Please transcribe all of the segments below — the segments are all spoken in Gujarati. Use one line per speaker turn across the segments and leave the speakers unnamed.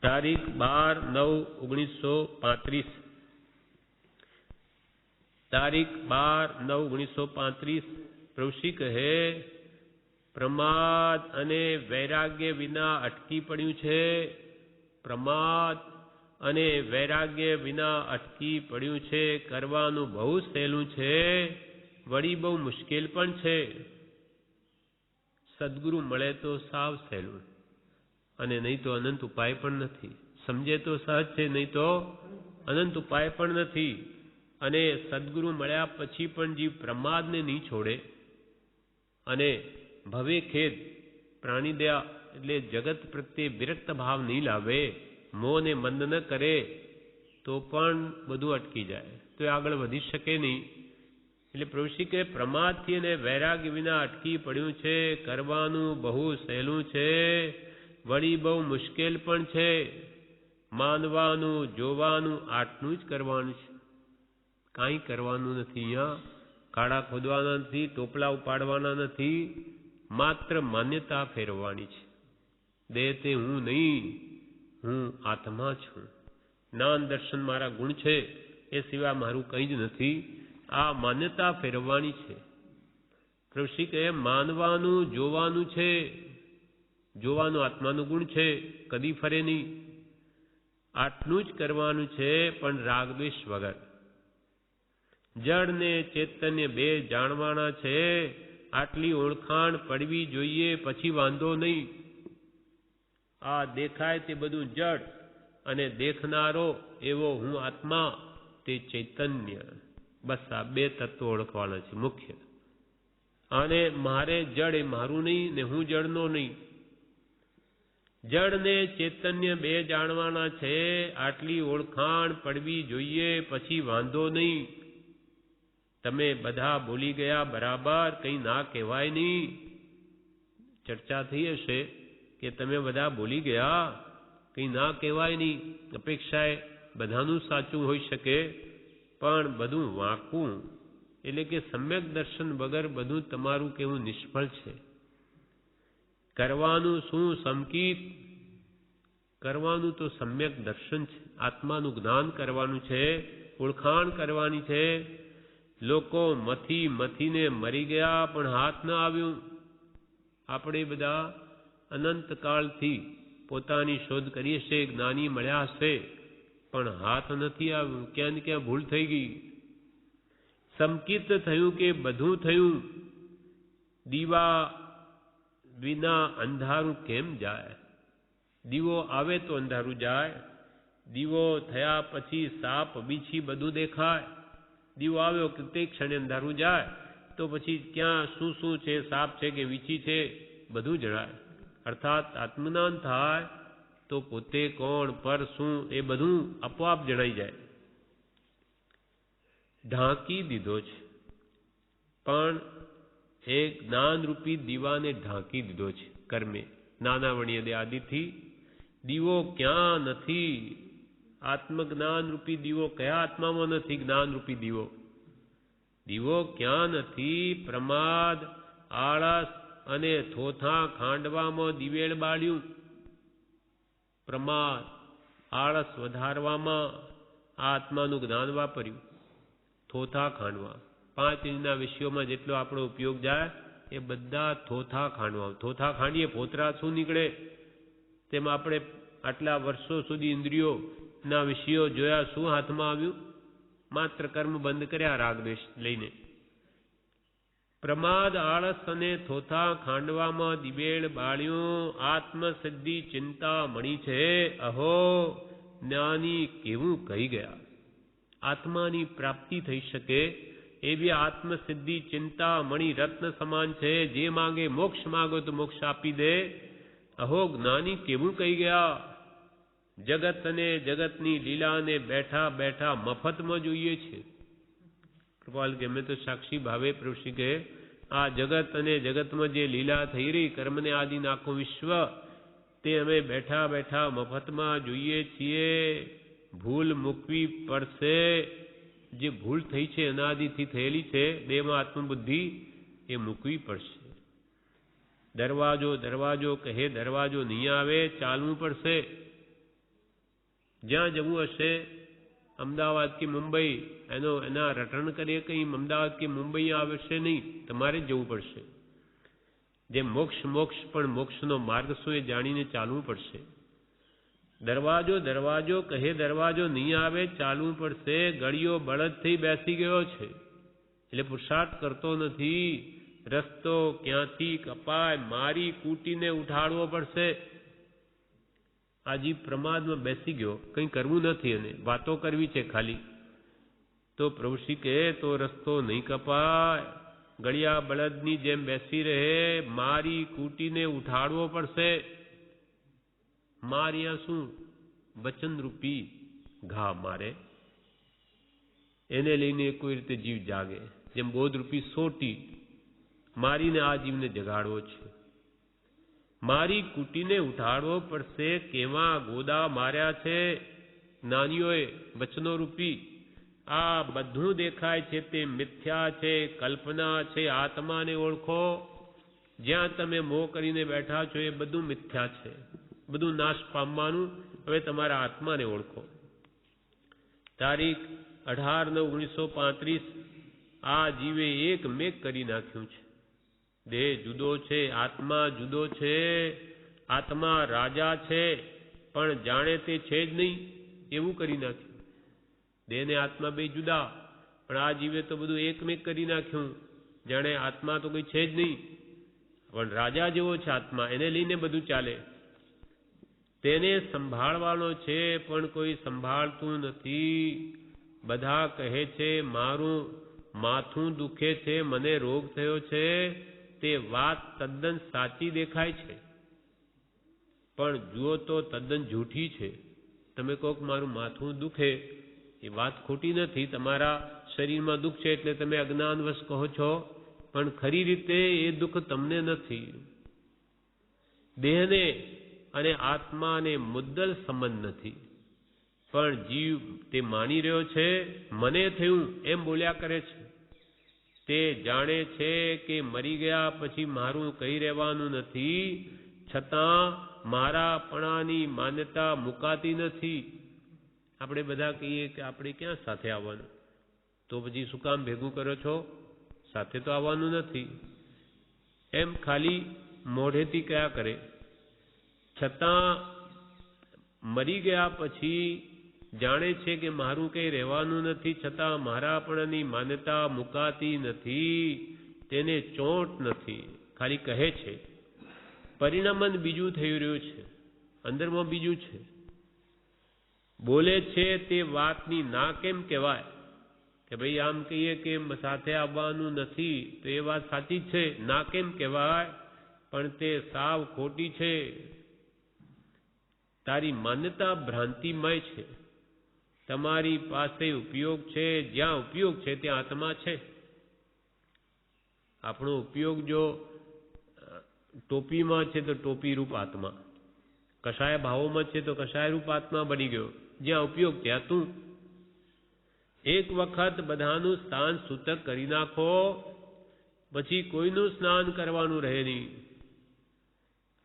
તારીખ 12/9/1935 તારીખ 12/9/1935 પ્રભુશ્રી કહે પ્રમાદ અને વૈરાગ્ય વિના અટકી પડ્યું છે. પ્રમાદ અને વૈરાગ્ય વિના અટકી પડ્યું છે. કરવાનું બહુ સહેલું છે, વળી બહુ મુશ્કેલ પણ છે. સદગુરુ મળે તો સાવ સહેલું, અને નહીં તો અનંત ઉપાય પણ નથી. સમજે તો સહજ છે, નહીં તો અનંત ઉપાય પણ નથી. અને સદગુરુ મળ્યા પછી પણ જીવ પ્રમાદને નહીં છોડે અને ભવે ખેદ પ્રાણીદયા એટલે જગત પ્રત્યે વિરક્ત ભાવ નહીં લાવે, મોહને મંદ ન કરે, તો પણ બધું અટકી જાય, તો એ આગળ વધી શકે નહીં. એટલે પ્રભુશ્રી કે પ્રમાદથી અને વૈરાગ્ય વિના અટકી પડ્યું છે. કરવાનું બહુ સહેલું છે, વળી બહુ મુશ્કેલ પણ છે. માનવાનું જોવાનું આટલું જ કરવાનું છે, કાંઈ કરવાનું નથી. અહીંયા ખાડા ખોદવાના નથી, ટોપલા ઉપાડવાના નથી, માત્ર માન્યતા ફેરવવાની છે. દેહ તે હું નહીં, હું આત્મા છું. જ્ઞાન દર્શન મારા ગુણ છે, એ સિવાય મારું કંઈ જ નથી. આ માન્યતા ફેરવવાની છે. પ્રભુશ્રી કહે માનવાનું જોવાનું છે. જોવાનું આત્માનું ગુણ છે, કદી ફરે નહીં. આટલું જ કરવાનું છે, પણ રાગદ્વેષ વગર. જડ ને ચૈતન્ય બે જાણવાના છે. આટલી ઓળખાણ પડવી જોઈએ, પછી વાંધો નહીં. આ દેખાય તે બધું જડ, અને દેખનારો એવો હું આત્મા તે ચૈતન્ય. બસ આ બે તત્વો ઓળખવાના છે મુખ્ય. અને મારે જડ એ મારું નહીં, ને હું જડનો નહીં. જડ ને ચૈતન્ય બે જાણવાના છે. આટલી ઓળખાણ પડવી જોઈએ, પછી વાંધો નહીં. તમે બધા બોલી ગયા બરાબર, કંઈ ના કહેવાય નહીં. ચર્ચા થઈ હશે કે તમે બધા બોલી ગયા, કંઈ ના કહેવાય નહીં. અપેક્ષાએ બધાનું સાચું હોઈ શકે, પણ બધું વાંકું, એટલે કે સમ્યક દર્શન વગર બધું તમારું કહેવું નિષ્ફળ છે. કરવાનું શું સમકીત? કરવાનું તો સમ્યક દર્શન છે. આત્માનું જ્ઞાન કરવાનું છે, ઓળખાણ કરવાની છે. લોકો મથી મથીને મરી ગયા, પણ હાથ ન આવ્યું. આપણે બધા અનંતકાળથી પોતાની શોધ કરી હશે, જ્ઞાની મળ્યા હશે, પણ હાથ નથી આવ્યું. ક્યાં ને ક્યાં ભૂલ થઈ ગઈ. સમકિત થયું કે બધું થયું. દીવા વિના અંધારું કેમ જાય? દીવો આવે તો અંધારું જાય. દીવો થયા પછી સાપ બીછી બધું દેખાય. દીવો આવ્યો કે તે ક્ષણે અંધારું જાય, તો પછી ક્યાં શું શું છે, સાપ છે કે વીછી છે, બધું જણાય. અર્થાત આત્મજ્ઞાન થાય તો પોતે કોણ, પર શું, એ બધું આપોઆપ જણાઈ જાય. ઢાંકી દીધો છે, પણ એ જ્ઞાનરૂપી દીવાને ઢાંકી દીધો છે કર્મે. નાનાવણીય આદિથી દીવો ક્યાં નથી? આત્મજ્ઞાન રૂપી દીવો કયા આત્મામાં નથી? જ્ઞાન રૂપી દીવો. દીવો ક્યાં નથી? પ્રમાદ, આળસ અને થોથા ખાંડવામાં દિવેલ બાળ્યું. પ્રમાદ, આળસ વધારવામાં આ આત્માનું જ્ઞાન વાપર્યું. થોથા ખાંડવા 5 ઇંચના વિષયોમાં જેટલો આપણો ઉપયોગ જાય, એ બધા થોથા ખાંડવા. થોથા ખાંડીએ ફોતરા શું નીકળે? તેમાં આપણે આટલા વર્ષો સુધી ઇન્દ્રિયોના વિષયો જોયા, શું હાથમાં આવ્યું? માત્ર કર્મ બંધ કર્યા રાગદ્વેષ લઈને. પ્રમાદ, આળસ અને થોથા ખાંડવામાં દિવેલ બાળ્યું. આત્મસિદ્ધિ ચિંતા મણી છે. અહો જ્ઞાની કેવું કહી ગયા. આત્માની પ્રાપ્તિ થઈ શકે એવી આત્મસિદ્ધિ ચિંતા મણી રત્ન સમાન છે. જે માંગે મોક્ષ માંગો તો મોક્ષ આપી દે. અહો જ્ઞાની કેવું કહી ગયા. જગત અને જગતની લીલાને બેઠા બેઠા મફતમાં જોઈએ છે. કૃપાલ કે મેં તો સાક્ષી ભાવે પ્રભુશ્રી કહે આ જગત અને જગતમાં જે લીલા થઈ રહી, કર્મને આદિ આખું વિશ્વ, તે અમે બેઠા બેઠા મફતમાં જોઈએ છીએ. ભૂલ મૂકવી પડશે. જે ભૂલ થઈ છે, અનાદિથી થયેલી છે દેહમાં આત્મબુદ્ધિ, એ મૂકવી પડશે. દરવાજો દરવાજો કહે દરવાજો નહીં આવે, ચાલવું પડશે. જ્યાં જવું હશે અમદાવાદ કે મુંબઈ એના રટણ કરીએ કંઈ અમદાવાદ કે મુંબઈ આવશે નહીં, તમારે જ જવું પડશે. જે મોક્ષ પણ મોક્ષનો માર્ગ શું એ જાણીને ચાલવું પડશે. દરવાજો કહે દરવાજો નહીં આવે, ચાલવું પડશે. ગળિયો બળદ થઈ બેસી ગયો છે એટલે પુરુષાર્થ કરતો નથી. રસ્તો ક્યાંથી કપાય, મારી કૂટીને ઉઠાડવો પડશે. આ જીવ પ્રમાદમાં બેસી ગયો, કંઈ કરવું નથી અને વાતો કરવી છે ખાલી. તો પ્રભુશ્રી કહે તો રસ્તો નહીં કપાય, ગળિયા બળદની જેમ બેસી રહે, મારી કૂટીને ઉઠાડવો પડશે. માર્યા શું? વચનરૂપી ઘા મારે, એને લઈને કોઈ રીતે જીવ જાગે. જેમ બોધરૂપી સોટી મારીને આ જીવને જગાડવો છે. મારી કૂટીને ઉઠાડવો પડશે. કેવા ગોદા માર્યા છે જ્ઞાનીઓએ વચનો રૂપી. આ બધું દેખાય છે તે મિથ્યા છે, કલ્પના છે. આત્માને ઓળખો. જ્યાં તમે મોહ કરીને બેઠા છો એ બધું મિથ્યા છે, બધું નાશ પામવાનું. હવે તમારા આત્માને ઓળખો. તારીખ 18/9/1935 આ જીવે એક મેઘ કરી નાખ્યું છે. દેહ જુદો છે, આત્મા જુદો છે. આત્મા રાજા છે પણ જાણે તે છે જ નહીં એવું કરી નાખ્યું. દેહ ને આત્મા બે જુદા, પણ આ જીવે તો બધું એકમેક કરી નાખ્યું. જાણે આત્મા તો કોઈ છે જ નહીં, પણ રાજા જેવો છે આત્મા, એને લઈને બધું ચાલે. તેને સંભાળવાનો છે પણ કોઈ સંભાળતું નથી. બધા કહે છે મારું માથું દુખે છે, મને રોગ થયો છે. તે વાત તદ્દન સાચી દેખાય છે, પણ જુઓ તો તદ્દન જૂઠી છે. તમે કહો કે મારું માથું દુખે, એ વાત ખોટી નથી. તમારા શરીરમાં દુઃખ છે એટલે તમે અજ્ઞાનવશ કહો છો, પણ ખરી રીતે એ દુઃખ તમને નથી. દેહને અને આત્માને મુદ્દલ સંબંધ નથી, પણ જીવ તે માની રહ્યો છે મને થયું એમ બોલ્યા કરે છે. તે જાણે છે કે મરી ગયા પછી મારું કઈ રહેવાનું નથી, છતાં મારાપણાની માન્યતા મુકાતી નથી. આપણે બધા કહીએ કે આપણે ક્યાં સાથે આવવાનું, તો પછી શું કામ ભેગું કરો છો? સાથે તો આવવાનું નથી એમ ખાલી મોઢેથી કયા કરે. છતાં મરી ગયા પછી જાણે છે કે મારું કંઈ રહેવાનું નથી, છતાં મારાપણાની માન્યતા મુકાતી નથી. તેને ચોંટ નથી, ખાલી કહે છે. પરિણામન બીજું થઈ રહ્યું છે, અંદરમાં બીજું છે. બોલે છે તે વાતની ના કેમ કહેવાય? કે ભાઈ આમ કહીએ કે સાથે આવવાનું નથી તો એ વાત સાચી જ છે, ના કેમ કહેવાય? પણ તે સાવ ખોટી છે. તારી માન્યતા ભ્રાંતિમય છે. તમારી પાસે ઉપયોગ છે, જ્યાં ઉપયોગ છે ત્યાં આત્મા છે. આપણો ઉપયોગ જો ટોપીમાં છે તો ટોપી રૂપ આત્મા, કશાય ભાવોમાં છે તો કશાય રૂપ આત્મા બની ગયો. જ્યાં ઉપયોગ ત્યાં તું. એક વખત બધાનું સ્નાન સૂતક કરી નાખો, પછી કોઈનું સ્નાન કરવાનું રહે નહીં.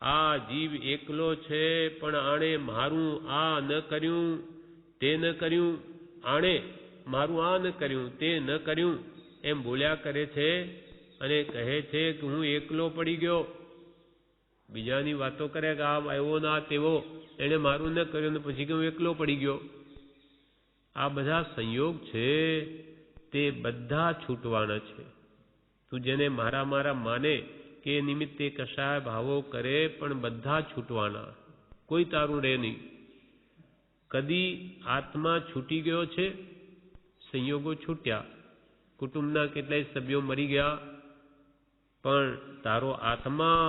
આ જીવ એકલો છે, પણ આણે મારું આ ન કર્યું તે ન કર્યું, આણે મારું આ ન કર્યું તે ન કર્યું એમ બોલ્યા કરે છે અને કહે છે કે હું એકલો પડી ગયો. બીજાની વાતો કરે કે આ આવ્યો ના તેવો, એણે મારું ન કર્યું ને પછી કે હું એકલો પડી ગયો. આ બધા સંયોગ છે, તે બધા છૂટવાના છે. તું જેને મારા મારા માને કે નિમિત્તે કશાય ભાવો કરે, પણ બધા છૂટવાના, કોઈ તારું રહે નહીં. કદી આત્મા છૂટી ગયો છે? સંયોગો છૂટ્યા, કુટુંબના કેટલાય સભ્યો મરી ગયા, પણ તારો આત્મા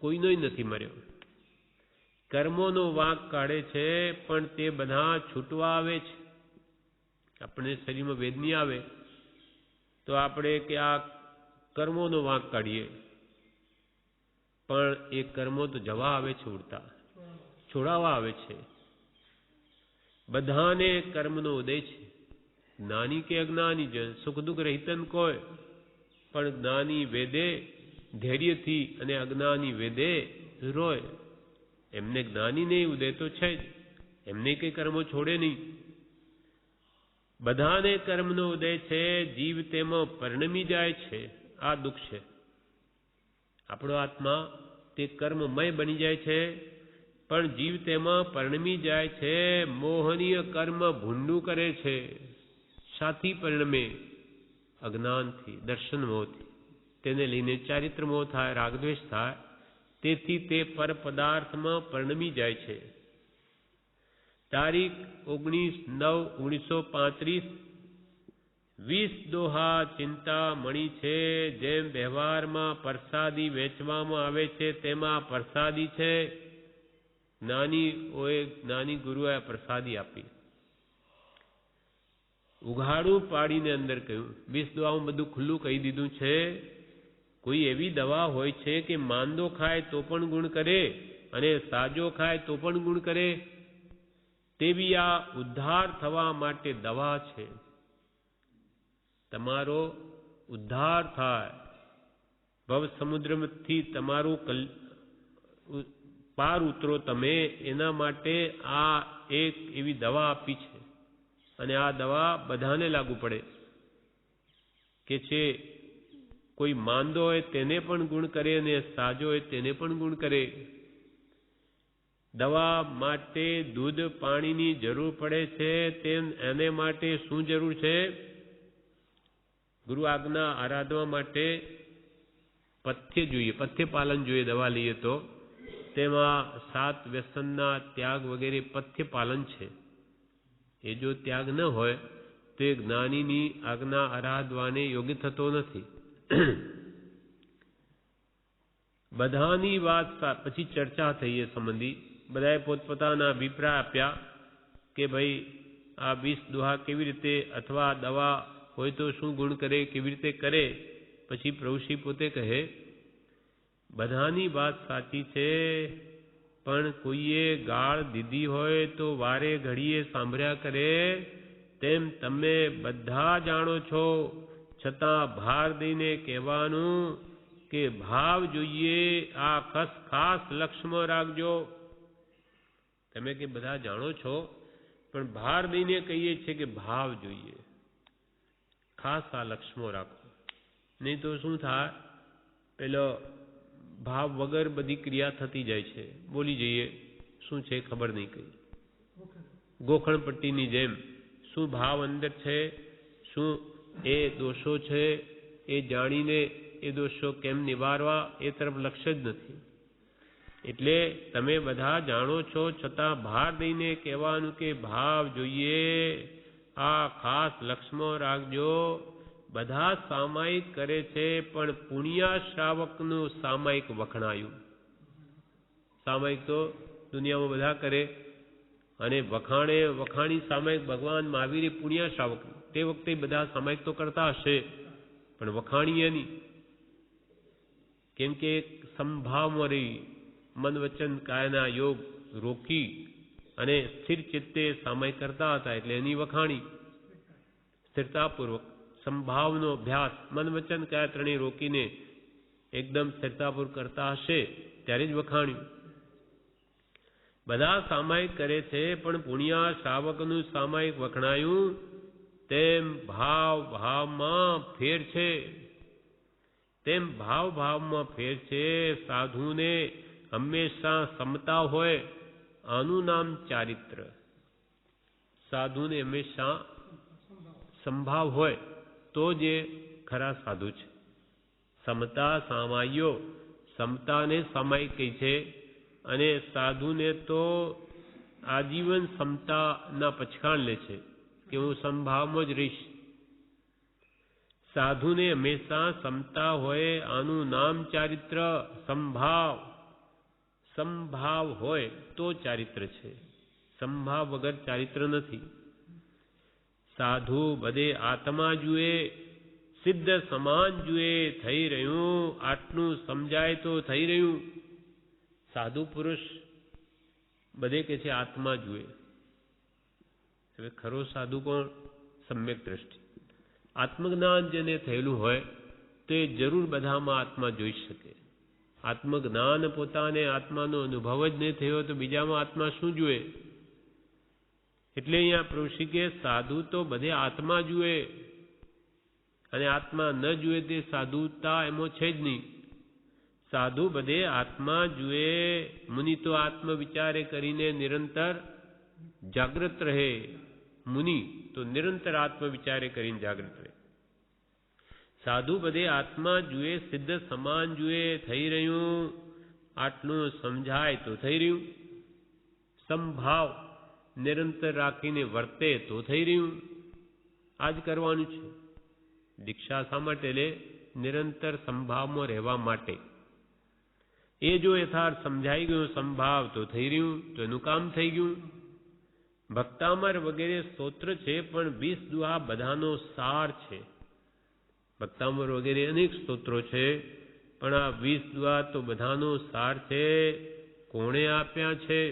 કોઈનોય નથી મર્યો. કર્મોનો વાંક કાઢે છે, પણ તે બધા છૂટવા આવે છે. આપણે શરીરમાં વેદની આવે તો આપણે કે આ કર્મોનો વાંક કાઢીએ, પણ એ કર્મો તો જવા આવે છે, ઉડતા છોડાવવા આવે છે. બધાને કર્મનો ઉદય છે, જ્ઞાની કે અજ્ઞાની જન, સુખ દુઃખ રહિતન કોઈ, પણ જ્ઞાની વેદે ધૈર્યથી અને અજ્ઞાની વેદે રોય. એમને જ્ઞાની નહીં ઉદય તો છે જ, એમને કંઈ કર્મો છોડે નહીં. બધાને કર્મનો ઉદય છે, જીવ તેમાં પરિણમી જાય છે. આ દુઃખ છે. આપણો આત્મા તે કર્મમય બની જાય છે, પણ જીવ તેમાં પરિણમી જાય છે. મોહનીય કર્મ ભૂંડું કરે છે. શાથી પરિણમે? અજ્ઞાનથી, દર્શન મોહથી. તેને લઈને ચારિત્ર મોહ થાય, રાગદ્વેષ થાય. તેથી તે પર પદાર્થમાં પરિણમી જાય છે. તારીખ 19/9/1935. 20 દોહા ચિંતામણી છે. જેમ વ્યવહારમાં પ્રસાદી વેચવામાં આવે છે, તેમાં પ્રસાદી છે. જ્ઞાની ગુરુએ પ્રસાદી આપી. ઉઘાડું પાડીને અંદર કહ્યું. 20 દવાઓમાં બધું ખુલ્લું કહી દીધું છે. કોઈ એવી દવા હોય છે કે માંદો ખાય તો પણ ગુણ કરે અને સાજો ખાય તો પણ ગુણ કરે. તેવી આ ઉદ્ધાર થવા માટે દવા છે. તમારો ઉદ્ધાર થાય, ભવ સમુદ્રથી તમારું પાર ઉતરો તમે, એના માટે આ એક એવી દવા આપી છે. અને આ દવા બધાને લાગુ પડે કે છે. કોઈ માંદો હોય તેને પણ ગુણ કરે અને સાજો હોય તેને પણ ગુણ કરે. દવા માટે દૂધ પાણીની જરૂર પડે છે, તેમ એને માટે શું જરૂર છે? ગુરુ આજ્ઞા આરાધવા માટે પથ્ય જોઈએ, પથ્ય પાલન જોઈએ. દવા લઈએ તો તેમાં 7 વ્યસનના ત્યાગ વગેરે પથ્ય પાલન છે. એ જો ત્યાગ ન હોય તો એ જ્ઞાનીની આજ્ઞા આરાધવાને યોગ્ય થતો નથી. બધાની વાત પછી ચર્ચા થઈ એ સંબંધી. બધાએ પોતપોતાના અભિપ્રાય આપ્યા કે ભાઈ આ 20 દોહા કેવી રીતે, અથવા દવા હોય તો શું ગુણ કરે, કેવી રીતે કરે. પછી પ્રભુશ્રી પોતે કહે, બધાની વાત સાચી છે, પણ કોઈએ ગાળ દીધી હોય તો વારે ઘડીએ સાંભળ્યા કરે. તેમ તમે બધા જાણો છો, છતાં ભાર દઈને કહેવાનું કે ભાવ જોઈએ. આ ખાસ લક્ષ્યમાં રાખજો. તમે કે બધા જાણો છો, પણ ભાર દઈને કહીએ છીએ કે ભાવ જોઈએ. ખાસ આ લક્ષ્યમાં રાખો. નહીં તો શું થાય, પેલો ભાવ વગર બધી ક્રિયા થતી જાય છે. બોલી જઈએ, શું છે ખબર નહીં. કઈ ગોખણ પટ્ટીની જેમ શું ભાવ અંદર છે, શું એ દોષો છે, એ જાણીને એ દોષો કેમ નિવારવા એ તરફ લક્ષ્ય જ નથી. એટલે તમે બધા જાણો છો, છતાં ભાર દઈને કહેવાનું કે ભાવ જોઈએ. આ ખાસ લક્ષ્યમાં રાખજો. બધા સામાયિક કરે છે, પણ પુણ્યા શ્રાવકનું સામાયિક વખણાયું. સામાયિક તો દુનિયામાં બધા કરે, અને વખાણી સામાયિક ભગવાન મહાવીરે પુણ્યા શ્રાવક. તે વખતે બધા સામાયિક તો કરતા હશે, પણ વખાણીએ નહીં. કેમ કે સંભાવમાં રહી મન વચન કાયના યોગ રોકી અને સ્થિર ચિત્તે સામાયિક કરતા હતા. એટલે એની વખાણી સ્થિરતાપૂર્વક સંભાવનો અભ્યાસ મન વચન કાયા ત્રણેય રોકીને એકદમ સ્થિરતાપૂર્વક કરતા હશે ત્યારે જ વખાણ્યું. બધા સામાયિક કરે છે, પણ પુણ્યા શ્રાવકનું સામાયિક વખણાયું. તેમ ભાવમાં ફેર છે. તેમ ભાવમાં ફેર છે. સાધુને હંમેશા સમતા હોય, આનું નામ ચારિત્ર. સાધુને હંમેશા સંભાવ હોય તો જ એ ખરા સાધુ છે. સમતા સામાયો, સમતાને સામાયિક કહી છે, અને સાધુને તો આજીવન સમતાના પછાણ લે છે કે હું સંભાવમાં જ રહીશ. સાધુને હંમેશા સમતા હોય, આનું નામ ચારિત્ર. સંભાવ હોય તો ચારિત્ર છે. સંભાવ વગર ચારિત્ર નથી. સાધુ બધે આત્મા જુએ, સિદ્ધ સમાન જુએ. થઈ રહ્યું આટલું સમજાય તો થઈ રહ્યું. સાધુ પુરુષ બધે કે છે આત્મા જુએ. હવે ખરો સાધુ કોણ? સમ્યક દ્રષ્ટિ. આત્મજ્ઞાન જેને થયેલું હોય તો એ જરૂર બધામાં આત્મા જોઈ શકે. આત્મજ્ઞાન પોતાને આત્માનો અનુભવ જ નહીં થયો તો બીજામાં આત્મા શું જુએ? એટલે અહીંયા પ્રભુશ્રી કે સાધુ તો બધે આત્મા જુએ, અને આત્મા ન જુએ તે સાધુતા એમાં છે જ નહીં. સાધુ બધે આત્મા જુએ, મુનિ તો આત્મ વિચારે કરીને નિરંતર જાગૃત રહે. મુનિ તો નિરંતર આત્મ વિચારે કરીને જાગૃત રહે. સાધુ બધે આત્મા જુએ, સિદ્ધ સમાન જુએ, થઈ રહ્યું આટલું સમજાય તો થઈ રહ્યું. સંભાવ નિરંતર રાખીને વર્તે તો થઈ રહ્યું. આ જ કરવાનું છે. દીક્ષા શા માટે લે? નિરંતર સંભાવમાં રહેવા માટે. એ જો યથાર્થ સમજાઈ ગયું સંભાવ તો થઈ રહ્યું, તો એનું કામ થઈ ગયું. ભક્તામર વગેરે સ્તોત્ર છે, પણ 20 દુહા બધાનો સાર છે. ભક્તામર વગેરે અનેક સ્તોત્રો છે, પણ આ 20 દુહા તો બધાનો સાર છે. કોણે આપ્યા છે?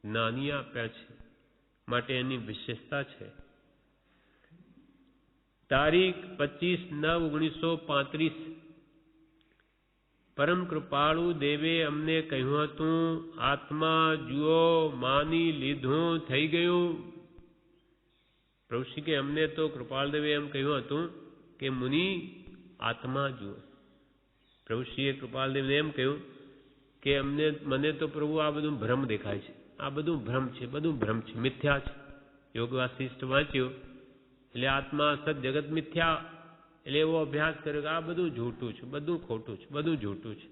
જ્ઞાની આપ્યા છે, માટે એની વિશેષતા છે. તારીખ 25/9/1935 પરમ કૃપાળુ દેવે અમને કહ્યું હતું, આત્મા જુઓ, માની લીધું, થઈ ગયું. પ્રભુશ્રી કે અમને તો કૃપાળ દેવે એમ કહ્યું હતું કે મુનિ આત્મા જુઓ. પ્રભુશ્રીએ કૃપાલ દેવને એમ કહ્યું કે મને તો પ્રભુ આ બધું ભ્રમ દેખાય છે. આ બધું ભ્રમ છે, બધું ભ્રમ છે, મિથ્યા છે. યોગ વાસિષ્ઠ વાંચ્યું એટલે આત્મા સત જગત મિથ્યા, એટલે એવો અભ્યાસ કર્યો કે આ બધું જૂઠું છે, બધું ખોટું છે, બધું જૂઠું છે.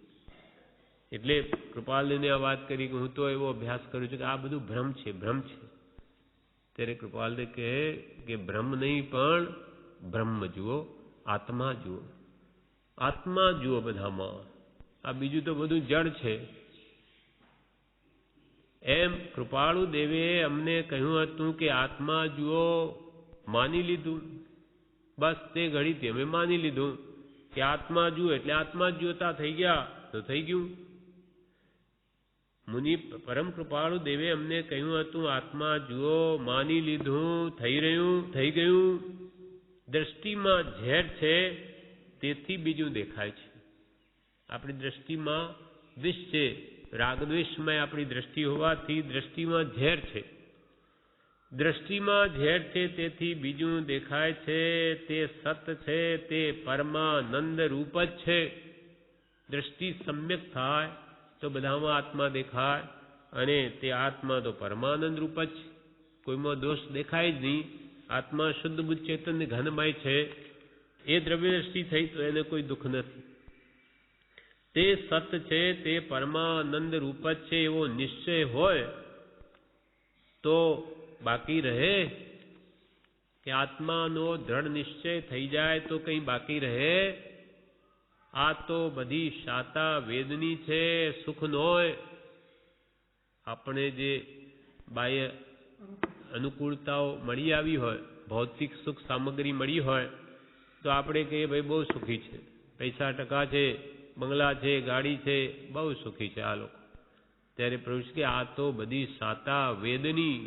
એટલે કૃપાલદેવને આ વાત કરી કે હું તો એવો અભ્યાસ કરું છું કે આ બધું ભ્રમ છે, ભ્રમ છે. ત્યારે કૃપાલદેવ કહે કે ભ્રમ નહીં, પણ બ્રહ્મ જુઓ, આત્મા જુઓ. આત્મા જુઓ બધામાં, આ બીજું તો બધું જડ છે. એમ કૃપાળુ દેવે અમને કહ્યું હતું કે આત્મા જુઓ, માની લીધું. બસ તે ઘડીથી અમે માની લીધું કે આત્મા જુઓ એટલે આત્મા જ જોતા થઈ ગયા તો થઈ ગયું. મુનિ પરમ કૃપાળુ દેવે અમને કહ્યું હતું આત્મા જુઓ, માની લીધું, થઈ રહ્યું, થઈ ગયું. દ્રષ્ટિમાં ઝેર છે તેથી બીજું દેખાય છે. આપણી દ્રષ્ટિમાં દ્વેષ છે, રાગદ્વેષમય આપણી દ્રષ્ટિ હોવાથી દ્રષ્ટિમાં ઝેર છે. દ્રષ્ટિમાં ઝેર છે તેથી બીજું દેખાય છે. તે સત છે, તે પરમાનંદ રૂપ જ છે. દ્રષ્ટિ સમ્યક થાય તો બધામાં આત્મા દેખાય, અને તે આત્મા તો પરમાનંદ રૂપ જ છે. કોઈમાં દોષ દેખાય જ નહીં. આત્મા શુદ્ધ બુદ્ધ ચેતન ઘનમય છે. એ દ્રવ્ય દ્રષ્ટિ થઈ તો એને કોઈ દુઃખ નથી. તે સત છે, તે પરમાનંદ રૂપ જ છે એવો નિશ્ચય હોય તો બાકી રહે કે આત્માનો દ્રઢ નિશ્ચય થઈ જાય તો કંઈ બાકી રહે? આ તો બધી શાતા વેદની છે, સુખ નોય. આપણે જે બાહ્ય અનુકૂળતાઓ મળી આવી હોય, ભૌતિક સુખ સામગ્રી મળી હોય તો આપણે કહીએ ભાઈ બહુ સુખી છે, પૈસા ટકા છે, બંગલા છે, ગાડી છે, બહુ સુખી છે આ લોકો. ત્યારે પ્રભુ કે આ તો બધી શાતા વેદની,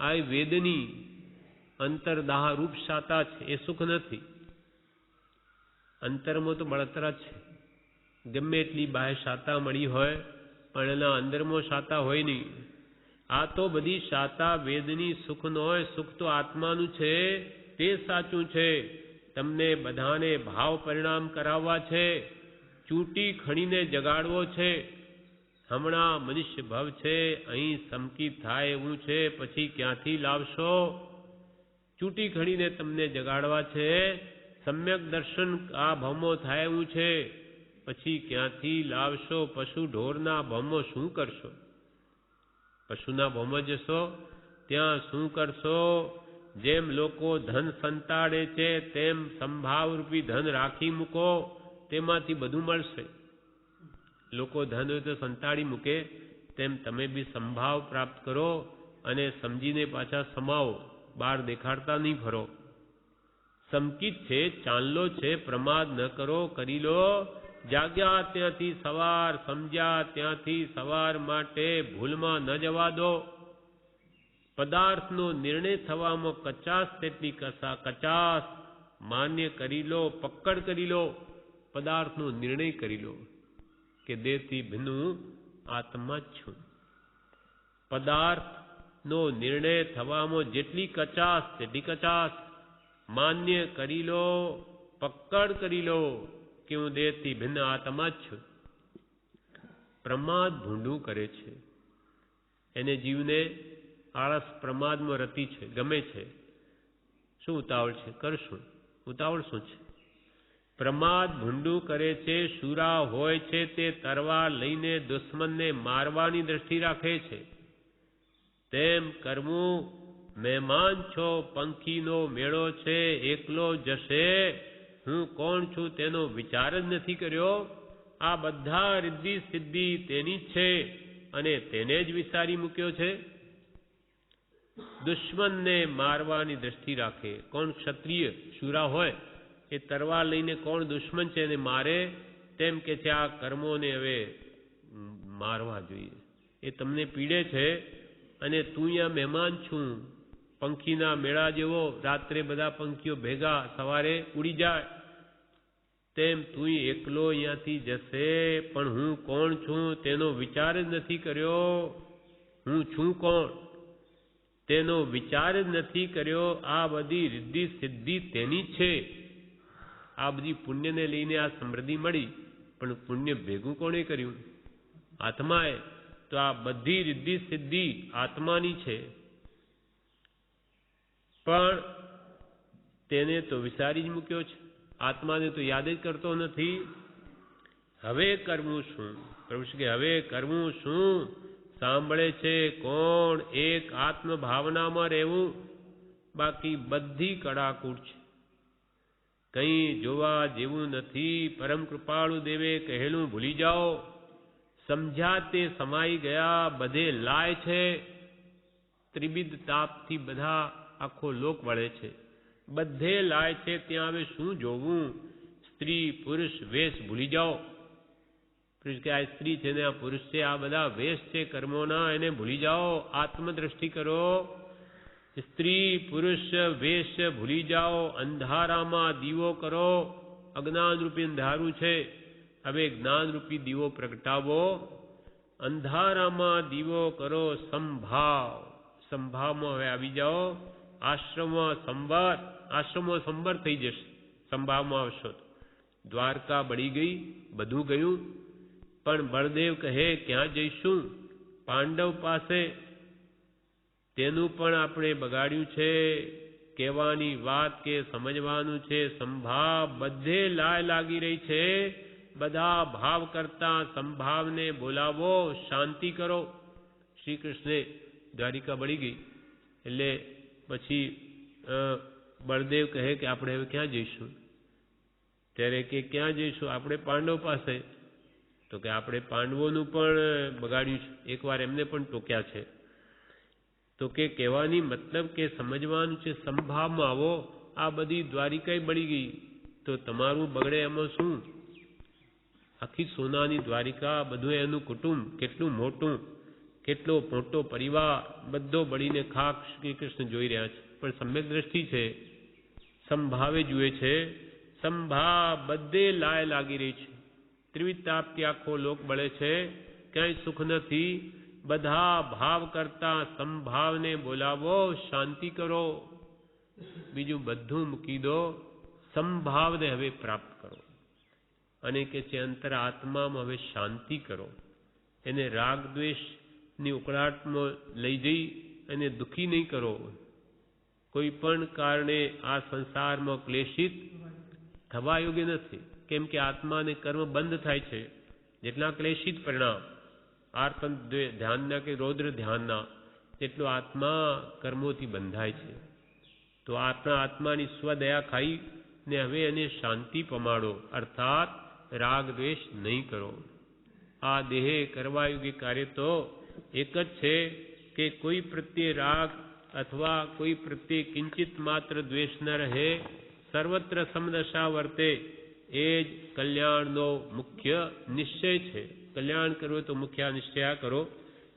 આ વેદની અંતરદાહ રૂપ શાતા છે, એ સુખ નથી. અંતરમાં તો બળતરા છે. ગમે એટલી બાહ્ય શાતા મળી હોય પણ એના અંદરમાં શાતા હોય નહીં. આ તો બધી શાતા વેદની સુખ ન હોય. સુખ તો આત્માનું છે, તે સાચું છે. તમને બધાને ભાવ પરિણામ કરાવવા છે, ચૂંટી ખણીને જગાડવો છે. હમણાં મનુષ્ય ભવ છે, અહીં સમકીત થાય એવું છે, પછી ક્યાંથી લાવશો? ચૂંટી ખણીને તમને જગાડવા છે. સમ્યક દર્શન આ ભવમાં થાય એવું છે, પછી ક્યાંથી લાવશો? પશુ ઢોરના ભવમાં શું કરશો? પશુના ભવમાં જશો ત્યાં શું કરશો? જેમ લોકો ધન સંતાડે છે તેમ સંભાવરૂપી ધન રાખી મૂકો, તેમાંથી બધું મળશે. લોકો ધન હોય તો સંતાડી મૂકે, તેમ તમે બી સંભાવ પ્રાપ્ત કરો અને સમજીને પાછા સમાવો. બહાર દેખાડતા નહીં ફરો. સમકિત છે, ચાંદલો છે, પ્રમાદ ન કરો, કરી લો. જાગ્યા ત્યાંથી સવાર, સમજ્યા ત્યાંથી સવાર, માટે ભૂલમાં ન જવા દો. પદાર્થનો નિર્ણય થવામાં કચાસ તેટલી કચાસ માન્ય કરી લો, પકડ કરી લો. પદાર્થનો નિર્ણય કરી લો કે દેહથી ભિન્ન આત્મા જ છું. પદાર્થ નો નિર્ણય થવામાં જેટલી કચાશ તેટલી કચાશ માન્ય કરી લો, પક્કડ કરી લો કે હું દેહથી ભિન્ન આત્મા જ છું. પ્રમાદ ભૂંડું કરે છે. એને જીવને આળસ પ્રમાદમાં રતી છે, ગમે છે. શું ઉતાવળ છે? કરશું. ઉતાવળ શું છે? પ્રમાદ ભૂંડું કરે છે. શુરા હોય છે તે તરવાર લઈને દુશ્મનને મારવાની દ્રષ્ટિ રાખે છે. તેમ કરવું મહેમાન છો, પંખીનો મેળો છે, એકલો જશે, હું કોણ છું તેનો વિચાર જ નથી કર્યો. આ બધા રિદ્ધિ સિદ્ધિ તેની જ છે અને તેને જ વિસારી મૂક્યો છે. દુશ્મનને મારવાની દ્રષ્ટિ રાખે. કોણ ક્ષત્રિય શુરા હોય એ તરવાર લઈને કોણ દુશ્મન છે એને મારે, તેમ કે છે આ કર્મોને હવે મારવા જોઈએ. એ તમને પીડે છે અને તું અહીંયા મહેમાન છું, પંખીના મેળા જેવો, રાત્રે બધા પંખીઓ ભેગા, સવારે ઉડી જાય, તેમ તું એકલો અહીંયાથી જશે, પણ હું કોણ છું તેનો વિચાર જ નથી કર્યો. હું છું કોણ તેનો વિચાર જ નથી કર્યો. આ બધી રિદ્ધિ સિદ્ધિ તેની જ છે. આ બધી પુણ્યને લઈને આ સમૃદ્ધિ મળી, પણ પુણ્ય ભેગું કોણે કર્યું? આત્માએ. તો આ બધી રિદ્ધિ સિદ્ધિ આત્માની છે, પણ તેને તો વિસારી જ મૂક્યો છે. આત્માને તો યાદ જ કરતો નથી. હવે કરવું શું? પ્રભુ કે હવે કરવું શું? સાંભળે છે કોણ? એક આત્મ ભાવનામાં રહેવું. બાકી બધી કડાકૂટ છે, કંઈ જોવા જેવું નથી. પરમ કૃપાળુ દેવે કહેલું ભૂલી જાઓ. સમજ્યા તે સમાઈ ગયા, બધે લાય છે. ત્રિવિધ તાપથી બધા આખો લોક વળે છે, બધે લાય છે. ત્યાં હવે શું જોવું? સ્ત્રી પુરુષ વેશ ભૂલી જાઓ. પુરુષ કે આ સ્ત્રી છે ને આ પુરુષ છે, આ બધા વેશ છે કર્મોના, એને ભૂલી જાઓ. આત્મદ્રષ્ટિ કરો. સ્ત્રી પુરુષ વેશ ભૂલી જાઓ. અંધારામાં દીવો કરો. અજ્ઞાન રૂપી અંધારું છે, હવે જ્ઞાનરૂપી દીવો પ્રગટાવો. અંધારામાં દીવો કરો. સંભાવ, સંભાવમાં હવે આવી જાઓ. આશ્રમો સંબર થઈ જશે. સંભાવમાં આવશો તો દ્વારકા બળી ગઈ, બધું ગયું. પણ બળદેવ કહે ક્યાં જઈશું? પાંડવ પાસે. તેનું પણ આપણે બગાડ્યું છે. કહેવાની વાત કે સમજવાનું છે. સંભાવ બધે લાય લાગી રહી છે. બધા ભાવ કરતા સંભાવને બોલાવો, શાંતિ કરો. શ્રી કૃષ્ણે દ્વારિકા બળી ગઈ એટલે પછી બળદેવ કહે કે આપણે હવે ક્યાં જઈશું? ત્યારે કે ક્યાં જઈશું? આપણે પાંડવ પાસે. તો કે આપણે પાંડવોનું પણ બગાડ્યું છે, એકવાર એમને પણ ટોક્યા છે. તો કે કહેવાની મતલબ કે સમજવાનું છે. સંભાવમાં આવો. આ બધી દ્વારિકા બળી ગઈ તો તમારું બગડે એમાં શું? આખી સોનાની દ્વારિકા, બધું એનું કુટુંબ કેટલું મોટું, કેટલો મોટો પરિવાર, બધો બળીને ખાક શ્રી કૃષ્ણ જોઈ રહ્યા છે. પણ સમ્યક દ્રષ્ટિ છે, સંભાવે જુએ છે. સંભાવ બધે લાય લાગી રહી છે. ત્રિવિધ તાપથી આખો લોક બળે છે, ક્યાંય સુખ નથી. બધા ભાવ કરતા સંભાવને બોલાવો, શાંતિ કરો. બીજું બધું મૂકી દો, સંભાવને હવે પ્રાપ્ત કરો. અને કે છે અંતર આત્મામાં હવે શાંતિ કરો. એને રાગ દ્વેષની ઉકળાટમાં લઈ જઈ અને દુઃખી નહીં કરો. કોઈ પણ કારણે આ સંસારમાં ક્લેશિત થવા યોગ્ય નથી. કેમ કે આત્માને કર્મ બંધ થાય છે. જેટલા ક્લેશિત પરિણામ આર્તન ધ્યાનના કે રૌદ્ર ધ્યાનના, તેટલો આત્મા કર્મોથી બંધાય છે. તો આત્માની સ્વદયા ખાઈ ને હવે એને શાંતિ પમાડો, અર્થાત રાગ દ્વેષ નહીં કરો. આ દેહે કરવા યોગ્ય કાર્ય તો એક જ છે કે કોઈ પ્રત્યે રાગ અથવા કોઈ પ્રત્યે કિંચિત માત્ર દ્વેષ ન રહે. સર્વત્ર સમદશા વર્તે. એ જ કલ્યાણનો મુખ્ય નિશ્ચય છે. કલ્યાણ કરવું તો મુખ્ય નિશ્ચય કરો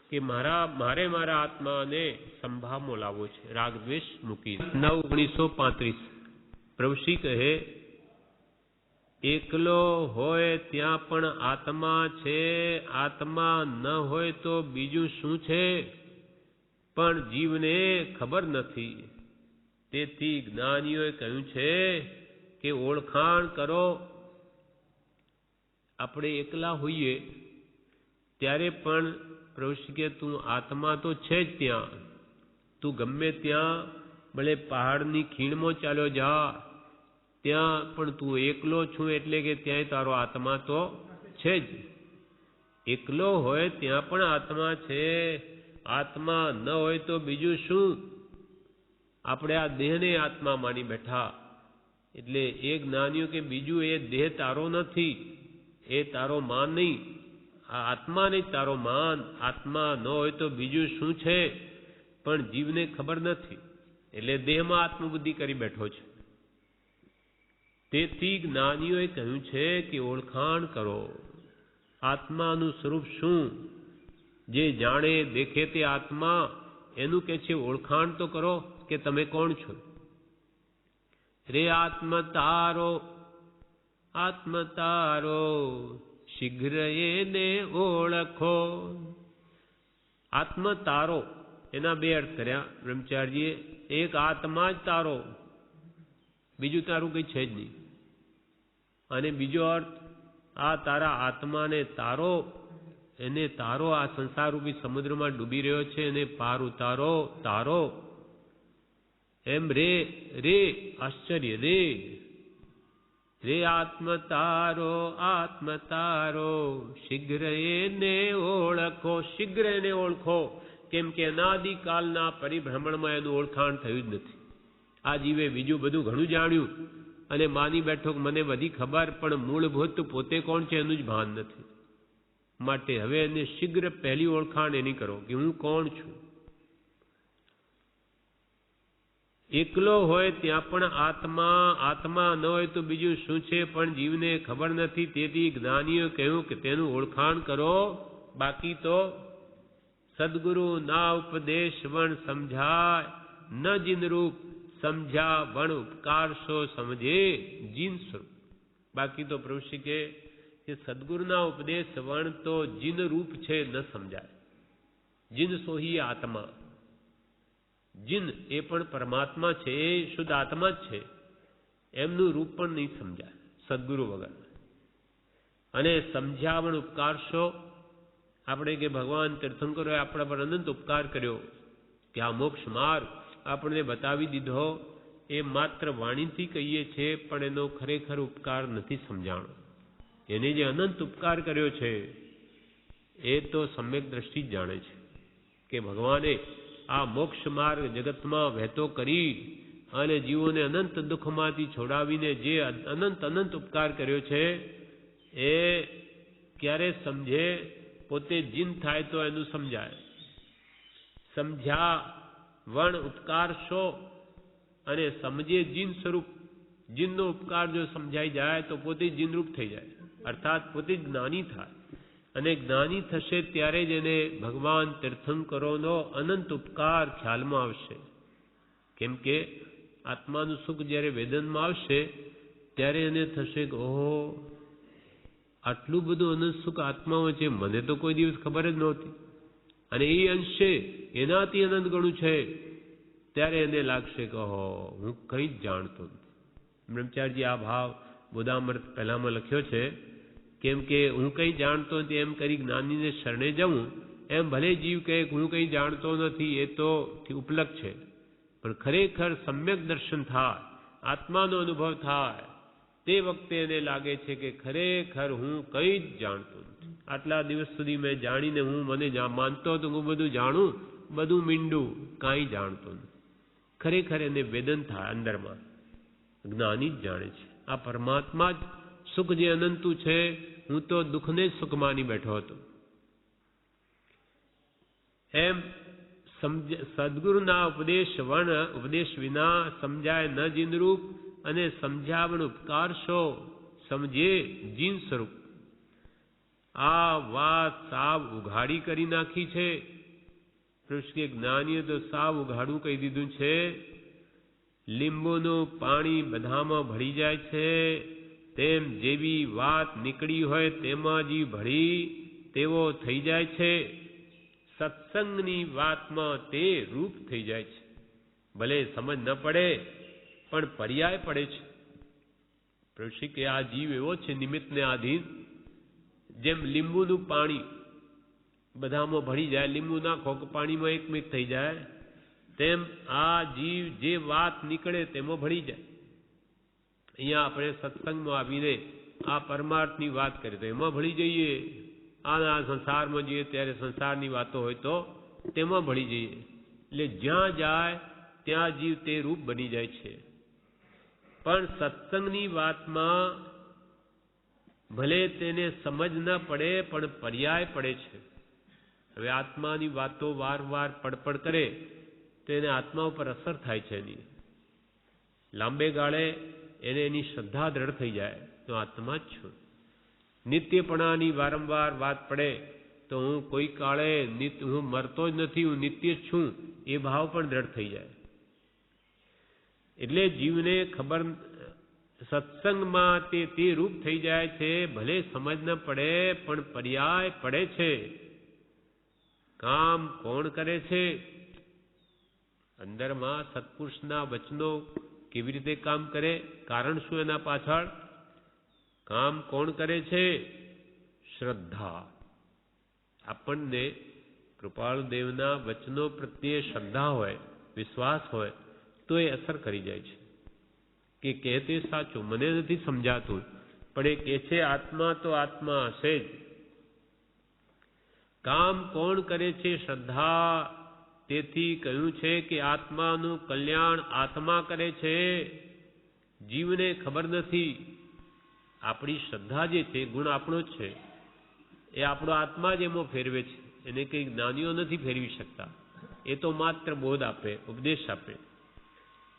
કે મારે મારા આત્માને સંભાવમાં લાવવો છે, રાગ દ્વેષ મૂકી. 9/1935 પ્રભુશ્રી કહે એકલો હોય ત્યાં પણ આત્મા છે. આત્મા ન હોય તો બીજું શું છે? પણ જીવને ખબર નથી. તેથી જ્ઞાનીઓએ કહ્યું છે કે ઓળખાણ કરો. આપણે એકલા હોઈએ ત્યારે પણ પ્રભુ કે તું આત્મા તો છે જ ત્યાં. તું ગમે ત્યાં ભલે પહાડની ખીણમાં ચાલ્યો જા, ત્યાં પણ તું એકલો છું એટલે કે ત્યાંય તારો આત્મા તો છે જ. એકલો હોય ત્યાં પણ આત્મા છે. આત્મા ન હોય તો બીજું શું? આપણે આ દેહને આત્મા માની બેઠા. એટલે એ જ્ઞાનીઓ કે બીજું એ દેહ તારો નથી, એ તારો માન નહીં, આ આત્મા નહીં તારો માન. આત્મા ન હોય તો બીજું શું છે? પણ જીવને ખબર નથી એટલે દેહમાં આત્મબુદ્ધિ કરી બેઠો છે. તેથી જ્ઞાનીઓએ કહ્યું છે કે ઓળખાણ કરો. આત્માનું સ્વરૂપ શું? જે જાણે દેખે તે આત્મા, એનું કે છે ઓળખાણ તો કરો કે તમે કોણ છો. રે આત્મ તારો, આત્મ તારો, શીઘ્ર એને ઓળખો. આત્મ તારો એના બે અર્થ કર્યા બ્રહ્મચારીએ. એક આત્મા જ તારો, બીજું તારું કઈ છે જ નહીં. અને બીજો અર્થ આ તારા આત્માને તારો, એને તારો. આ સંસારરૂપી સમુદ્રમાં ડૂબી રહ્યો છે એને પાર ઉતારો, તારો. એમ રે રે આશ્ચર્ય રે. રે આત્મ તારો, આત્મ તારો, શીઘ્ર એને ઓળખો. શીઘ્ર એને ઓળખો. કેમ કે અનાદિકાલના પરિભ્રમણમાં એનું ઓળખાણ થયું જ નથી. આ જીવે બીજું બધું ઘણું જાણ્યું અને માની બેઠો કે મને બધી ખબર, પણ મૂળભૂત પોતે કોણ છે એનું જ ભાન નથી. માટે હવે એને શીઘ્ર પહેલી ઓળખાણ એની કરો કે હું કોણ છું. એકલો હોય ત્યાં પણ આત્મા, આત્મા ન હોય તો બીજું શું છે? પણ જીવને ખબર નથી. તેથી જ્ઞાનીઓ કહ્યું કે તેનું ઓળખાણ કરો. બાકી તો સદગુરુ ના ઉપદેશ વણ સમજાય ન જીન રૂપ, સમજ્યા વણ ઉપકાર સો સમજે જીન સ્વરૂપ. બાકી તો પ્રભુ શ્રી કે સદગુરુના ઉપદેશ વણ તો જીન રૂપ છે, ન સમજાય. જીન સોહી આત્મા. જીન એ પણ પરમાત્મા છે, એ શુદ્ધ આત્મા જ છે. એમનું રૂપ પણ નહીં સમજાય સદગુરુ વગર. અને સમજાવણ ઉપકારશો. આપણે કે ભગવાન તીર્થંકરોએ આપણા પર અનંત ઉપકાર કર્યો કે આ મોક્ષ માર્ગ આપણને બતાવી દીધો. એ માત્ર વાણીથી કહીએ છીએ, પણ એનો ખરેખર ઉપકાર નથી સમજાણો. એને જે અનંત ઉપકાર કર્યો છે એ તો સમ્યક દ્રષ્ટિ જ જાણે છે કે ભગવાને આ મોક્ષ માર્ગ જગતમાં વહેતો કરી અને જીવોને અનંત દુઃખમાંથી છોડાવીને જે અનંત ઉપકાર કર્યો છે એ ક્યારે સમજે? પોતે જીન થાય તો એનું સમજાય. સમજ્યા વણ ઉપકાર શો, અને સમજે જીન સ્વરૂપ. જીનનો ઉપકાર જો સમજાઈ જાય તો પોતે જીનરૂપ થઈ જાય, અર્થાત પોતે જ્ઞાની થાય. અને જ્ઞાની થશે ત્યારે જ એને ભગવાન તીર્થંકરોનો અનંત ઉપકાર ખ્યાલમાં આવશે. કેમ કે આત્માનું સુખ જ્યારે વેદનમાં આવશે ત્યારે એને થશે કે ઓહો, આટલું બધું અનંત સુખ આત્મામાં છે, મને તો કોઈ દિવસ ખબર જ નહોતી. અને એ અંશે એનાથી અનંત ગણું છે. ત્યારે એને લાગશે કે ઓહો, હું કંઈ જ જાણતો નથી. બ્રહ્મચારીજી આ ભાવ બોધામૃત પહેલામાં લખ્યો છે. કેમ કે હું કંઈ જાણતો નથી એમ કરી જ્ઞાનીને શરણે જવું, એમ ભલે જીવ કહે કે હું કંઈ જાણતો નથી, એ તો ઉપલક છે. પણ ખરેખર સમ્યક દર્શન થાય, આત્માનો અનુભવ થાય, તે વખતે એને લાગે છે કે ખરેખર હું કંઈ જ જાણતો નથી. આટલા દિવસ સુધી મેં જાણીને હું મને માનતો હતો હું બધું જાણું, બધું મીંડું, કાંઈ જાણતો નથી. ખરેખર એને વેદન થાય અંદરમાં. જ્ઞાની જ જાણે છે આ પરમાત્મા જ સુખ જે અનંતું છે. હું તો દુઃખને જ સુખ માની બેઠો હતો. એમ સદગુરુના ઉપદેશ વિના સમજાય ન જીનરૂપ, અને સમજાવણ ઉપકાર શો, સમજે જીન સ્વરૂપ. આ વાત સાવ ઉઘાડી કરી નાખી છે. કૃષ્ણ જ્ઞાનીએ તો સાવ ઉઘાડું કહી દીધું છે. લીંબુનું પાણી બધામાં ભળી જાય છે, તેમ જેવી વાત નીકળી હોય તેમાં જ ભળી તેવો થઈ જાય છે. સત્સંગની વાતમાં તે રૂપ થઈ જાય છે. ભલે સમજ ન પડે પણ પર્યાય પડે છે. પ્રભુ કે આ જીવ એવો છે નિમિત્તને આધીન, જેમ લીંબુનું પાણી બધામાં ભળી જાય, લીંબુ નાખો કે પાણીમાં એક મિનિટ થઈ જાય, તેમ આ જીવ જે વાત નીકળે તેમાં ભળી જાય. અહીંયા આપણે સત્સંગમાં આવીને આ પરમાર્થની વાત કરીએ તો એમાં ભળી જઈએ. આના સંસારમાં જઈએ ત્યારે સંસારની વાતો હોય તો તેમાં ભળી જઈએ. એટલે જ્યાં જાય ત્યાં જીવ તે રૂપ બની જાય છે. પણ સત્સંગની વાતમાં ભલે તેને સમજ ન પડે પણ પર્યાય પડે છે. હવે આત્માની વાતો વારવાર પડપડ કરે તો એને આત્મા ઉપર અસર થાય છે એની. લાંબે ગાળે એને એની શ્રદ્ધા દ્રઢ થઈ જાય તો આત્મા જ છું. નિત્યપણાની વારંવાર વાત પડે તો હું કોઈ કાળે હું મરતો જ નથી, હું નિત્ય જ છું, એ ભાવ પણ દ્રઢ થઈ જાય. એટલે જીવને ખબર સત્સંગમાં તે રૂપ થઈ જાય છે. ભલે સમજ ન પડે પણ પર્યાય પડે છે. કામ કોણ કરે છે? અંદરમાં સત્પુરુષના વચનો કેવી રીતે કામ કરે, કારણ શું એના પાછળ? કામ કોણ કરે છે? શ્રદ્ધા. આપણને કૃપાળુદેવના વચનો પ્રત્યે શ્રદ્ધા હોય, વિશ્વાસ હોય તો એ અસર કરી જાય છે કે કહેતે સાચું, મને નથી સમજાતું પણ એ કહે છે આત્મા તો આત્મા હશે જ. કામ કોણ કરે છે? શ્રદ્ધા. તેથી કહ્યું છે કે આત્માનું કલ્યાણ આત્મા કરે છે. જીવને ખબર નથી. આપણી શ્રદ્ધા જે છે ગુણ આપણો જ છે, એ આપણો આત્મા જ એમાં ફેરવે છે. એને કંઈ જ્ઞાનીઓ નથી ફેરવી શકતા. એ તો માત્ર બોધ આપે, ઉપદેશ આપે.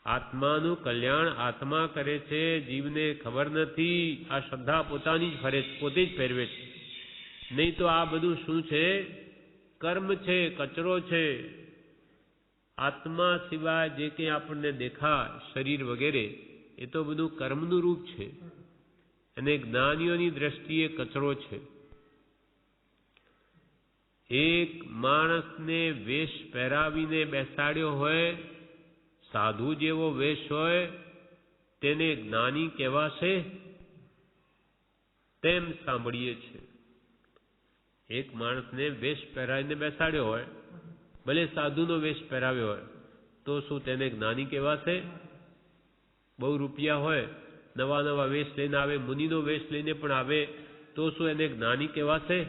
આત્માનું કલ્યાણ આત્મા કરે છે. જીવને ખબર નથી. આ શ્રદ્ધા પોતાની જ ફરે, પોતે જ ફેરવે છે. નહીં તો આ બધું શું છે? કર્મ છે, કચરો છે. આત્મા સિવાય જે કંઈ આપણને દેખાય, શરીર વગેરે, એ તો બધું કર્મનું રૂપ છે અને જ્ઞાનીઓની દ્રષ્ટિએ કચરો છે. એક માણસને વેશ પહેરાવીને બેસાડ્યો હોય, સાધુ જેવો વેશ હોય, તેને જ્ઞાની કહેવાશે તેમ સાંભળીએ છીએ. એક માણસને વેશ પહેરાવીને બેસાડ્યો હોય, ભલે સાધુનો વેશ પહેરાવ્યો હોય, તો શું તેને જ્ઞાની કહેવાશે? બહુ રૂપિયા હોય, નવા નવા વેશ લઈને આવે, મુનિનો વેશ લઈને પણ આવે, તો શું એને જ્ઞાની કહેવાશે?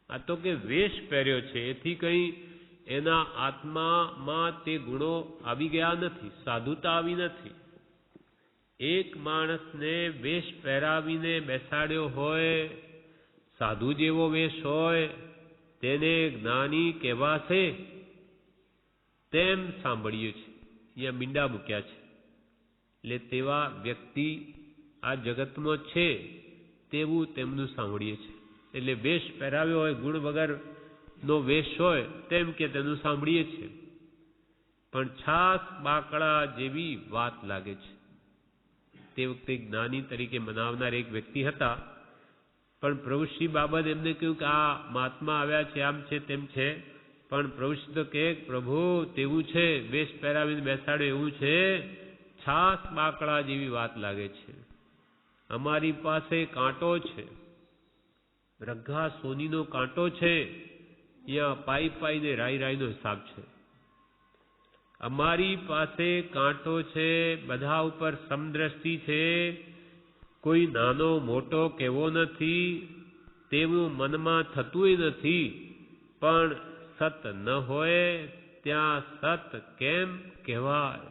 આ તો કે વેશ પહેર્યો છે, એથી કંઈ એના આત્મામાં તે ગુણો આવી ગયા નથી, સાધુતા આવી નથી. એક માણસને વેશ પહેરાવીને બેસાડ્યો હોય, સાધુ જેવો વેશ હોય, તેને જ્ઞાની કહેવાશે તેમ સાંભળીએ છીએ. અહીંયા મીંડા મૂક્યા છે. એટલે તેવા વ્યક્તિ આ જગતમાં છે તેવું તેમનું સાંભળીએ છીએ. એટલે વેશ પહેરાવ્યો હોય, ગુણ વગરનો વેશ હોય તેમ કે તેનું સાંભળીએ છીએ. પણ છાસ બાકડા જેવી વાત લાગે છે. તે વખતે જ્ઞાની તરીકે મનાવનાર એક વ્યક્તિ હતા, પણ પ્રભુશ્રી બાબત એમને કહ્યું કે આ મહાત્મા આવ્યા છે, આમ છે તેમ છે. પણ પ્રભુશ્રી તો કહે પ્રભુ તેવું છે, વેશ પહેરાવીને બેસાડ્યો એવું છે, છાસ બાકડા જેવી વાત લાગે છે. અમારી પાસે કાંટો છે, રઘા સોનીનો કાંટો છે, અહીંયા પાઈને રાઈનો હિસાબ છે. અમારી પાસે કાંટો છે, બધા ઉપર સમદ્રષ્ટિ છે, કોઈ નાનો મોટો કેવો નથી, તેવું મનમાં થતું નથી. પણ સત ન હોય ત્યાં સત કેમ કહેવાય?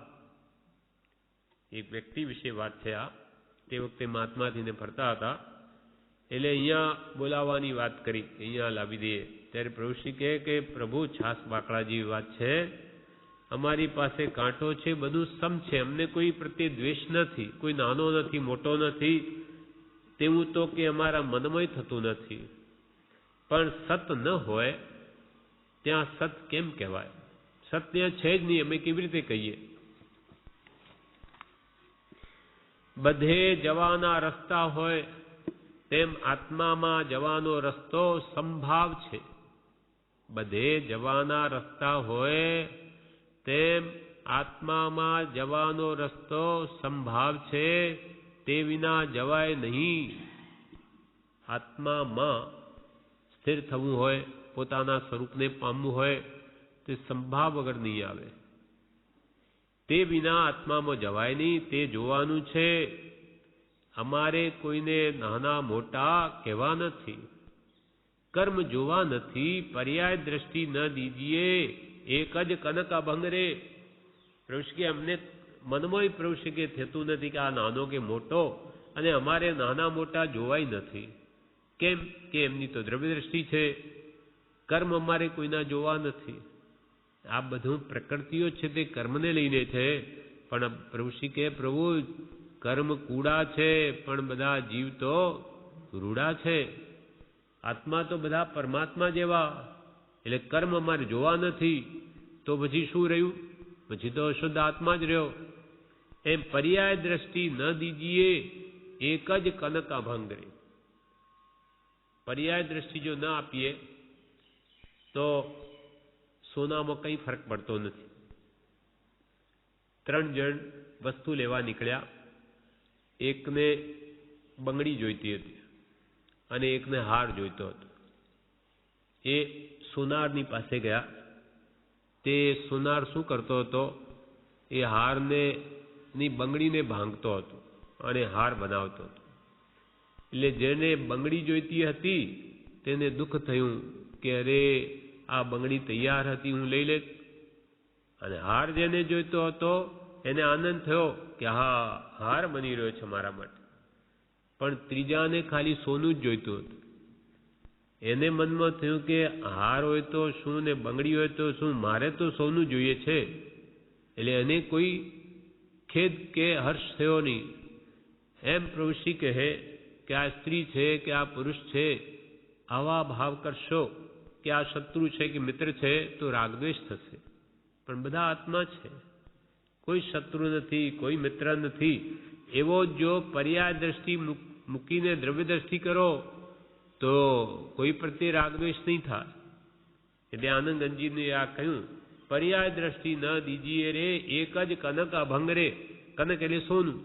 એક વ્યક્તિ વિશે વાત છે આ. તે વખતે મહાત્માજીને ફરતા હતા, એટલે અહીંયા બોલાવવાની વાત કરી, અહીંયા લાવી દઈએ. ત્યારે પ્રભુશ્રી કહે કે પ્રભુ છાસ બાકડા જેવી વાત છે, અમારી પાસે કાંટો છે, બધું સમ છે, અમને કોઈ પ્રત્યે દ્વેષ નથી, કોઈ નાનો નથી, મોટો નથી, તેવું તો કે અમારા મનમાં થતું નથી. પણ સત ન હોય ત્યાં સત કેમ કહેવાય? સત ત્યાં છે જ નહીં, અમે કેવી રીતે કહીએ? બધે જવાના રસ્તા હોય તેમ આત્મામાં જવાનો રસ્તો સંભાવ છે. બધે જવાના રસ્તા હોય તેમ આત્મામાં જવાનો રસ્તો સંભાવ છે, તે વિના જવાય નહીં. આત્મામાં સ્થિર થવું હોય, પોતાના સ્વરૂપને પામવું હોય તે સંભાવ વગર નહીં આવે. તે વિના આત્મામાં જવાય નહીં. તે જોવાનું છે. અમારે કોઈને નાના મોટા કહેવા નથી, કર્મ જોવા નથી, પર્યાય દ્રષ્ટિ ન દીજીએ. એક જ કનક અભંગ રે. પ્રભુ કે અમને મનમાં પ્રભુ કે થતું નથી કે આ નાનો કે મોટો, અને અમારે નાના મોટા જોવાય નથી. કેમ કે એમની તો દ્રવ્ય દ્રષ્ટિ છે. કર્મ અમારે કોઈના જોવા નથી. આ બધું પ્રકૃતિઓ છે તે કર્મને લઈને છે. પણ પ્રભુ શ્રી કે પ્રભુ કર્મ કૂડા છે, પણ બધા જીવ તો રૂડા છે. આત્મા તો બધા પરમાત્મા જેવા. એટલે કર્મ અમારે જોવા નથી, તો પછી શું રહ્યું? પછી તો શુદ્ધ આત્મા જ રહ્યો. એમ પર્યાય દ્રષ્ટિ ન દીજીએ. એક જ કનક અભંગ રે. પર્યાય દ્રષ્ટિ જો ન આપીએ તો સોનામાં કંઈ ફરક પડતો નથી. 3 જણ વસ્તુ લેવા નીકળ્યા. એકને બંગડી જોઈતી હતી અને એકને હાર જોઈતો હતો. એ સોનારની પાસે ગયા. તે સોનાર શું કરતો હતો? એ હારને ની બંગડીને ભાંગતો હતો અને હાર બનાવતો હતો. એટલે જેને બંગડી જોઈતી હતી તેને દુઃખ થયું કે અરે આ બંગડી તૈયાર હતી, હું લઈ લેત. અને હાર જેને જોઈતો હતો એને આનંદ થયો કે હા, હાર બની રહ્યો છે મારા માટે. પણ ત્રીજાને ખાલી સોનું જ જોઈતું હતું. એને મનમાં થયું કે હાર હોય તો શું ને બંગડી હોય તો શું, મારે તો સોનું જોઈએ છે. એટલે એને કોઈ ખેદ કે હર્ષ થયો નહીં. એમ પ્રભુ શ્રી કહે કે આ સ્ત્રી છે કે આ પુરુષ છે, આવા ભાવ કરશો કે આ શત્રુ છે કે મિત્ર છે તો રાગદ્વેષ થશે. પણ બધા આત્મા છે, કોઈ શત્રુ નથી, કોઈ મિત્ર નથી. એવો જો પર્યાય દ્રષ્ટિ મૂકીને દ્રવ્ય દ્રષ્ટિ કરો તો કોઈ પ્રત્યે રાગદ્વેષ નહીં થાય. એટલે આનંદ અંજીને આ કહ્યું, પર્યાય દ્રષ્ટિ ન દીજીએ રે. એક જ કનક અભંગ રે. કનક એટલે સોનું.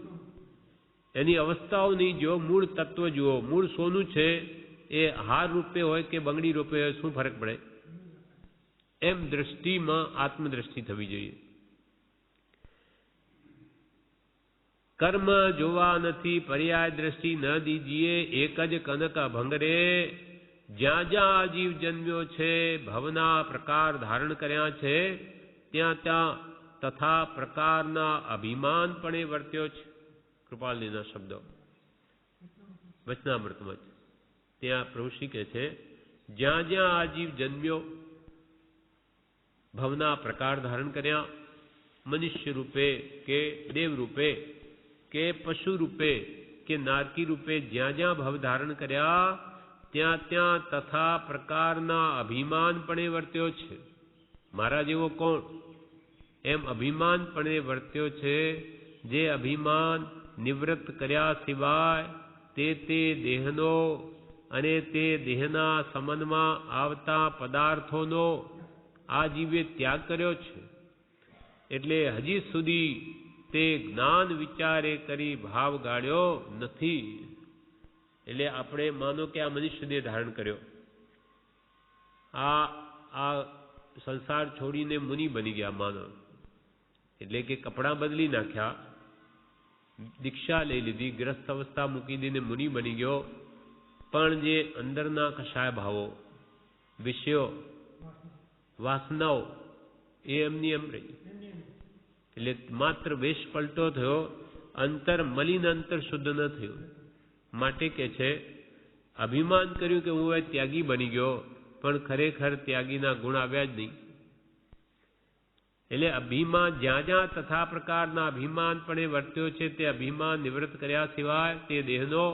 એની અવસ્થાઓ નહીં જો, મૂળ તત્વ જુઓ. મૂળ સોનું છે, એ હાર રૂપે હોય કે બંગડી રૂપે હોય, શું ફરક પડે? એમ દ્રષ્ટિમાં આત્મદ્રષ્ટિ થવી જોઈએ. કર્મ જોવા નથી, પર્યાય દ્રષ્ટિ ન દીજીએ. એક જ કનક અભંગ રે. જ્યાં જ્યાં જીવ જન્મ્યો છે, ભવના પ્રકાર ધારણ કર્યા છે, ત્યાં ત્યાં તથા પ્રકારના અભિમાનપણે વર્ત્યો છે. કૃપાલજીના શબ્દો વચનામૃતમાં છે. ત્યાં પ્રભુ શ્રી કહે છે, જ્યાં જ્યાં આ જીવ જન્મ્યો, ભવના પ્રકાર ધારણ કર્યા, મનુષ્ય રૂપે કે દેવ રૂપે કે પશુ રૂપે કે નારકી રૂપે જ્યાં જ્યાં ભવ ધારણ કર્યા, ત્યાં ત્યાં તથા પ્રકારના અભિમાનપણે વર્ત્યો છે. મારા જેવો કોણ? એમ અભિમાનપણે વર્ત્યો છે. જે અભિમાન નિવૃત્ત કર્યા સિવાય તે દેહનો અને તે દેહના સંબંધમાં આવતા પદાર્થોનો આ જીવે ત્યાગ કર્યો છે. એટલે હજી સુધી તે જ્ઞાન વિચારે કરી ભાવ ગાળ્યો નથી. એટલે આપણે માનો કે આ મનુષ્ય દેહ ધારણ કર્યો, આ સંસાર છોડીને મુનિ બની ગયા માનો. એટલે કે કપડાં બદલી નાખ્યા, દીક્ષા લઈ લીધી, ગ્રસ્ત અવસ્થા મૂકી દઈને મુનિ બની ગયો. પણ જે અંદરના કશાય ભાવો, વિષયો, વાસનાઓ એ એમની એમ રહી. એટલે માત્ર વેશ પલટો થયો, અંતર મલિન, અંતર શુદ્ધ ન થયું. માટે કે છે અભિમાન કર્યું કે હું ત્યાગી બની ગયો, પણ ખરેખર ત્યાગીના ગુણ આવ્યા જ નહીં. એટલે અભિમાન જ્યાં જ્યાં તથા પ્રકારના અભિમાન પણ વર્ત્યો છે, તે અભિમાન નિવૃત્ત કર્યા સિવાય તે દેહનો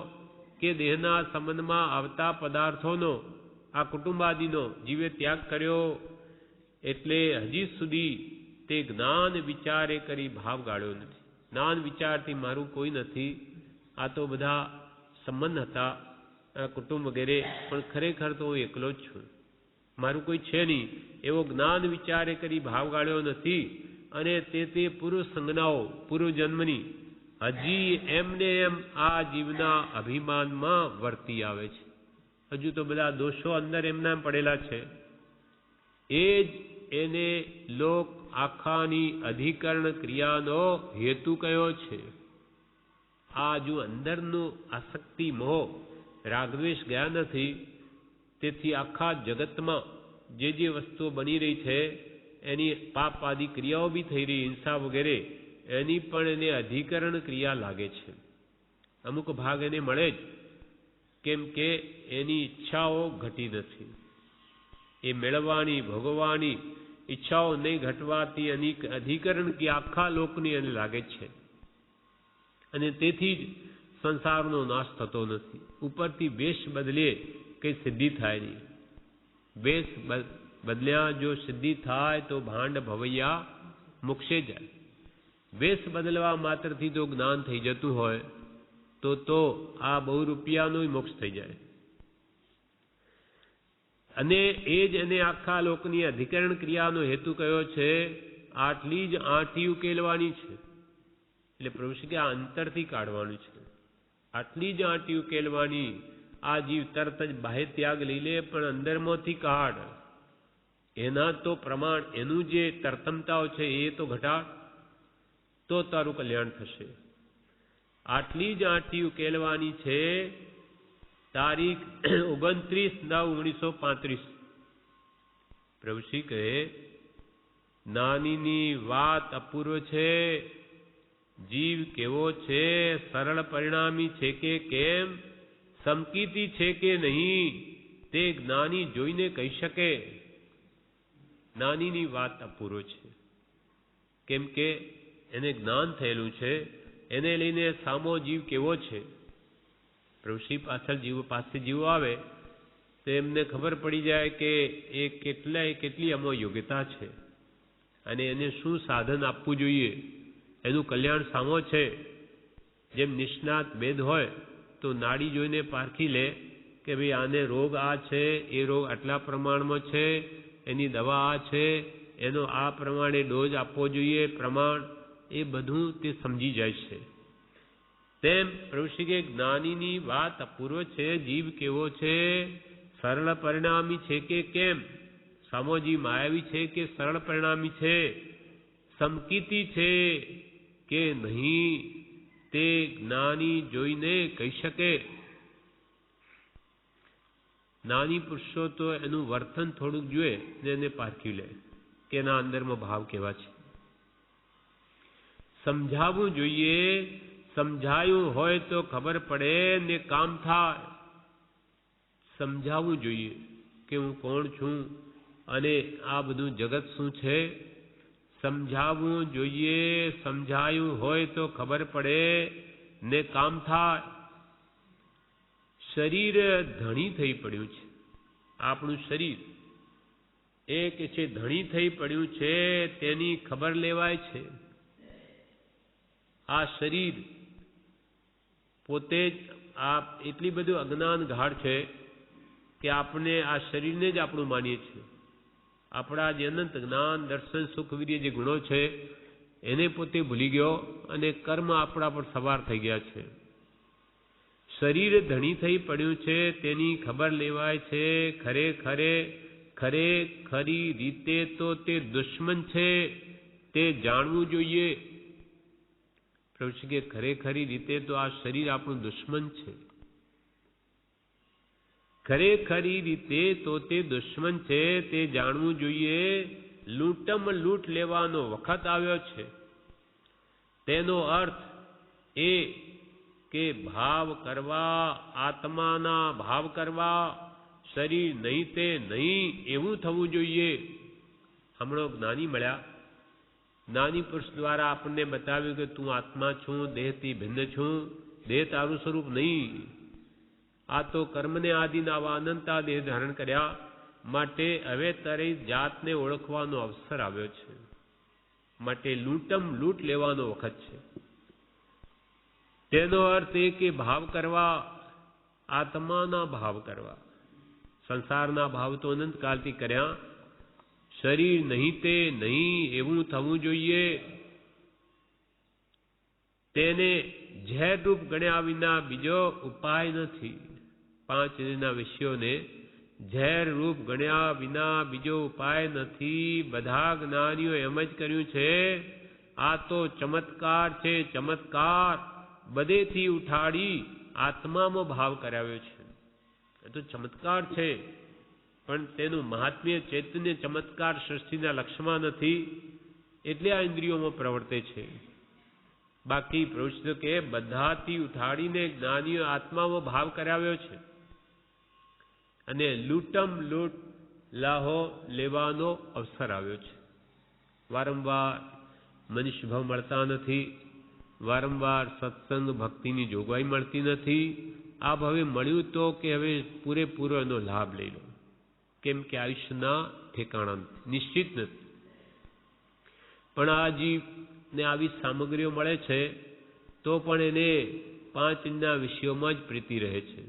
કે દેહના સંબંધમાં આવતા પદાર્થોનો, આ કુટુંબાદિનો જીવે ત્યાગ કર્યો. એટલે હજી સુધી તે જ્ઞાન વિચારે કરી ભાવ ગાળ્યો નથી. જ્ઞાન વિચારથી મારું કોઈ નથી, આ તો બધા સંબંધ હતા, કુટુંબ વગેરે, પણ ખરેખર તો હું એકલો જ છું. મારું કોઈ છે નહીં એવો જ્ઞાન વિચારે કરી ભાવ ગાળ્યો નથી. અને તે પૂર્વ સંજ્ઞાઓ પૂર્વ જન્મની હજી એમને એમ આ જીવના અભિમાનમાં વર્તી આવે છે. હજુ તો બધા દોષો અંદર એમના પડેલા છે. એ જ એને લોક આખાની અધિકરણ ક્રિયાનો હેતુ કયો છે. આ જો અંદરનું આસક્તિ મોહ રાગદ્વેષ ગયા નથી, તેથી આખા જગતમાં જે વસ્તુઓ બની રહી છે એની પાપ આદિ ક્રિયાઓ બી થઈ રહી, હિંસા વગેરે, એની પણ એને અધિકરણ ક્રિયા લાગે છે. અમુક ભાગ એને મળે જ, કેમ કે એની ઈચ્છાઓ ઘટી નથી. એ મેળવવાની ભોગવવાની ઈચ્છાઓ નહીં ઘટવાથી એની અધિકરણ કે આખા લોકની એને લાગે છે. અને તેથી જ સંસારનો નાશ થતો નથી. ઉપરથી વેશ બદલીએ કંઈ સિદ્ધિ થાય નહીં. વેશ બદલ્યા જો સિદ્ધિ થાય તો ભાંડ ભવૈયા મોક્ષે જાય. વેશ બદલવા માત્રથી જો જ્ઞાન થઈ જતું હોય તો આ બહુ રૂપિયાનો મોક્ષ થઈ જાય. અને એ જ એને આખા લોકની અધિકરણ ક્રિયાનો હેતુ કયો છે. આટલી જ આંટી ઉકેલવાની છે. એટલે પ્રભુ શ્રી કે આ અંતરથી કાઢવાનું છે. આટલી જ આંટી ઉકેલવાની. આ જીવ તરત જ બાહ્ય ત્યાગ લઈ લે, પણ અંદરમાંથી કાઢ. એના તો પ્રમાણ, એનું જે તરતમતાઓ છે એ તો ઘટાડ, તો તારું કલ્યાણ થશે. આટલી જ આંટી ઉકેલવાની છે. તારીખ 29/9/1935. પ્રભુશ્રી કહે નાનીની વાત અપૂર્વ છે. જીવ કેવો છે, સરળ પરિણામી છે કે કેમ, સમકીતી છે કે નહીં, તે જ્ઞાની જોઈને કહી શકે. નાનીની વાત અપૂર્વ છે, કેમ કે એને જ્ઞાન થયેલું છે. એને લઈને સામો જીવ કેવો છે. પ્રભુશ્રી પાસે જીવો આવે તો એમને ખબર પડી જાય કે એ કેટલી અમો યોગ્યતા છે અને એને શું સાધન આપવું જોઈએ. એનું કલ્યાણ સામો છે. જેમ નિષ્ણાત વેદ હોય તો નાડી જોઈને પારખી લે કે ભાઈ આને રોગ આ છે, એ રોગ આટલા પ્રમાણમાં છે, એની દવા આ છે, એનો આ પ્રમાણે ડોઝ આપવો જોઈએ, પ્રમાણ, એ બધું તે સમજી જાય છે. તેમ પ્રભુશ્રી કે જ્ઞાનીની વાત અપૂર્વ છે. જીવ કેવો છે, સરળ પરિણામી છે કે કેમ, સામો જીવ માયાવી છે કે સરળ પરિણામી છે, સમકીતી છે કે નહીં, તે જ્ઞાની જોઈને કહી શકે. જ્ઞાની પુરુષો તો એનું વર્તન થોડુંક જોઈએ ને એને પારખી લે કે એના અંદરમાં ભાવ કેવા છે. સમજાવવું જોઈએ. સમજાયું હોય તો ખબર પડે ને કામ થાય. સમજાવવું જોઈએ કે હું કોણ છું અને આ બધું જગત શું છે. સમજાવવું જોઈએ. સમજાયું હોય તો ખબર પડે ને કામ થાય. શરીર ધણી થઈ પડ્યું છે. આપણું શરીર એ કે છે ધણી થઈ પડ્યું છે, તેની ખબર લેવાય છે. આ શરીર પોતે જ એટલી બધું અજ્ઞાન ગાઢ છે કે આપણે આ શરીરને જ આપણું માનીએ છીએ. આપણા જે અનંત જ્ઞાન, દર્શન, સુખ, વીર્ય જે ગુણો છે એને પોતે ભૂલી ગયો અને કર્મ આપણા પર સવાર થઈ ગયા છે. શરીર ધણી થઈ પડ્યું છે, તેની ખબર લેવાય છે. ખરી રીતે તો તે દુશ્મન છે, તે જાણવું જોઈએ. પ્રભુ કે ખરેખરી રીતે તો આ શરીર આપણું દુશ્મન છે. ખરેખરી રીતે તો તે દુશ્મન છે, તે જાણવું જોઈએ. લૂંટમ લૂંટ લેવાનો વખત આવ્યો છે. તેનો અર્થ એ કે ભાવ કરવા, આત્માના ભાવ કરવા, શરીર નહીં તે નહીં એવું થવું જોઈએ. હમણાં જ્ઞાની મળ્યા. જ્ઞાની પુરુષ દ્વારા આપણને બતાવ્યું કે તું આત્મા છું, દેહથી ભિન્ન છું, દેહ તારું સ્વરૂપ નહીં. આ તો કર્મને આધીન આવા અનંતા દેહ ધારણ કર્યા માટે હવે તારી જાતને ઓળખવાનો અવસર આવ્યો છે. માટે લૂંટમ લૂંટ લેવાનો વખત છે. તેનો અર્થ એ કે ભાવ કરવા, આત્માના ભાવ કરવા. સંસારના ભાવ તો અનંતકાલથી કર્યા. શરીર નહીં તે નહીં એવું થવું જોઈએ. તેને ઝેરરૂપ ગણ્યા વિના બીજો ઉપાય નથી. 5 ઇન્દ્રિયના વિષયોને ઝેરરૂપ ગણ્યા વિના બીજો ઉપાય નથી. બધા જ્ઞાનીઓ એમ જ કર્યું છે. આ તો ચમત્કાર છે, ચમત્કાર. બધેથી ઉઠાડી આત્મામાં ભાવ કરાવ્યો છે. એ તો ચમત્કાર છે, પણ તેનું મહાત્મ્ય ચૈતન્ય ચમત્કાર સૃષ્ટિના લક્ષ્યમાં નથી, એટલે આ ઇન્દ્રિયોમાં પ્રવર્તે છે. બાકી પ્રવૃત્તિ કે બધાથી ઉઠાડીને જ્ઞાનીઓ આત્મામાં ભાવ કરાવ્યો છે. અને લૂંટમ લૂંટ લાહો લેવાનો અવસર આવ્યો છે. વારંવાર મનુષ્ય ભાવ મળતા નથી. વારંવાર સત્સંગ ભક્તિની જોગવાઈ મળતી નથી. આ હવે મળ્યું તો કે હવે પૂરેપૂરો એનો લાભ લઈ લો, કેમ કે આયુષ્યના ઠેકાણા નિશ્ચિત નથી. પણ આ જીવને આવી સામગ્રીઓ મળે છે તો પણ એને 5 ઇન્દ્રિયના વિષયોમાં જ પ્રીતિ રહે છે.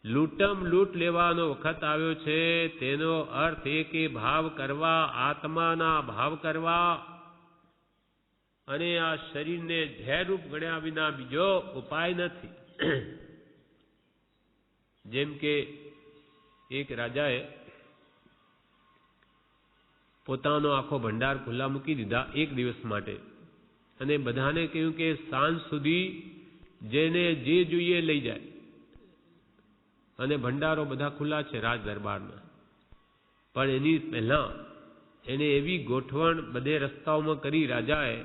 લૂંટમ લૂંટ લેવાનો વખત આવ્યો છે. તેનો અર્થ એ કે ભાવ કરવા, આત્માના ભાવ કરવા, અને આ શરીરને ઝેરરૂપ ગણ્યા વિના બીજો ઉપાય નથી. જેમ કે એક રાજાએ પોતાનો આખો ભંડાર ખુલ્લા મૂકી દીધા 1 દિવસ માટે, અને બધાને કહ્યું કે સાંજ સુધી જેને જે જોઈએ લઈ જાય. અને ભંડારો બધા ખુલ્લા છે રાજ દરબારના. પણ એની પહેલા એને એવી ગોઠવણ બધે રસ્તાઓમાં કરી રાજાએ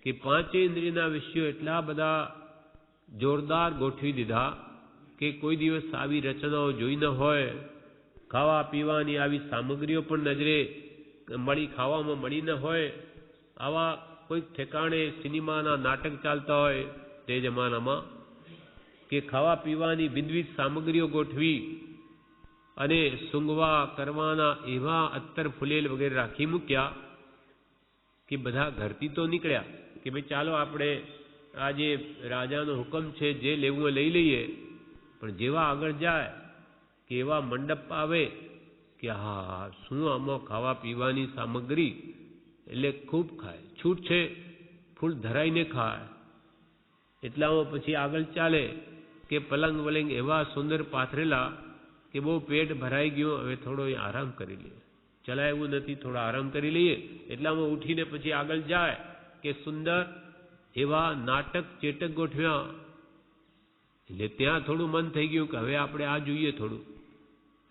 કે 5 ઇન્દ્રિયના વિષયો એટલા બધા જોરદાર ગોઠવી દીધા કે કોઈ દિવસ આવી રચનાઓ જોઈ ન હોય. ખાવા પીવાની આવી સામગ્રીઓ પણ નજરે ખાવામાં મળી ન હોય. આવા કોઈક ઠેકાણે સિનેમાના નાટક ચાલતા હોય તે જમાનામાં, કે ખાવા પીવાની વિવિધ સામગ્રીઓ ગોઠવી અને સૂંઘવા કરવાના એવા અત્તર ફૂલેલ વગેરે રાખી મૂક્યા કે બધા ઘરથી તો નીકળ્યા કે ભાઈ ચાલો આપણે આજે રાજાનો હુકમ છે જે લેવું લઈ લઈએ. પણ જેવા આગળ જાય કે એવા મંડપ આવે કે હા શું આમાં ખાવા પીવાની સામગ્રી, એટલે ખૂબ ખાય, છૂટ છે, ફૂલ ધરાઈને ખાય. એટલામાં પછી આગળ ચાલે કે પલંગ વલંગ એવા સુંદર પાથરેલા કે બહુ પેટ ભરાઈ ગયું, હવે થોડો આરામ કરી લઈએ, ચલાય એવું નથી, થોડો આરામ કરી લઈએ. એટલામાં ઉઠીને પછી આગળ જાય કે સુંદર એવા નાટક ચેટક ગોઠવ્યા. એટલે ત્યાં થોડું મન થઈ ગયું કે હવે આપણે આ જોઈએ થોડું.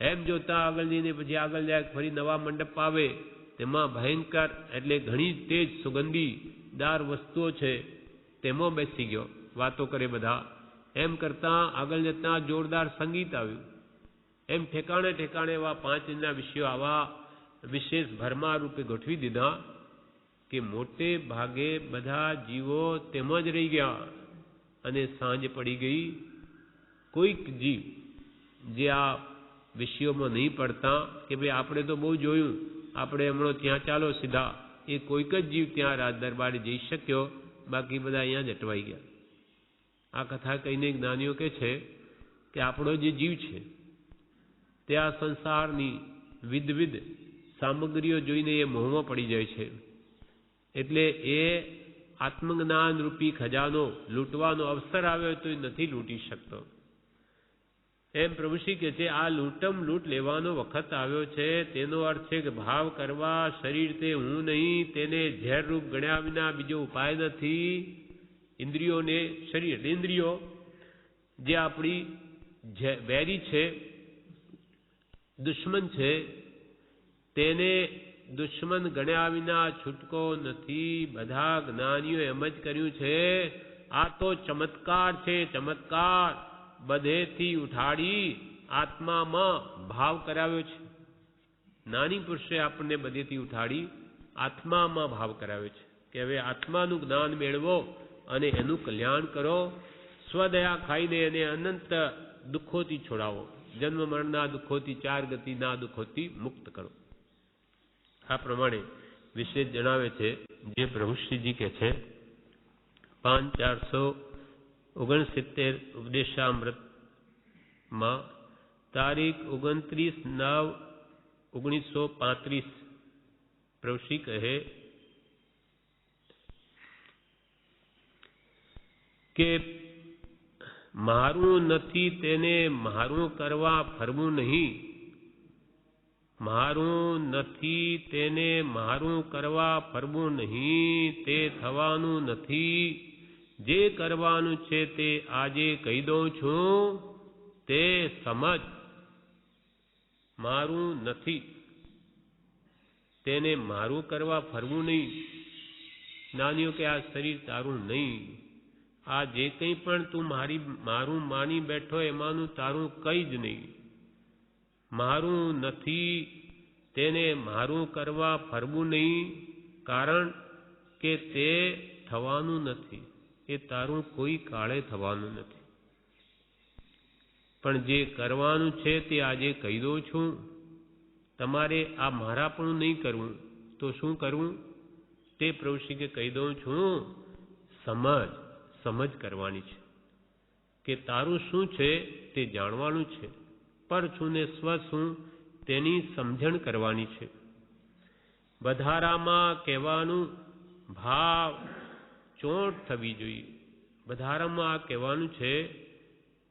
એમ જોતા આગળ જઈને પછી આગળ જાય, ફરી નવા મંડપ આવે, તેમાં ભયંકર એટલે ઘણી તેજ સુગંધીદાર વસ્તુઓ છે, તેમાં બેસી ગયો, વાતો કરે બધા. એમ કરતા આગળ જતા જોરદાર સંગીત આવ્યું. એમ ઠેકાણે ઠેકાણે એવા 5 ઇન્દ્રિયના વિષયો આવા વિશેષ ભરમા રૂપે ગોઠવી દીધા કે મોટે ભાગે બધા જીવો તેમ જ રહી ગયા. અને સાંજ પડી ગઈ. કોઈક જીવ જે આ વિષયોમાં નહીં પડતા કે ભાઈ આપણે તો બહુ જોયું, આપણે હમણાં ત્યાં ચાલો સીધા, એ કોઈક જ જીવ ત્યાં રાજ દરબારે જઈ શક્યો, બાકી બધા અહીંયા જ અટવાઈ ગયા. આ કથા કહીને જ્ઞાનીઓ કહે છે કે આપણો જે જીવ છે તે આ સંસારની વિવિધ સામગ્રીઓ જોઈને એ મોહમાં પડી જાય છે. એટલે એ આત્મજ્ઞાન રૂપી ખજાનો લૂંટવાનો અવસર આવ્યો તો એ નથી લૂંટી શકતો. એમ પ્રભુશ્રી કહે છે આ લૂંટમ લૂંટ લેવાનો વખત આવ્યો છે. તેનો અર્થ છે કે ભાવ કરવા, શરીર તે હું નહીં, તેને ઝેરરૂપ ગણ્યા વિના બીજો ઉપાય નથી. ઇન્દ્રિયોને, શરીર ઇન્દ્રિયો જે આપણી વેરી છે, દુશ્મન છે, તેને દુશ્મન ગણ્યા વિના છૂટકો નથી. બધા જ્ઞાનીઓ એમ જ કર્યું છે. આ તો ચમત્કાર છે, ચમત્કાર. બધેથી ઉઠાડી આત્મામાં ભાવ કરાવ્યો છે. નાની પુરુષે આપણને બધેથી ઉઠાડી આત્મામાં ભાવ કરાવ્યો છે કે હવે આત્માનું જ્ઞાન મેળવો અને એનું કલ્યાણ કરો. સ્વદયા ખાઈને એને અનંત દુઃખોથી છોડાવો. જન્મ મરણના દુઃખોથી, 4 ગતિના દુઃખોથી મુક્ત કરો. આ પ્રમાણે વિશેષ જણાવે છે જે પ્રભુશ્રીજી કહે છે 5469 ઉપદેશામૃતમાં તારીખ 29/9/1935 પ્રભુશ્રી કહે કે મારું નથી તેને મારું કરવા ફરવું નહીં, મારું નથી તેને મારું કરવા ફરવું નહીં, તે થવાનું નથી, જે કરવાનું છે તે આજે કહી દઉં છું, તે સમજ. મારું નથી તેને મારું કરવા ફરવું નહીં. જ્ઞાનીઓ કે આ શરીર તારું નહીં, આ જે કંઈ પણ તું મારું માની બેઠો એમાંનું તારું કંઈ જ નહીં. મારું નથી તેને મારું કરવા ફરવું નહીં, કારણ કે તે થવાનું નથી, એ તારું કોઈ કાળે થવાનું નથી. પણ જે કરવાનું છે તે આજે કહી દઉં છું. તમારે આ મારાપણું નહીં કરવું તો શું કરવું તે પ્રભુશ્રી કે કહી દઉં છું. સમજ કરવાની છે કે તારું શું છે તે જાણવાનું છે. પર છું ને સ્વ શું તેની સમજણ કરવાની છે. વધારામાં કહેવાનું ભાવ ચોંટ થવી જોઈએ. વધારામાં આ કહેવાનું છે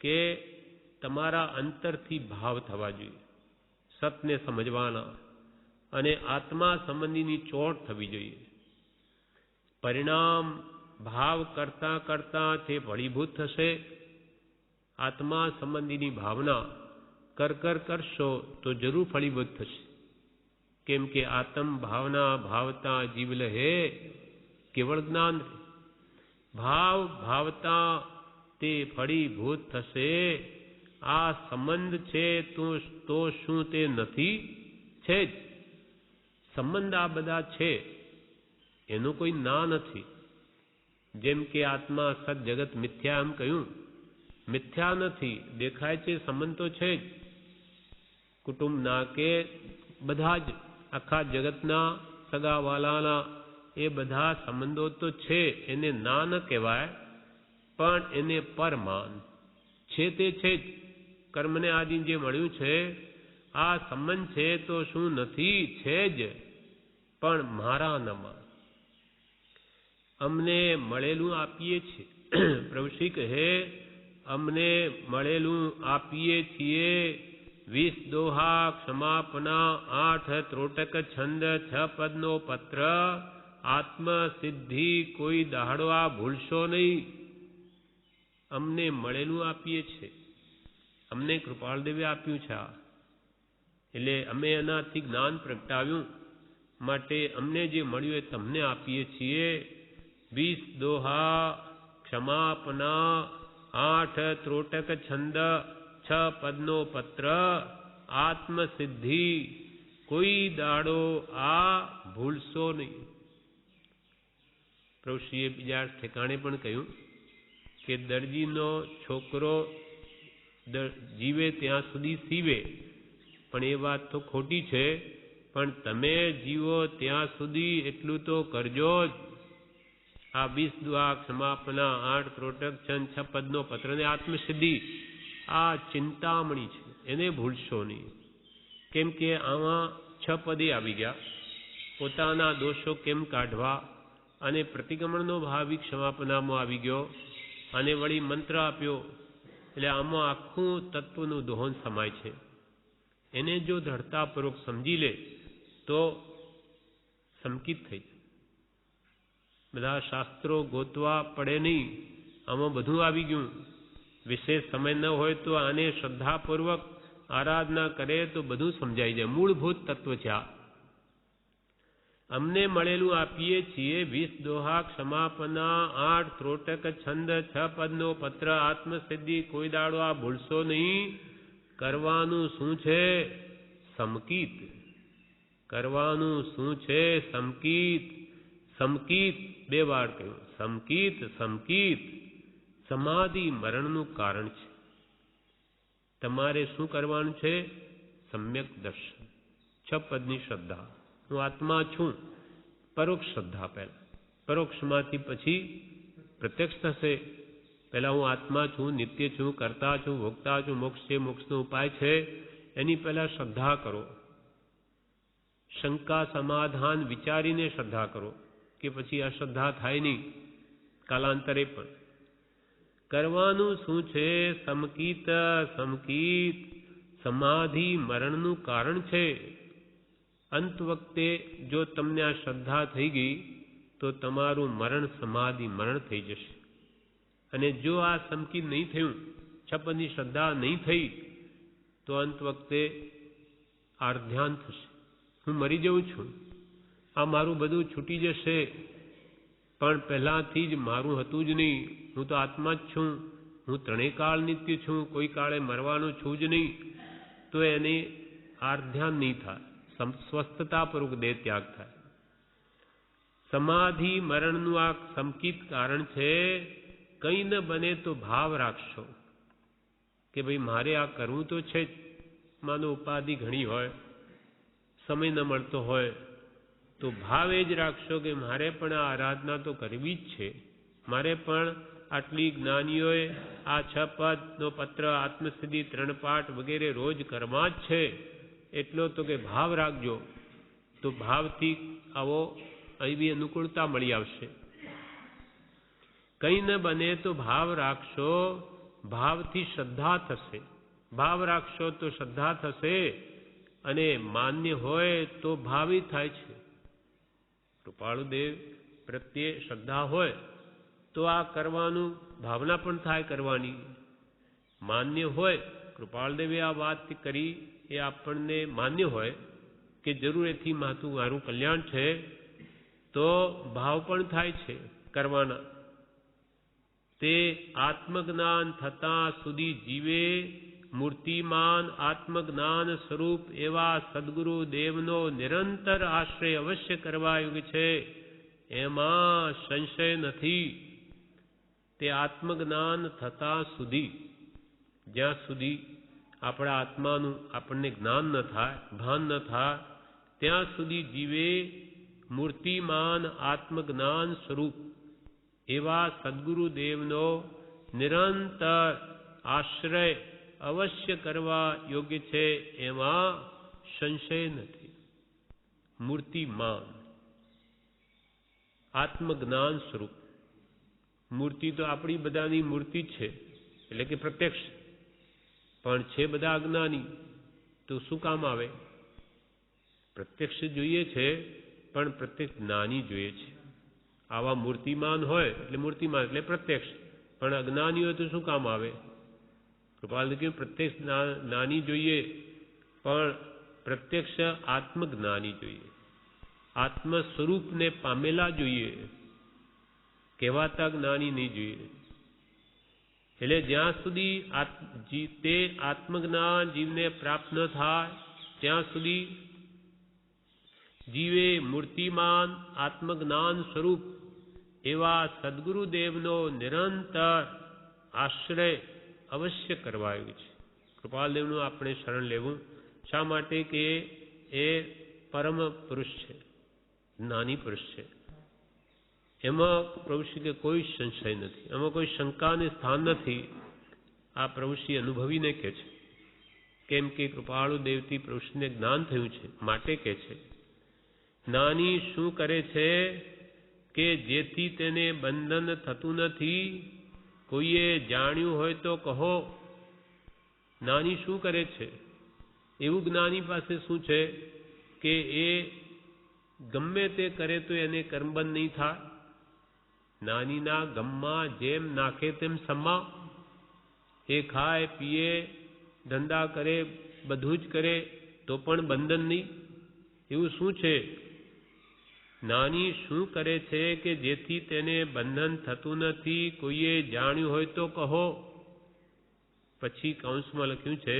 કે તમારા અંતરથી ભાવ થવા જોઈએ, સતને સમજવાના, અને આત્મા સંબંધીની ચોટ થવી જોઈએ. પરિણામ ભાવ કરતા કરતા તે ફળીભૂત થશે. આત્મા સંબંધીની ભાવના કરશો તો જરૂર ફળીભૂત થશે. કેમ કે આત્મ ભાવના ભાવતા જીવ લહે કેવળ જ્ઞાન. ભાવતા તે ફળીભૂત થશે. આ સંબંધ છે તો શું તે નથી? છે જ. સંબંધ આ બધા છે, એનું કોઈ ના નથી. જેમ કે આત્મા સત જગત મિથ્યા એમ કહ્યું, મિથ્યા નથી, દેખાય છે, સંબંધ તો છે જ. કુટુંબના કે બધા જ આખા જગતના સગાવાલાના એ બધા સંબંધો તો છે, એને ના ન કહેવાય, પણ એને પરમાન છે તે છે જ. કર્મને આદિ જે મળ્યું છે આ સંબંધ છે તો શું નથી? છે જ, પણ મારા નમાં. અમને મળેલું આપીએ છીએ. પ્રભુશ્રી કહે અમને મળેલું આપીએ છીએ. 20 દોહા, ક્ષમાપના, 8 ત્રોટક છંદ, 6 પદનો પત્ર, આત્મસિદ્ધિ કોઈ દાડો આ ભૂલશો નહીં. અમને મળેલું આપીએ છીએ. અમને કૃપાળદેવે આપ્યું છે આ, એટલે અમે એનાથી જ્ઞાન પ્રગટાવ્યું, માટે અમને જે મળ્યું એ તમને આપીએ છીએ. 20 દોહા, ક્ષમાપના, 8 ત્રોટક છંદ, 6 પદનો પત્ર, આત્મસિદ્ધિ કોઈ દાડો આ ભૂલશો નહીં. પ્રભુશ્રીએ બીજા ઠેકાણે પણ કહ્યું કે દરજીનો છોકરો જીવે ત્યાં સુધી સીવે, પણ એ વાત તો ખોટી છે. પણ તમે જીવો ત્યાં સુધી એટલું તો કરજો જ. આ 20 દુઆ, ક્ષમાપના, 8 ત્રોટક છંદ, 6 પદનો પત્ર ને આત્મસિદ્ધિ આ ચિંતામણી છે, એને ભૂલશો નહીં. કેમ કે આમાં 6 પદે આવી ગયા. પોતાના દોષો કેમ કાઢવા, અને પ્રતિક્રમણનો ભાવી ક્ષમાપનામાં આવી ગયો, અને વળી મંત્ર આપ્યો. એટલે આમાં આખું તત્વનું દોહન સમાય છે. એને જો દ્રઢતાપૂર્વક સમજી લે તો સંકિત થઈ જાય. બધા શાસ્ત્રો ગોતવા પડે નહીં, આમાં બધું આવી ગયું. વિશેષ સમય ન હોય તો આને શ્રદ્ધાપૂર્વક આરાધના કરે તો બધું સમજાઈ જાય. મૂળભૂત તત્વ છે આ. અમને મળેલું આપીએ છીએ. 20 દોહા, ક્ષમાપના, 8 ત્રોટક છંદ, 6 પદનો પત્ર, આત્મસિદ્ધિ કોઈ દાડો આ ભૂલશો નહીં. કરવાનું શું છે? સમકીત. કરવાનું શું છે? સમકીત. સમકીત 2 વાર કહ્યું. સમકીત. સમાધિ મરણનું કારણ છે. તમારે શું કરવાનું છે? સમ્યક દર્શન. 6 પદની શ્રદ્ધા. હું આત્મા છું, પરોક્ષ શ્રદ્ધા. પહેલા પરોક્ષમાંથી પછી પ્રત્યક્ષ થશે. પહેલાં હું આત્મા છું, નિત્ય છું, કરતા છું, ભોગતા છું, મોક્ષ છે, મોક્ષનો ઉપાય છે, એની પહેલાં શ્રદ્ધા કરો. શંકા સમાધાન વિચારીને શ્રદ્ધા કરો, કે પછી અશ્રદ્ધા થાય નહીં કાલાંતરે પણ. કરવાનું શું છે? સમકીત સમાધિ મરણનું કારણ છે. અંત વખતે જો તમને આ શ્રદ્ધા થઈ ગઈ તો તમારું મરણ સમાધિ મરણ થઈ જશે. અને જો આ સમકીત નહીં થયું, છપ્પનની શ્રદ્ધા નહીં થઈ, તો અંત વખતે આર્ધ્યાન થશે. હું મરી જઉં છું, આ મારું બધું છૂટી જશે, પણ પહેલાંથી જ મારું હતું જ નહીં, હું તો આત્મા જ છું, હું ત્રણેય કાળ નિત્ય છું, કોઈ કાળે મરવાનો છું જ નહીં, તો એને આર્ધ્યાન નહીં થાય, સ્વસ્થતાપૂર્વક દેહ ત્યાગ થાય. સમાધિ મરણનું આ સમકીત કારણ છે. કંઈ ન બને તો ભાવ રાખશો કે ભાઈ મારે આ કરવું તો છે જ. માનો ઉપાધિ ઘણી હોય, સમય ન મળતો હોય, તો ભાવ એ જ રાખશો કે મારે પણ આ આરાધના તો કરવી જ છે, મારે પણ આટલી જ્ઞાનીઓએ આ 6 પદનો પત્ર, આત્મસિદ્ધિ, 3 પાઠ વગેરે રોજ કરવા જ છે, એટલો તો કે ભાવ રાખજો. તો ભાવથી આવો એવી અનુકૂળતા મળી આવશે. કંઈ ન બને તો ભાવ રાખશો, ભાવથી શ્રદ્ધા થશે. ભાવ રાખશો તો શ્રદ્ધા થશે, અને માન્ય હોય તો ભાવી થાય છે. કૃપાળુદેવ પ્રત્યે શ્રદ્ધા હોય તો આ કરવાનું ભાવના પણ થાય કરવાની. માન્ય હોય, કૃપાળદેવે આ વાત કરી એ આપણને માન્ય હોય કે જરૂર એથી મારું કલ્યાણ છે, તો ભાવ પણ થાય છે કરવાના. તે આત્મજ્ઞાન થતાં સુધી જીવે મૂર્તિમાન આત્મજ્ઞાન સ્વરૂપ એવા સદગુરુ દેવનો નિરંતર આશ્રય અવશ્ય કરવા યોગ્ય છે, એમાં સંશય નથી. તે આત્મજ્ઞાન થતાં સુધી, જ્યાં સુધી આપણા આત્માનું આપણને જ્ઞાન ન થાય, ભાન ન થાય, ત્યાં સુધી જીવે મૂર્તિમાન આત્મજ્ઞાન સ્વરૂપ એવા સદગુરુદેવનો નિરંતર આશ્રય અવશ્ય કરવા યોગ્ય છે, એમાં સંશય નથી. મૂર્તિમાન આત્મજ્ઞાન સ્વરૂપ. મૂર્તિ તો આપણી બધાની મૂર્તિ જ છે, એટલે કે પ્રત્યક્ષ, પણ છે બધા અજ્ઞાની, તો શું કામ આવે? પ્રત્યક્ષ જોઈએ છે, પણ પ્રત્યક્ષ જ્ઞાની જોઈએ છે. આવા મૂર્તિમાન હોય એટલે મૂર્તિમાન એટલે પ્રત્યક્ષ, પણ અજ્ઞાની હોય તો શું કામ આવે? કૃપાલ કે પ્રત્યક્ષ જ્ઞાની જોઈએ, પણ પ્રત્યક્ષ આત્મજ્ઞાની જોઈએ, આત્મ સ્વરૂપને પામેલા જોઈએ, કહેવાતા જ્ઞાની નહીં જોઈએ. એટલે જ્યાં સુધી તે આત્મજ્ઞાન જીવને પ્રાપ્ત ન થાય, ત્યાં સુધી જીવે મૂર્તિમાન આત્મજ્ઞાન સ્વરૂપ એવા સદગુરુદેવનો નિરંતર આશ્રય અવશ્ય કરવા આવ્યું છે. કૃપાલદેવનું આપણે શરણ લેવું. શા માટે? કે એ પરમ પુરુષ છે, જ્ઞાની પુરુષ છે. એમાં પ્રભુશ્રી કે કોઈ સંશય નથી, એમાં કોઈ શંકાને સ્થાન નથી. આ પ્રભુશ્રી અનુભવીને કહે છે. કેમ કે કૃપાળુ દેવથી પ્રભુશ્રીને જ્ઞાન થયું છે, માટે કહે છે. જ્ઞાની શું કરે છે કે જેથી તેને બંધન થતું નથી, કોઈએ જાણ્યું હોય તો કહો. જ્ઞાની શું કરે છે? એવું જ્ઞાની પાસે શું છે કે એ ગમે તે કરે તો એને કર્મબંધ નહીં થાય. જ્ઞાનીના ગમમાં જેમ નાખે તેમ સમા. એ ખાય પીએ, ધંધા કરે, બધું જ કરે તો પણ બંધન નહીં. એવું શું છે? જ્ઞાની શું કરે છે કે જેથી તેને બંધન થતું નથી, કોઈએ જાણ્યું હોય તો કહો. પછી કૌંસમાં લખ્યું છે,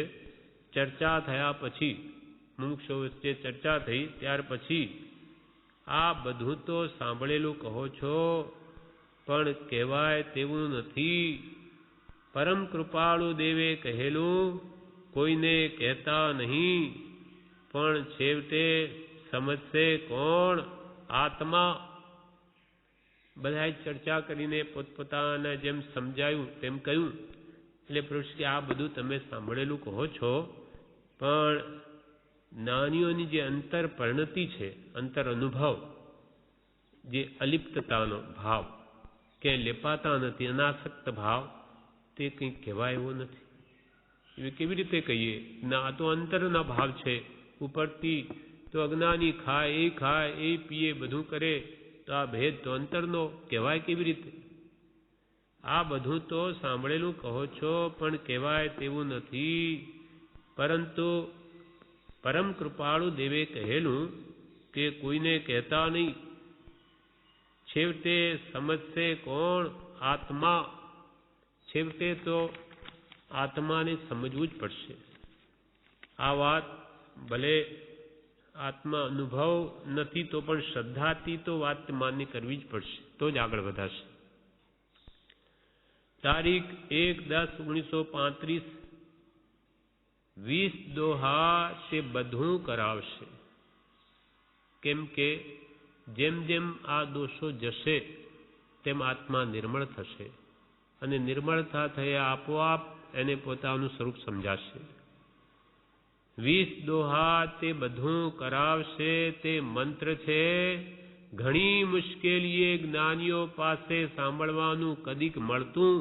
ચર્ચા થયા પછી, મુમુક્ષો વચ્ચે ચર્ચા થઈ ત્યાર પછી, આ બધું તો સાંભળેલું કહો છો, પણ કહેવાય તેવું નથી. પરમ કૃપાળુ દેવે કહેલું કોઈને કહેતા નહીં, પણ છેવટે સમજશે કોણ? આત્મા. બધાએ ચર્ચા કરીને પોતપોતાના જેમ સમજાયું તેમ કહ્યું. એટલે પ્રભુ કે આ બધું તમે સાંભળેલું કહો છો, પણ જ્ઞાનીઓની જે અંતર પરિણતિ છે, અંતર અનુભવ, જે અલિપ્તતાનો ભાવ, ક્યાંય લેપાતા નથી, અનાસક્ત ભાવ, તે કંઈ કહેવાય એવો નથી. એ કેવી રીતે કહીએ? ના, આ તો અંતરના ભાવ છે. ઉપરથી તો અજ્ઞાની ખાય એ પીએ બધું કરે, તો આ ભેદ તો અંતરનો કહેવાય કેવી રીતે? આ બધું તો સાંભળેલું કહો છો, પણ કહેવાય તેવું નથી. પરંતુ પરમ કૃપાળુ દેવે કહેલું કે કોઈને કહેતા નહીં, છેવટે સમજશે કોણ? આત્મા. છેવટે તો આત્માને સમજવું જ પડશે. આ વાત ભલે આત્મા અનુભવ નથી તો પણ શ્રદ્ધાથી તો વાત માન્ય કરવી જ પડશે, તો જ આગળ વધાશે. તારીખ 1/10/1935 20 દોહા તે બધું કરાવશે. કેમ કે જેમ જેમ આ દોષો જશે તેમ આત્મા નિર્મળ થશે, અને નિર્મળતા થયા આપોઆપ એને પોતાનું સ્વરૂપ સમજાશે. 20 દોહા તે બધું કરાવશે તે મંત્ર છે. ઘણી મુશ્કેલીએ જ્ઞાનીઓ પાસે સાંભળવાનું કદીક મળતું,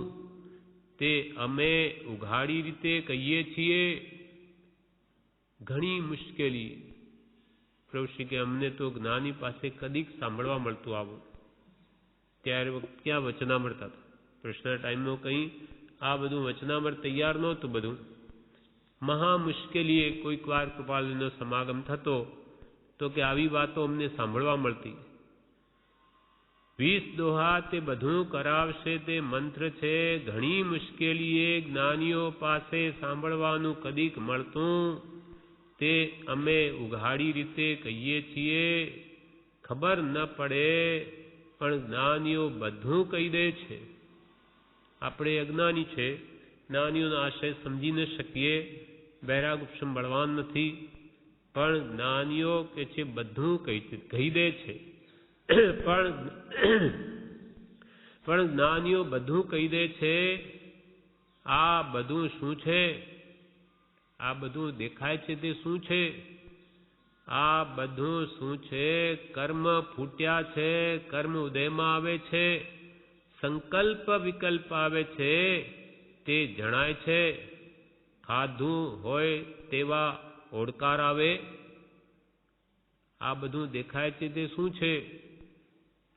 તે અમે ઉઘાડી રીતે કહીએ છીએ. ઘણી મુશ્કેલી. પ્રભુ શ્રી કે અમને તો જ્ઞાની પાસે કદીક સાંભળવા મળતું આવું. ત્યારે ક્યાં વચનામૃત હતા? પ્રશ્ન ટાઈમનો કંઈ આ બધું વચનામૃત તૈયાર નહોતું. બધું મહા મુશ્કેલીએ કોઈક વાર કૃપાલુનો સમાગમ થતો તો કે આવી વાતો અમને સાંભળવા મળતી. 20 દોહા તે બધું કરાવશે તે મંત્ર છે. ઘણી મુશ્કેલીએ જ્ઞાનીઓ પાસે સાંભળવાનું કદીક મળતું, તે અમે ઉઘાડી રીતે કહીએ છીએ. ખબર ન પડે પણ જ્ઞાનીઓ બધું કહી દે છે. આપણે અજ્ઞાની છે, જ્ઞાનીઓનો આશય સમજી ન શકીએ, વૈરાગ ઉપશમ બળવાન નથી, પણ જ્ઞાનીઓ કે છે બધું કહી દે છે. પણ જ્ઞાનીઓ બધું કહી દે છે. આ બધું શું છે? આ બધું દેખાય છે તે શું છે? આ બધું શું છે? કર્મ ફૂટ્યા છે, કર્મ ઉદયમાં આવે છે, સંકલ્પ વિકલ્પ આવે છે, તે જણાય છે. ખાધું હોય તેવા ઓડકાર આવે. આ બધું દેખાય છે તે શું છે?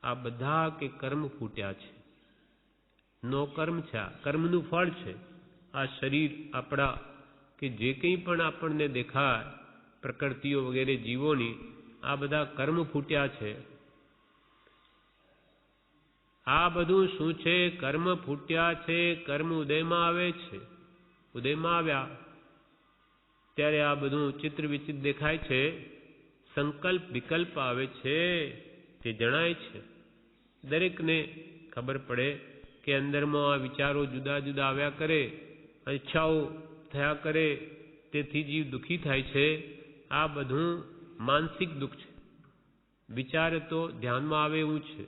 આ બધા કે કર્મ ફૂટ્યા છે. નો કર્મ છે, આ કર્મનું ફળ છે. આ શરીર આપણા કે જે કંઈ પણ આપણને દેખાય, પ્રકૃતિઓ વગેરે જીવોની, આ બધા કર્મ ફૂટ્યા છે. આ બધું શું છે? કર્મ ફૂટ્યા છે, કર્મ ઉદયમાં આવે છે. ઉદયમાં આવ્યા ત્યારે આ બધું ચિત્ર વિચિત્ર દેખાય છે, સંકલ્પ વિકલ્પ આવે છે, તે જણાય છે. દરેકને ખબર પડે કે અંદરમાં આ વિચારો જુદા જુદા આવ્યા કરે, ઈચ્છાઓ થયા કરે, તેથી જીવ દુઃખી થાય છે. આ બધું માનસિક દુઃખ છે. વિચાર તો ધ્યાનમાં આવે એવું છે,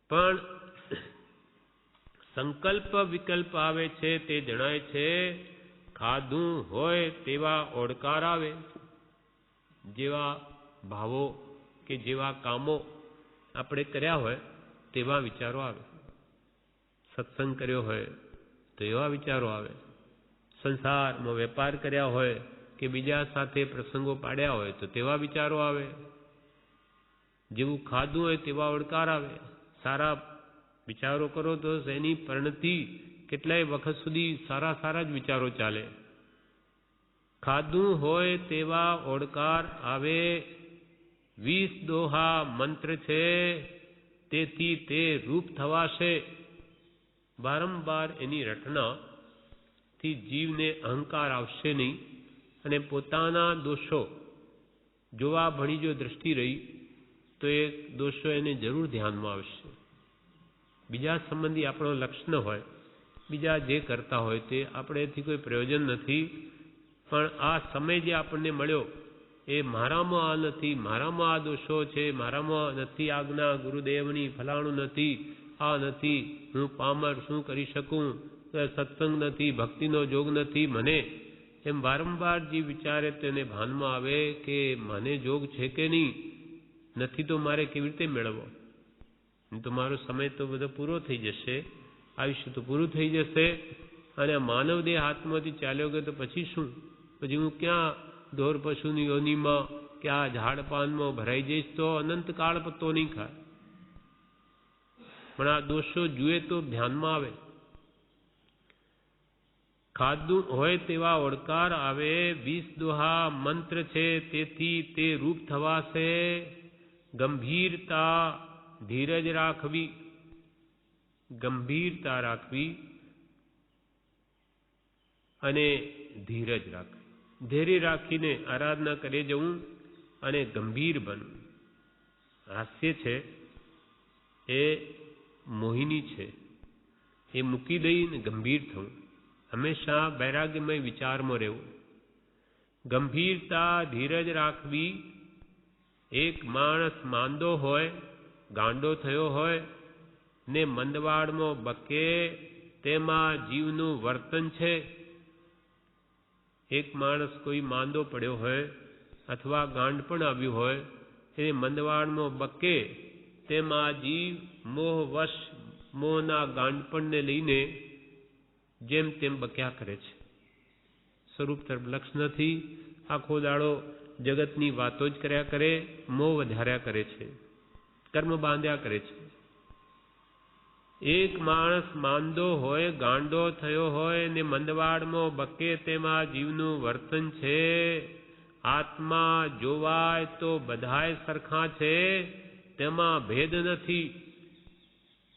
પણ સંકલ્પ વિકલ્પ આવે છે તે જણાય છે. ખાધું હોય તેવા ઓડકાર આવે. જેવા ભાવો કે જેવા કામો આપણે કર્યા હોય તેવા વિચારો આવે. સત્સંગ કર્યો હોય તો એવા વિચારો આવે. સંસારમાં વેપાર કર્યા હોય કે બીજા સાથે પ્રસંગો પાડ્યા હોય તો તેવા વિચારો આવે. જેવું ખાધું હોય તેવા ઓડકાર આવે. સારા વિચારો કરો તો એની પરિણતિ કેટલાય વખત સુધી સારા જ વિચારો ચાલે. ખાધું હોય તેવા ઓડકાર આવે. 20 દોહા મંત્ર છે, તેથી તે રૂપ થવાશે. વારંવાર એની રટનાથી જીવને અહંકાર આવશે નહીં, અને પોતાના દોષો જોવા ભણી જો દ્રષ્ટિ રહી તો એ દોષો એને જરૂર ધ્યાનમાં આવશે. બીજા સંબંધી આપણો લક્ષ્ય ન હોય, બીજા જે કરતા હોય તે આપણેથી કોઈ પ્રયોજન નથી, પણ આ સમય જે આપણને મળ્યો એ મારામાં આ નથી, મારામાં આ દોષો છે, મારામાં નથી આજ્ઞા ગુરુદેવની, ફલાણું નથી, આ નથી, હું પામર શું કરી શકું, સત્સંગ નથી, ભક્તિનો જોગ નથી મને, એમ વારંવાર જે વિચારે તેને ભાનમાં આવે કે મને જોગ છે કે નહીં, નથી તો મારે કેવી રીતે મેળવવો, તો મારો સમય તો બધો પૂરો થઈ જશે, આયુષ્ય તો પૂરું થઈ જશે, અને આ માનવ દેહ હાથમાંથી ચાલ્યો ગયો તો પછી શું, પછી હું ક્યાં ઢોર પશુની યોનિમાં કે આ ઝાડપાનમાં ભરાઈ જઈશ તો અનંતકાળ પત્તો નહીં ખાય. પણ આ દોષો જુએ તો ધ્યાનમાં આવે. ખાધું હોય તેવા ઓડકાર આવે, 20 દોહા મંત્ર છે તેથી તે રૂપ થવાશે, ગંભીરતા ધીરજ રાખવી, ગંભીરતા રાખવી અને ધીરજ રાખવી. ધૈર્ય રાખીને આરાધના કરે જવું અને ગંભીર બનવું. હાસ્ય છે એ મોહિની છે, એ મૂકી દઈને ગંભીર થવું, હંમેશા વૈરાગ્યમય વિચારમાં રહેવું. ગંભીરતા ધીરજ રાખવી. એક માણસ માંદો હોય, ગાંડો થયો હોય ને મંદવાડમાં બકે, તેમાં જીવનું વર્તન છે. એક માણસ કોઈ માંદો પડ્યો હોય અથવા ગાંડ પણ આવ્યું હોય, એ મંદવાડમાં બકે, તેમાં જીવ મોહવશ મોહના ગાંડપણને લઈને જેમ તેમ બક્યા કરે છે. સ્વરૂપ તરફ લક્ષ નથી, આખો દાડો જગતની વાતો જ કર્યા કરે, મોહ વધાર્યા કરે છે, કર્મ બાંધ્યા કરે છે. એક માણસ માંદો હોય, ગાંડો થયો હોય ને મંદવાડમાં બકે, તેમાં જીવનું વર્તન છે. આત્મા જોવાય તો બધાય સરખા છે, તેમાં ભેદ નથી.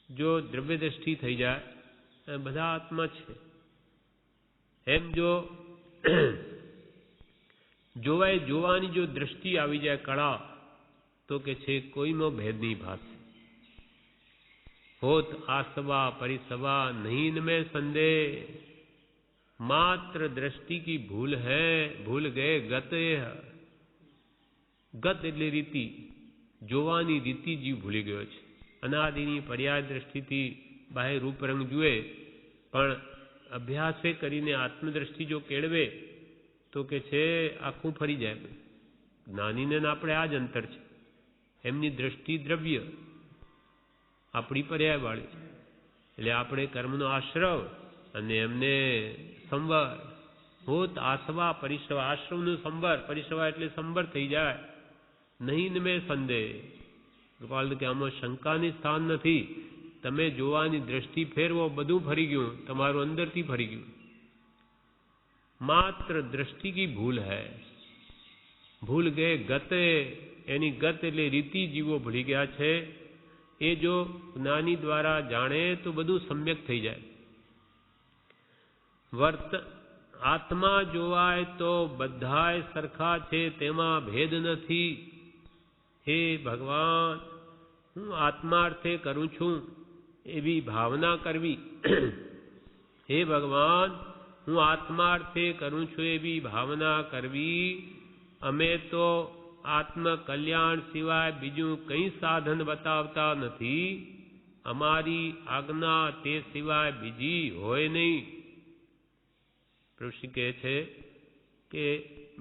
જો દ્રવ્ય દ્રષ્ટિ થઈ જાય બધા આત્મા છે, એમ જો જોવાય જોવાની જો દ્રષ્ટિ આવી જાય કળા, તો કે છે કોઈમાં ભેદ નહીં ભાસે. होत आसवा परिसवा नहीं में संदेह, मात्र दृष्टि की भूल है, भूल गए गत. ગત એટલે રીતિ, જોવાની રીતિ જીવ ભૂલી ગયો છે. અનાદિની પર્યાય દ્રષ્ટિથી બાહ્ય રૂપરંગ જુએ, પણ અભ્યાસે કરીને આત્મદ્રષ્ટિ જો કેળવે તો કે છે આખું ફરી જાય. જ્ઞાનીને આપણે આ જ અંતર છે, એમની દ્રષ્ટિ દ્રવ્ય, આપણી પર્યાય વાળી છે. એટલે આપણે કર્મનો આશ્રવ અને એમને સંવર. હોત આસવા પરિસવા, આશ્રમનું સંવર, પરિસવા એટલે સંવર થઈ જાય. નહીં મેં સંદેહ, ગોપાલ કે આમાં શંકાની સ્થાન નથી. તમે જોવાની દ્રષ્ટિ ફેરવો, બધું ફરી ગયું, તમારું અંદરથી ફરી ગયું. માત્ર દ્રષ્ટિ કી ભૂલ હૈ, ભૂલ ગયે ગતે. એની ગત એટલે રીતિ જીવો ભૂલી ગયા છે. એ જો જ્ઞાની દ્વારા જાણે તો બધું સમ્યક થઈ જાય. આત્મા જોવાય તો બધાય સરખા છે, તેમાં ભેદ નથી. હે ભગવાન, હું આત્માર્થે કરું છું એવી ભાવના કરવી. હે ભગવાન, હું આત્માર્થે કરું છું એવી ભાવના કરવી. અમે તો આત્મ કલ્યાણ સિવાય બીજું કંઈ સાધન બતાવતા નથી. અમારી આજ્ઞા તે સિવાય બીજી હોય નહીં. ઋષિ કહે છે કે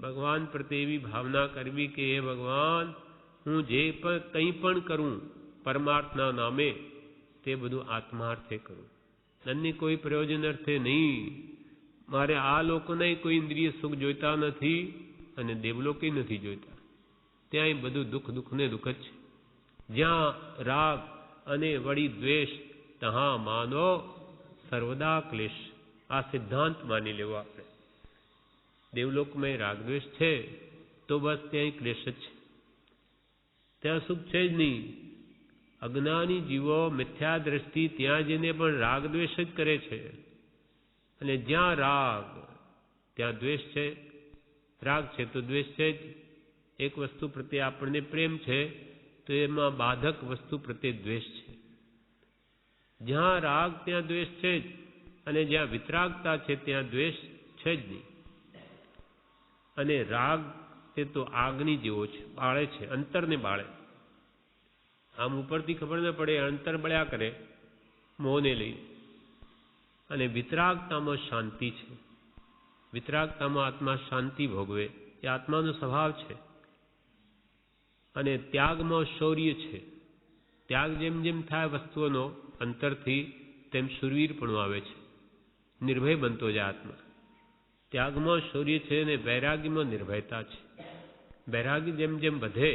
ભગવાન પ્રત્યે એવી ભાવના કરવી કે હે ભગવાન, હું જે પણ કંઈ પણ કરું પરમાર્થના નામે, તે બધું આત્માર્થે કરું, અન્ય કોઈ પ્રયોજન અર્થે નહીં. મારે આ લોકોને કોઈ ઇન્દ્રિય સુખ જોઈતા નથી અને દેવલોકે નથી જોઈતા. ત્યાં બધું દુઃખ દુઃખને દુઃખ જ છે. જ્યાં રાગ અને વળી દ્વેષ, તહા માનો સર્વદા ક્લેશ. આ સિદ્ધાંત માની લેવો આપણે. દેવલોકમાં રાગદ્વેષ છે તો બસ ત્યાં ક્લેશ જ છે, ત્યાં સુખ છે જ નહીં. અજ્ઞાની જીવો મિથ્યા દ્રષ્ટિ ત્યાં જઈને પણ રાગદ્વેષ જ કરે છે. અને જ્યાં રાગ ત્યાં દ્વેષ છે, રાગ છે તો દ્વેષ છે જ. એક વસ્તુ પ્રત્યે આપણને પ્રેમ છે તો એમાં બાધક વસ્તુ પ્રત્યે દ્વેષ છે. જ્યાં રાગ ત્યાં દ્વેષ છે જ, અને જ્યાં વિતરાગતા છે ત્યાં દ્વેષ છે જ નહીં. અને રાગ તે તો આગની જેવો છે, બાળે છે, અંતરને બાળે. આમ ઉપરથી ખબર ન પડે, અંતર બળ્યા કરે મોહને લઈ. અને વિતરાગતામાં શાંતિ છે. વિતરાગતામાં આત્મા શાંતિ ભોગવે, એ આત્માનો સ્વભાવ છે. અને ત્યાગમાં શૌર્ય છે. ત્યાગ જેમ જેમ થાય વસ્તુઓનો અંતરથી, તેમ શૂરવીરપણું આવે છે, નિર્ભય બનતો જાય આત્મા. ત્યાગમાં શૌર્ય છે અને વૈરાગ્યમાં નિર્ભયતા છે. વૈરાગ્ય જેમ જેમ વધે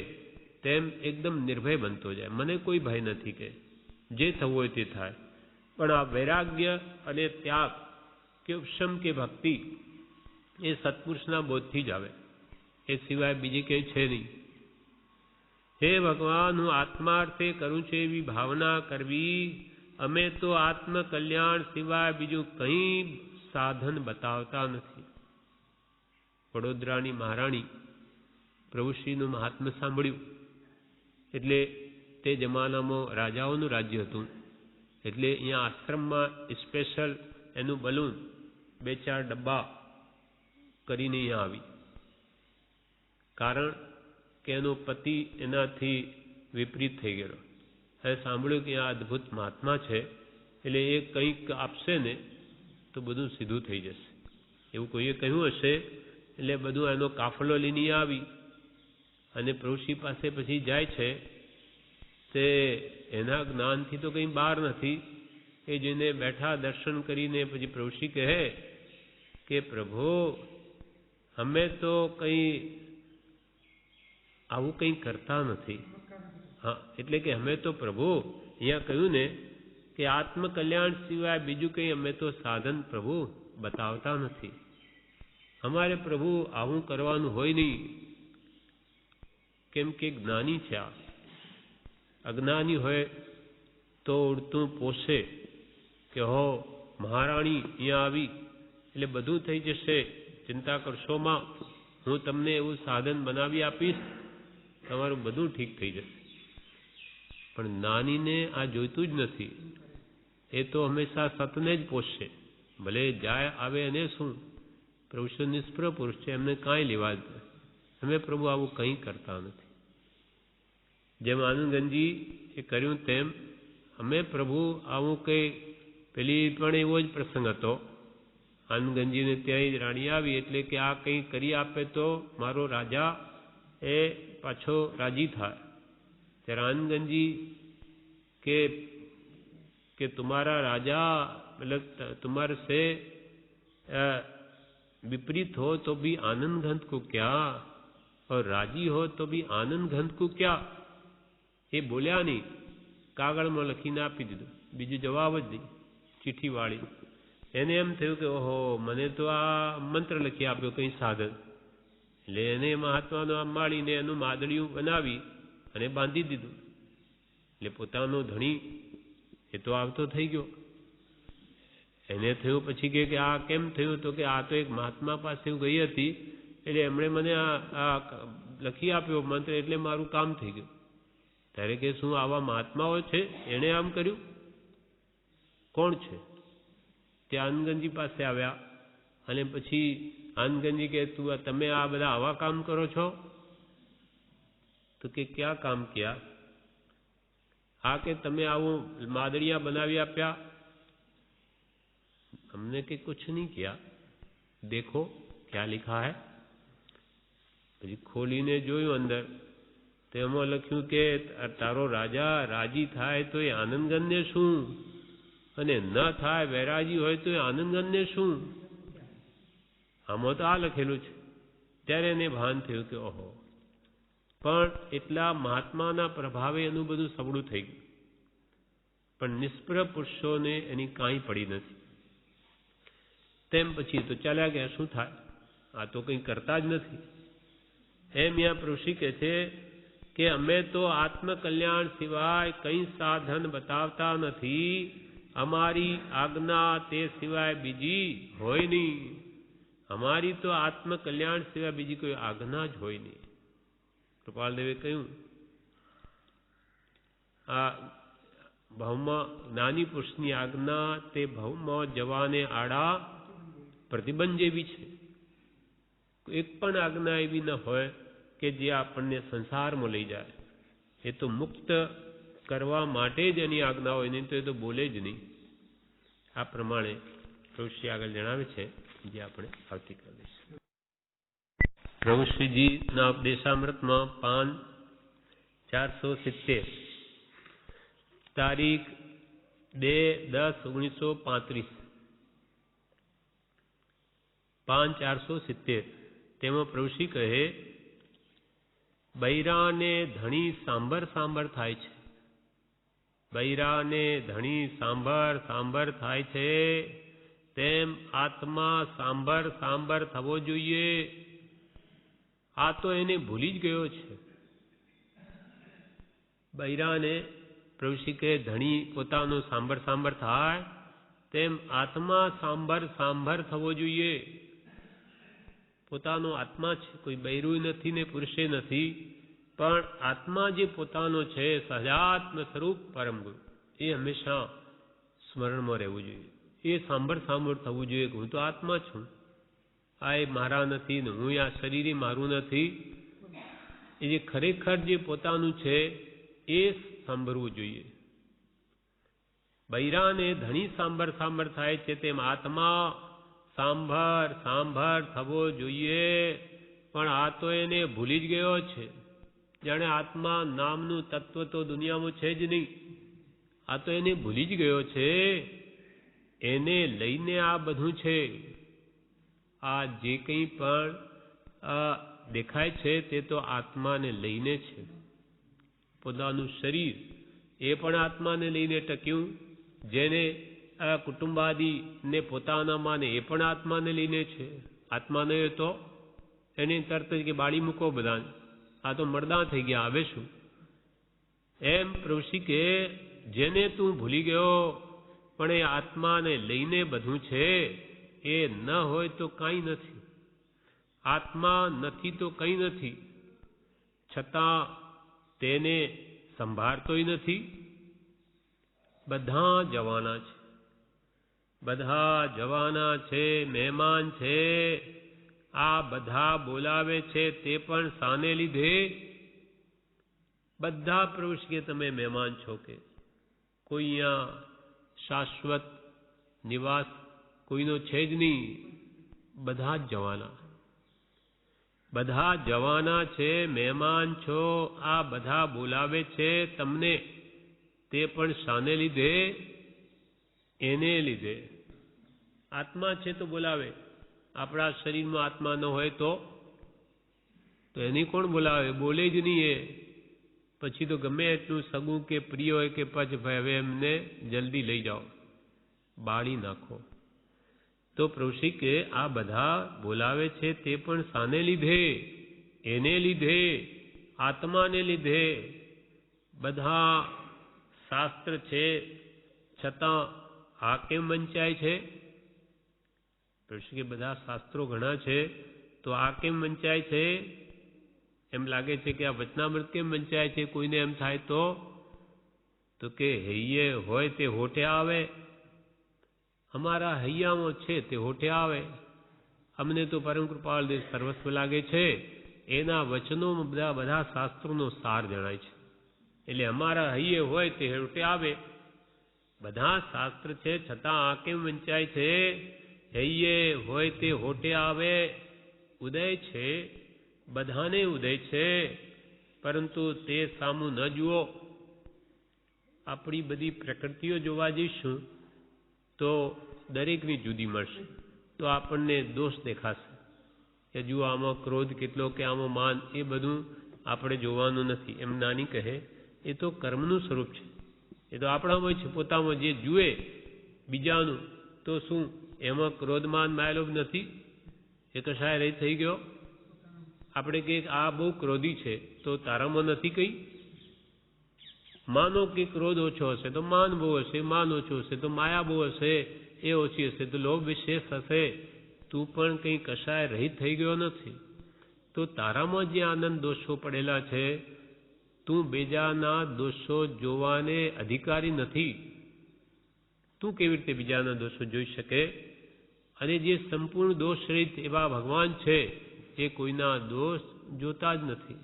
તેમ એકદમ નિર્ભય બનતો જાય. મને કોઈ ભય નથી કે જે થવું હોય તે થાય. પણ આ વૈરાગ્ય અને ત્યાગ કે ઉપશમ કે ભક્તિ એ સત્પુરુષના બોધથી જ આવે, એ સિવાય બીજી કંઈ છે નહીં. હે ભગવાન, હું આત્માર્થે કરું છું એવી ભાવના કરવી. અમે તો આત્મકલ્યાણ સિવાય બીજું કંઈ સાધન બતાવતા નથી. વડોદરાની મહારાણી પ્રભુશ્રીનું મહાત્મ્ય સાંભળ્યું એટલે તે જમાનામાં રાજાઓનું રાજ્ય હતું. એટલે અહીંયા આશ્રમમાં સ્પેશિયલ એનું બલૂન 2-4 ડબ્બા કરીને અહીંયા આવી. કારણ કે એનો પતિ એનાથી વિપરીત થઈ ગયેલો. હવે સાંભળ્યું કે આ અદ્ભુત મહાત્મા છે, એટલે એ કંઈક આપશે ને તો બધું સીધું થઈ જશે, એવું કોઈએ કહ્યું હશે. એટલે બધું એનો કાફલો લઈને આવી અને પ્રભુશ્રી પાસે પછી જાય છે. તે એના જ્ઞાનથી તો કંઈ બહાર નથી. એ જઈને બેઠા દર્શન કરીને પછી પ્રભુશ્રી કહે કે પ્રભુ, અમે તો કંઈ આવું કંઈ કરતા નથી. હા, એટલે કે અમે તો પ્રભુ અહીંયા કહ્યું ને કે આત્મકલ્યાણ સિવાય બીજું કંઈ અમે તો સાધન પ્રભુ બતાવતા નથી. અમારે પ્રભુ આવું કરવાનું હોય નહીં, કેમ કે જ્ઞાની છે. આ અજ્ઞાની હોય તો ઉડતું પોષે કે હો મહારાણી અહીંયા આવી એટલે બધું થઈ જશે, ચિંતા કરશો માં, હું તમને એવું સાધન બનાવી આપીશ, તમારું બધું ઠીક થઈ જશે. પણ જ્ઞાનીને આ જોઈતું જ નથી. એ તો હંમેશા સતને જ પોષશે, ભલે જાય આવે અને શું. પ્રભુ નિષ્પ્રહ પુરુષ છે, એમને કાંઈ લેવા જ નથી. અમે પ્રભુ આવું કંઈ કરતા નથી. જેમ આનંદગંજી એ કર્યું તેમ અમે પ્રભુ આવું કંઈ, પેલી પણ એવો જ પ્રસંગ હતો. આનંદગંજીને ત્યાં રાણી આવી એટલે કે આ કંઈ કરી આપે તો મારો રાજા એ પાછો રાજી થાય. ત્યારે આનંદગંજી કે तुम्हारा राजा मतलब तुम्हारे से विपरीत हो तो भी आनंद घंत को क्या, और राजी हो तो भी आनंद घंत को क्या. એ બોલ્યા નહીં, કાગળમાં લખીને આપી દીધું, બીજું જવાબ જ નહીં, ચિઠ્ઠી વાળી. એને એમ થયું કે ઓહો, મને તો આ મંત્ર લખી આપ્યો કંઈ સાધન. એટલે એને મહાત્માનો આમ માળીને એનું માદળિયું બનાવી અને બાંધી દીધું. એટલે પોતાનો ધણી એ તો આવતો થઈ ગયો. એને થયું પછી કે આ કેમ થયું, તો કે આ તો એક મહાત્મા પાસે ગઈ હતી એટલે એમણે મને આ લખી આપ્યો મંત્ર, એટલે મારું કામ થઈ ગયું. ત્યારે કે શું આવા મહાત્માઓ છે, એણે આમ કર્યું? કોણ છે? તે આનંદગંજી પાસે આવ્યા અને પછી આનંદગંજી કે તમે આ બધા આવા કામ કરો છો? તો કે ક્યાં કામ કિયા? હા, કે તમે આવું માદળિયા બનાવી આપ્યા. हमने के कुछ नहीं किया, देखो क्या लिखा है. પછી ખોલીને જોયું અંદર, તો એમાં લખ્યું કે તારો રાજા રાજી થાય તો એ આનંદગણને શું, અને ન થાય વૈરાજી હોય તો એ આનંદગણને શું. આમાં તો આ લખેલું છે. ત્યારે એને ભાન થયું કે ઓહો, પણ એટલા મહાત્માના પ્રભાવે એનું બધું સબળું થઈ ગયું. પણ નિષ્પ્રહ પુરુષોને એની કાંઈ પડી નથી. તેમ પછી તો ચાલ્યા ગયા, શું થાય, આ તો કંઈ કરતા જ નથી. એમ અહીંયા પ્રભુશ્રી કહે છે કે અમે તો આત્મકલ્યાણ સિવાય કંઈ સાધન બતાવતા નથી. અમારી આજ્ઞા તે સિવાય બીજી હોય નહીં. અમારી તો આત્મકલ્યાણ સિવાય બીજી કોઈ આજ્ઞા જ હોય નહીં. કૃપાલદેવે કહ્યું, આ ભવમાં જ્ઞાની પુરુષની આજ્ઞા તે ભવમાં જવાને આડા પ્રતિબંધ જેવી છે. એક પણ આજ્ઞા એવી ન હોય કે જે આપણને સંસારમાં લઈ જાય. એ તો મુક્ત કરવા માટે જ એની આજ્ઞા હોય, નહીં તો એ તો બોલે જ નહીં. આ પ્રમાણે પ્રભુશ્રી આગળ જણાવે છે, જે આપણે આવતીકાલે લઈશું. પ્રભુશ્રીજીના ઉપદેશામૃતમાં 5/470 તારીખ 2/10/1935 5/470 તેમાં પ્રભુશ્રી કહે, બૈરાને ધણી સાંભર સાંભર થાય છે. બૈરાને ધણી સાંભર સાંભર થાય છે, તેમ આત્મા સાંભર સાંભર થવો જોઈએ. આ તો એને ભૂલી જ ગયો છે. બૈરાને પ્રભુશ્રી કહે, ધણી પોતાનો સાંભર સાંભર થાય, તેમ આત્મા સાંભર સાંભર થવો જોઈએ. પોતાનો આત્મા છે, કોઈ બૈરું નથી ને પુરુષે નથી, પણ આત્મા જે પોતાનો છે, સહજાત્મ સ્વરૂપ પરમ ગુરુ, એ હંમેશા સ્મરણમાં રહેવું જોઈએ. એ સાંભળ સાંભળ થવું જોઈએ કે હું તો આત્મા છું, આ એ મારા નથી ને હું આ શરીર મારું નથી. એ જે ખરેખર જે પોતાનું છે એ સાંભળવું જોઈએ. બૈરાને ધણી સાંભળ સાંભળ થાય છે, તેમ આત્મા સાંભળ સાંભળ થવો જોઈએ. પણ આ તો એને ભૂલી જ ગયો છે. જાણે આત્મા નામનું તત્વ તો દુનિયામાં છે જ નહીં. આ તો એને ભૂલી જ ગયો છે. એને લઈને આ બધું છે. આ જે કંઈ પણ દેખાય છે તે તો આત્માને લઈને છે. પોતાનું શરીર એ પણ આત્માને લઈને ટક્યું. જેને કુટુંબાદી ને પોતાનામાં ને એ પણ આત્માને લઈને છે. આત્માને તો એને તરત જ કે બાળી મૂકો બધાને, આ તો મરદા થઈ ગયા, આવે શું? એમ પ્રભુશ્રી કે જેને તું ભૂલી ગયો, પણ એ આત્માને લઈને બધું છે. એ ન હોય તો કાંઈ નથી. આત્મા નથી તો કંઈ નથી. છતાં તેને સંભાળતોય નથી. બધા જવાના છે. બધા જવાના છે, મહેમાન છે. આ બધા બોલાવે છે તે પણ શાને લીધે? બધા પ્રભુશ્રી કે તમે મહેમાન છો, કે કોઈ અહીંયા શાશ્વત નિવાસ કોઈનો છે જ નહીં. બધા જ જવાના. બધા જવાના છે, મહેમાન છો. આ બધા બોલાવે છે તમને, તે પણ શાને લીધે? એને લીધે. આત્મા છે તો બોલાવે. આપણા શરીરમાં આત્મા ન હોય તો એને કોણ બોલાવે? બોલે જ નહીં. એ પછી તો ગમે એટલું સગું કે પ્રિય હોય કે પછી ભાઈ હવે એમને જલ્દી લઈ જાઓ, બાળી નાખો. તો પ્રભુશ્રી કે આ બધા બોલાવે છે તે પણ શાને લીધે? એને લીધે, આત્માને લીધે. બધા શાસ્ત્ર છે છતાં આ કેમ વંચાય છે? પ્રભુશ્રી કે બધા શાસ્ત્રો ઘણા છે તો આ કેમ વંચાય છે? એમ લાગે છે કે આ વચનામૃત કેમ વંચાય છે? કોઈને એમ થાય તો કે હૈયે હોય તે હોઠે આવે. અમારા હૈયામાં છે તે હોઠે આવે. અમને તો પરમ કૃપાળ દેવ સર્વસ્વ લાગે છે. એના વચનોમાં બધા શાસ્ત્રોનો સાર જણાય છે. એટલે અમારા હૈયે હોય તે હોઠે આવે. બધા શાસ્ત્ર છે છતાં આ કેમ વંચાય છે? હૈયે હોય તે હોઠે આવે. ઉદય છે, બધાને ઉદય છે, પરંતુ તે સામું ન જુઓ. આપણી બધી પ્રકૃતિઓ જોવા જઈશું તો દરેકની જુદી મળશે. તો આપણને દોષ દેખાશે કે જુઓ આમાં ક્રોધ કેટલો, કે આમાં માન, એ બધું આપણે જોવાનું નથી. એમ નાની કહે એ તો કર્મનું સ્વરૂપ છે. એ તો આપણામાં છે. પોતામાં જે જુએ બીજાનું તો શું એમાં ક્રોધમાન માયલોભ નથી? એ તો શાયદ એ થઈ ગયો. આપણે કહીએ આ બહુ ક્રોધી છે તો તારામાં નથી કંઈ? માનો કે ક્રોધ ઓછો હશે તો માન બહુ હશે, માન ઓછું હશે તો માયા બહુ હશે, એ ઓછી હશે તો લોભ વિશેષ હશે. તું પણ કંઈ કશાય રહિત થઈ ગયો નથી. તો તારામાં જે આનંદ દોષો પડેલા છે, તું બીજાના દોષો જોવાને અધિકારી નથી. તું કેવી રીતે બીજાના દોષો જોઈ શકે? અને જે સંપૂર્ણ દોષ રહિત એવા ભગવાન છે એ કોઈના દોષ જોતા જ નથી.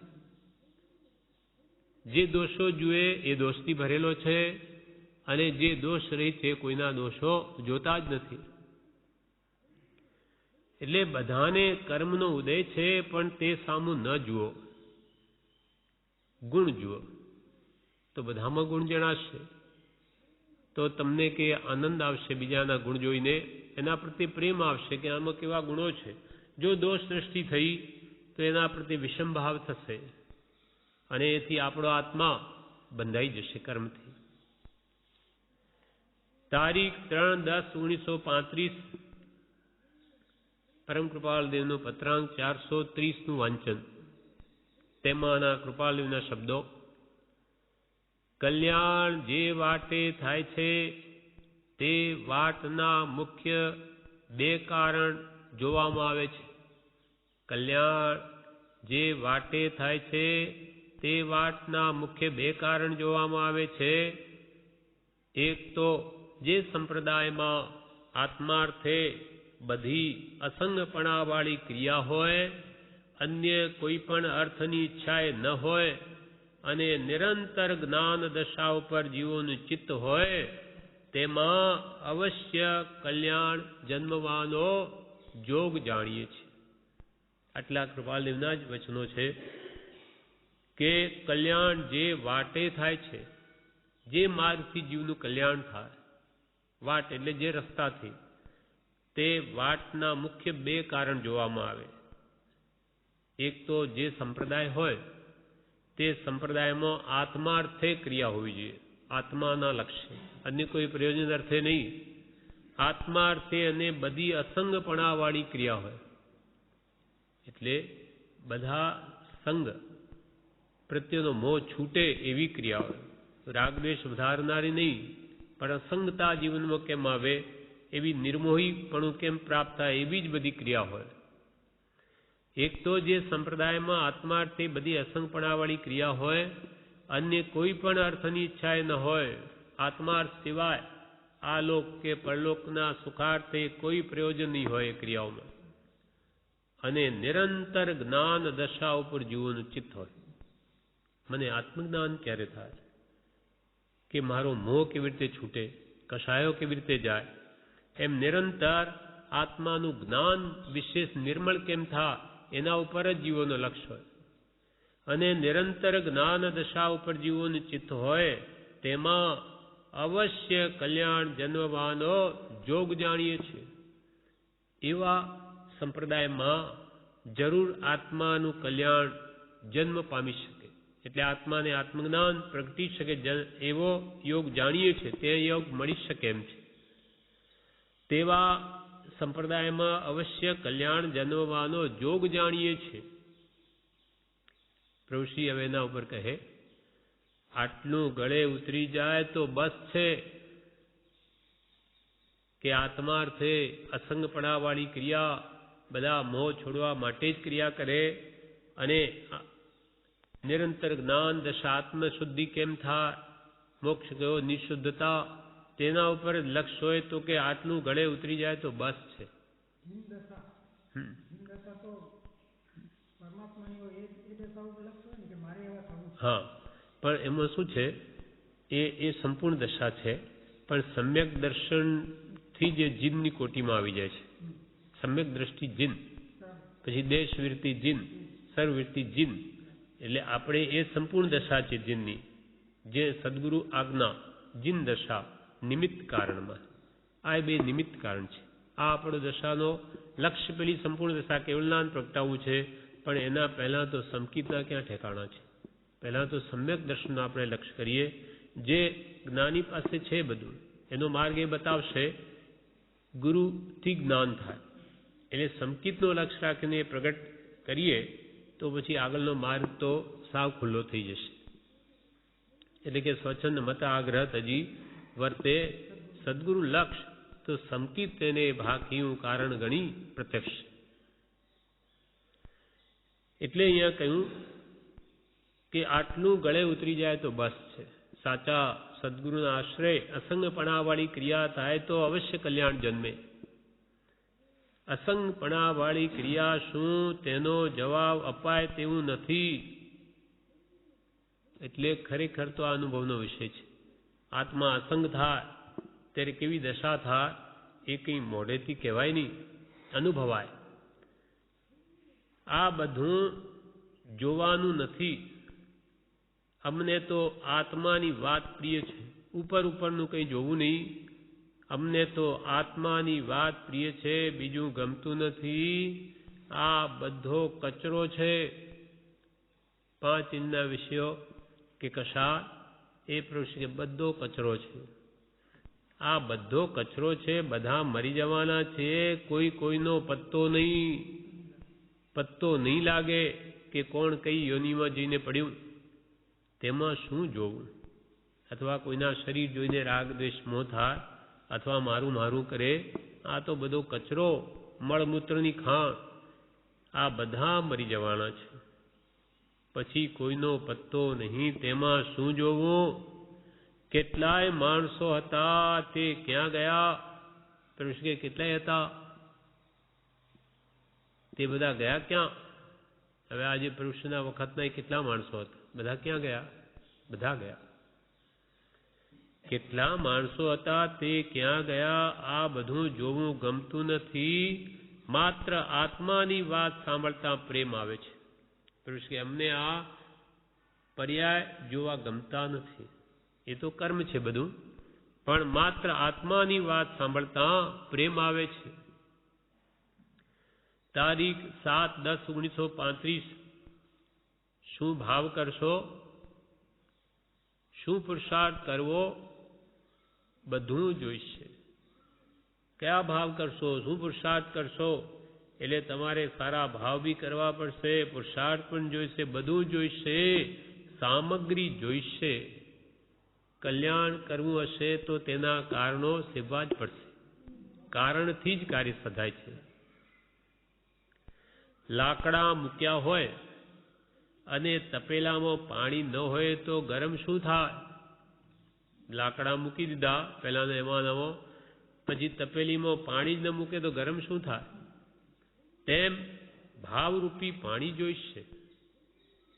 જે દોષો જુએ એ દોષથી ભરેલો છે, અને જે દોષ રહી છે કોઈના દોષો જોતા જ નથી. એટલે બધાને કર્મનો ઉદય છે, પણ તે સામું ન જુઓ, ગુણ જુઓ, તો બધામાં ગુણ જણાશે. તો તમને કે આનંદ આવશે બીજાના ગુણ જોઈને, એના પ્રત્યે પ્રેમ આવશે કે આમાં કેવા ગુણો છે. જો દોષ દ્રષ્ટિ થઈ તો એના પ્રત્યે વિષમ ભાવ થશે, અને એથી આપણો આત્મા બંધાઈ જશે કર્મથી. તારીખ 3/10/1935 પરમ કૃપાલદેવનું પત્રાંક 430નું વાંચન. તેમાંના કૃપાલદેવના શબ્દો: કલ્યાણ જે વાટે થાય છે તે વાટના મુખ્ય બે કારણ જોવામાં આવે છે. કલ્યાણ જે વાટે થાય છે તે વાટના મુખ્ય બે કારણ જોવામાં આવે છે. એક તો જે સંપ્રદાયમાં આત્માર્થે બધી અસંગપણાવાળી ક્રિયા હોય, અન્ય કોઈ પણ અર્થની ઈચ્છાએ ન હોય, અને નિરંતર જ્ઞાન દશા ઉપર જીવોનું ચિત્ત હોય, તેમાં અવશ્ય કલ્યાણ જન્મવાનો જોગ જાણીએ છીએ. આટલા કૃપાલદેવના જ વચનો છે કે કલ્યાણ જે વાટે થાય છે, જે માર્ગથી જીવનું કલ્યાણ થાય, વાટ એટલે જે રસ્તાથી, તે વાટના મુખ્ય બે કારણ જોવામાં આવે. એક તો જે સંપ્રદાય હોય તે સંપ્રદાયમાં આત્માર્થે ક્રિયા હોવી જોઈએ, આત્માના લક્ષ્ય, અન્ય કોઈ પ્રયોજન અર્થે નહીં. આત્માર્થે અને બધી અસંગપણાવાળી ક્રિયા હોય, એટલે બધા સંગ પ્રત્યેનો મોહ છૂટે એવી ક્રિયા હોય. રાગદ્વેષ વધારનારી નહીં, પણ અસંગતા જીવનમાં કેમ આવે, એવી નિર્મોહીપણું કેમ પ્રાપ્ત થાય, એવી જ બધી ક્રિયા હોય. એક તો જે સંપ્રદાયમાં આત્માર્થે બધી અસંગપણાવાળી ક્રિયા હોય, અન્ય કોઈ પણ અર્થની ઈચ્છાએ ન હોય, આત્માર્થ સિવાય આ લોક કે પરલોકના સુખાર્થે કોઈ પ્રયોજન નહીં હોય એ ક્રિયાઓમાં, અને નિરંતર જ્ઞાન દશા ઉપર જીવોનું ચિત્ત હોય. મને આત્મજ્ઞાન ક્યારે થાય, કે મારો મોહ કેવી રીતે છૂટે, કષાયો કેવી રીતે જાય, એમ નિરંતર આત્માનું જ્ઞાન વિશેષ નિર્મળ કેમ થાય, એના ઉપર જ જીવોનો લક્ષ્ય હોય. અને નિરંતર જ્ઞાન દશા ઉપર જીવોનું ચિત્ત હોય, તેમાં અવશ્ય કલ્યાણ જન્મવાનો જોગ જાણીએ છીએ. એવા સંપ્રદાયમાં જરૂર આત્માનું કલ્યાણ જન્મ પામી શકે, એટલે આત્માને આત્મજ્ઞાન પ્રગટી શકે એવો યોગ જાણીએ છીએ, તે યોગ મળી શકે એમ છે. તેવા સંપ્રદાયમાં અવશ્ય કલ્યાણ જન્મવાનો જોગ જાણીએ છીએ. પ્રભુશ્રી હવે એના ઉપર કહે, આટલું ગળે ઉતરી જાય તો બસ છે, કે આત્માર્થે અસંગપણાવાળી ક્રિયા બધા મોહ છોડવા માટે જ ક્રિયા કરે, અને નિરંતર જ્ઞાન દશા આત્મશુદ્ધિ કેમ થાય, મોક્ષ કયો નિશુદ્ધતા, તેના ઉપર લક્ષ્ય હોય, તો કે આટલું ગળે ઉતરી જાય તો બસ છે. હા, પણ એમાં શું છે, એ સંપૂર્ણ દશા છે, પણ સમ્યક દર્શનથી જે જીનની કોટીમાં આવી જાય છે. સમ્યક દ્રષ્ટિ જીન, પછી દેશવૃત્તિ જીન, સર્વવૃત્તિ જીન, એટલે આપણે એ સંપૂર્ણ દશા છે જીનની, જે સદગુરુ આજ્ઞા જીન દશા નિમિત્ત કારણમાં. આ બે નિમિત્ત કારણ છે. આ આપણો દશાનો લક્ષ્ય પેલી સંપૂર્ણ દશા કેવલનાન પ્રગટાવવું છે, પણ એના પહેલાં તો સંકિતના ક્યાં ઠેકાણા છે. પહેલાં તો સમ્યક દર્શનનો આપણે લક્ષ્ય કરીએ, જે જ્ઞાની પાસે છે બધું, એનો માર્ગ એ બતાવશે, ગુરુથી જ્ઞાન થાય. એટલે સંકિતનો લક્ષ્ય રાખીને પ્રગટ કરીએ તો પછી આગળનો માર્ગ તો સાવ ખુલ્લો થઈ જશે. એટલે કે સ્વચ્છંદ મત આગ્રહ તજી વર્તે સદગુરુ લક્ષ, તો સંકિત તેને ભાકીયું કારણ ગણી પ્રત્યક્ષ. એટલે અહીંયા કહ્યું કે આટલું ગળે ઉતરી જાય તો બસ છે. સાચા સદગુરુના આશ્રય અસંગપણાવાળી ક્રિયા થાય તો અવશ્ય કલ્યાણ જન્મે. અસંગપણાવાળી ક્રિયા શું તેનો જવાબ અપાય તેવું નથી. એટલે ખરેખર તો આ અનુભવનો વિષય છે. આત્મા અસંગ થાય ત્યારે કેવી દશા થાય એ કંઈ મોઢેથી કહેવાય નહીં, અનુભવાય. આ બધું જોવાનું નથી. અમને તો આત્માની વાત પ્રિય છે, ઉપર ઉપરનું કંઈ જોવું નહીં. અમને તો આત્માની વાત પ્રિય છે, બીજું ગમતું નથી. આ બધો કચરો છે. 5 ઇંચના વિષયો કે કશા એ પ્રશ્ન કે બધો કચરો છે. આ બધો કચરો છે, બધા મરી જવાના છે. કોઈ કોઈનો પત્તો નહીં લાગે કે કોણ કઈ યોનિમાં જઈને પડ્યું. તેમાં શું જોવું? અથવા કોઈના શરીર જોઈને રાગ દ્વેષ મોહ થાય, અથવા મારું મારું કરે. આ તો બધો કચરો, મળમૂત્રની ખાણ. આ બધા મરી જવાના છે. પછી કોઈનો પત્તો નહીં. તેમાં શું જોવું? કેટલાય માણસો હતા, તે ક્યાં ગયા? પ્રભુ કે કેટલાય હતા, તે બધા ગયા ક્યાં? હવે આજે પ્રભુના વખતના કેટલા માણસો હતા, બધા ક્યાં ગયા? બધા ગયા. કેટલા માણસો હતા, તે ક્યાં ગયા? આ બધું જોવું ગમતું નથી. માત્ર આત્માની વાત સાંભળતા પ્રેમ આવે છે. પ્રભુ કે અમને આ પર્યાય જોવા ગમતા નથી. એ તો કર્મ છે બધું, પણ માત્ર આત્માની વાત સાંભળતા પ્રેમ આવે છે. તારીખ 7/10/1935. શું ભાવ કરશો, શું પુરુષાર્થ કરવો, બધું જોઈશે. કયા ભાવ કરશો, શું પુરુષાર્થ કરશો, એટલે તમારે સારા ભાવ બી કરવા પડશે, પુરુષાર્થ પણ જોઈશે, બધું જોઈશે, સામગ્રી જોઈશે. કલ્યાણ કરવું હશે તો તેના કારણો સેવવા જ પડશે. કારણથી જ કાર્ય સધાય છે. લાકડા મૂક્યા હોય અને તપેલામાં પાણી ન હોય તો ગરમ શું થાય? લાકડા મૂકી દીધા પહેલાં એમાં નવો, પછી તપેલીમાં પાણી જ ન મૂકે તો ગરમ શું થાય? તેમ ભાવરૂપી પાણી જોઈશે.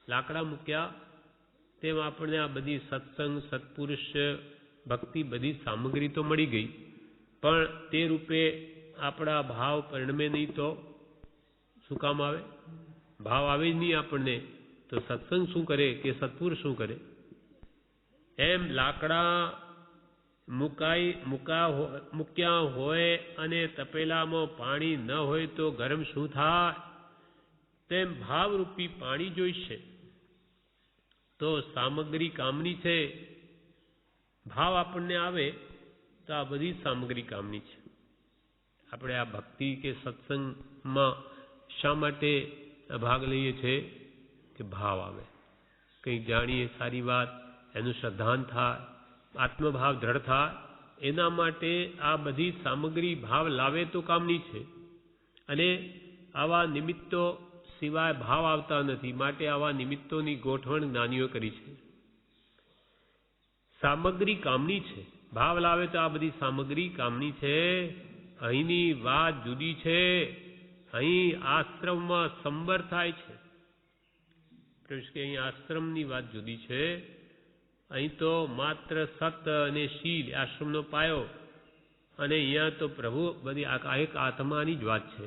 લાકડા મૂક્યા તેમ આપણને આ બધી સત્સંગ, સત્પુરુષ, ભક્તિ બધી સામગ્રી તો મળી ગઈ, પણ તે રૂપે આપણા ભાવ પરિણમે નહીં તો શું કામ આવે? ભાવ આવે જ નહીં આપણને તો સત્સંગ શું કરે કે સત્પુરુષ શું કરે? એમ લાકડા મૂક્યા હોય અને તપેલામાં પાણી ન હોય તો ગરમ શું થાય? તેમ ભાવરૂપી પાણી જોઈશે. તો સામગ્રી કામની છે. ભાવ આપણને આવે તો આ બધી સામગ્રી કામની છે. આપણે આ ભક્તિ કે સત્સંગમાં શા માટે ભાગ લઈએ છીએ? કે ભાવ આવે, કંઈક જાણીએ સારી વાત, એનું શ્રદ્ધાન થાય, આત્મભાવ દ્રઢ થાય. એના માટે આ બધી સામગ્રી ભાવ લાવે તો કામની છે. અને આવા નિમિત્તો સિવાય ભાવ આવતા નથી. માટે આવા નિમિત્તોની ગોઠવણ જ્ઞાનીઓ કરી છે. સામગ્રી કામની છે. ભાવ લાવે તો આ બધી સામગ્રી કામની છે. અહીંની વાત જુદી છે. અહીં આશ્રમમાં સંબર થાય છે. કે અહીં આશ્રમની વાત જુદી છે. અહીં તો માત્ર સત અને શીલ આશ્રમનો પાયો, અને અહીંયા તો પ્રભુ બધી એક આત્માની જ વાત છે.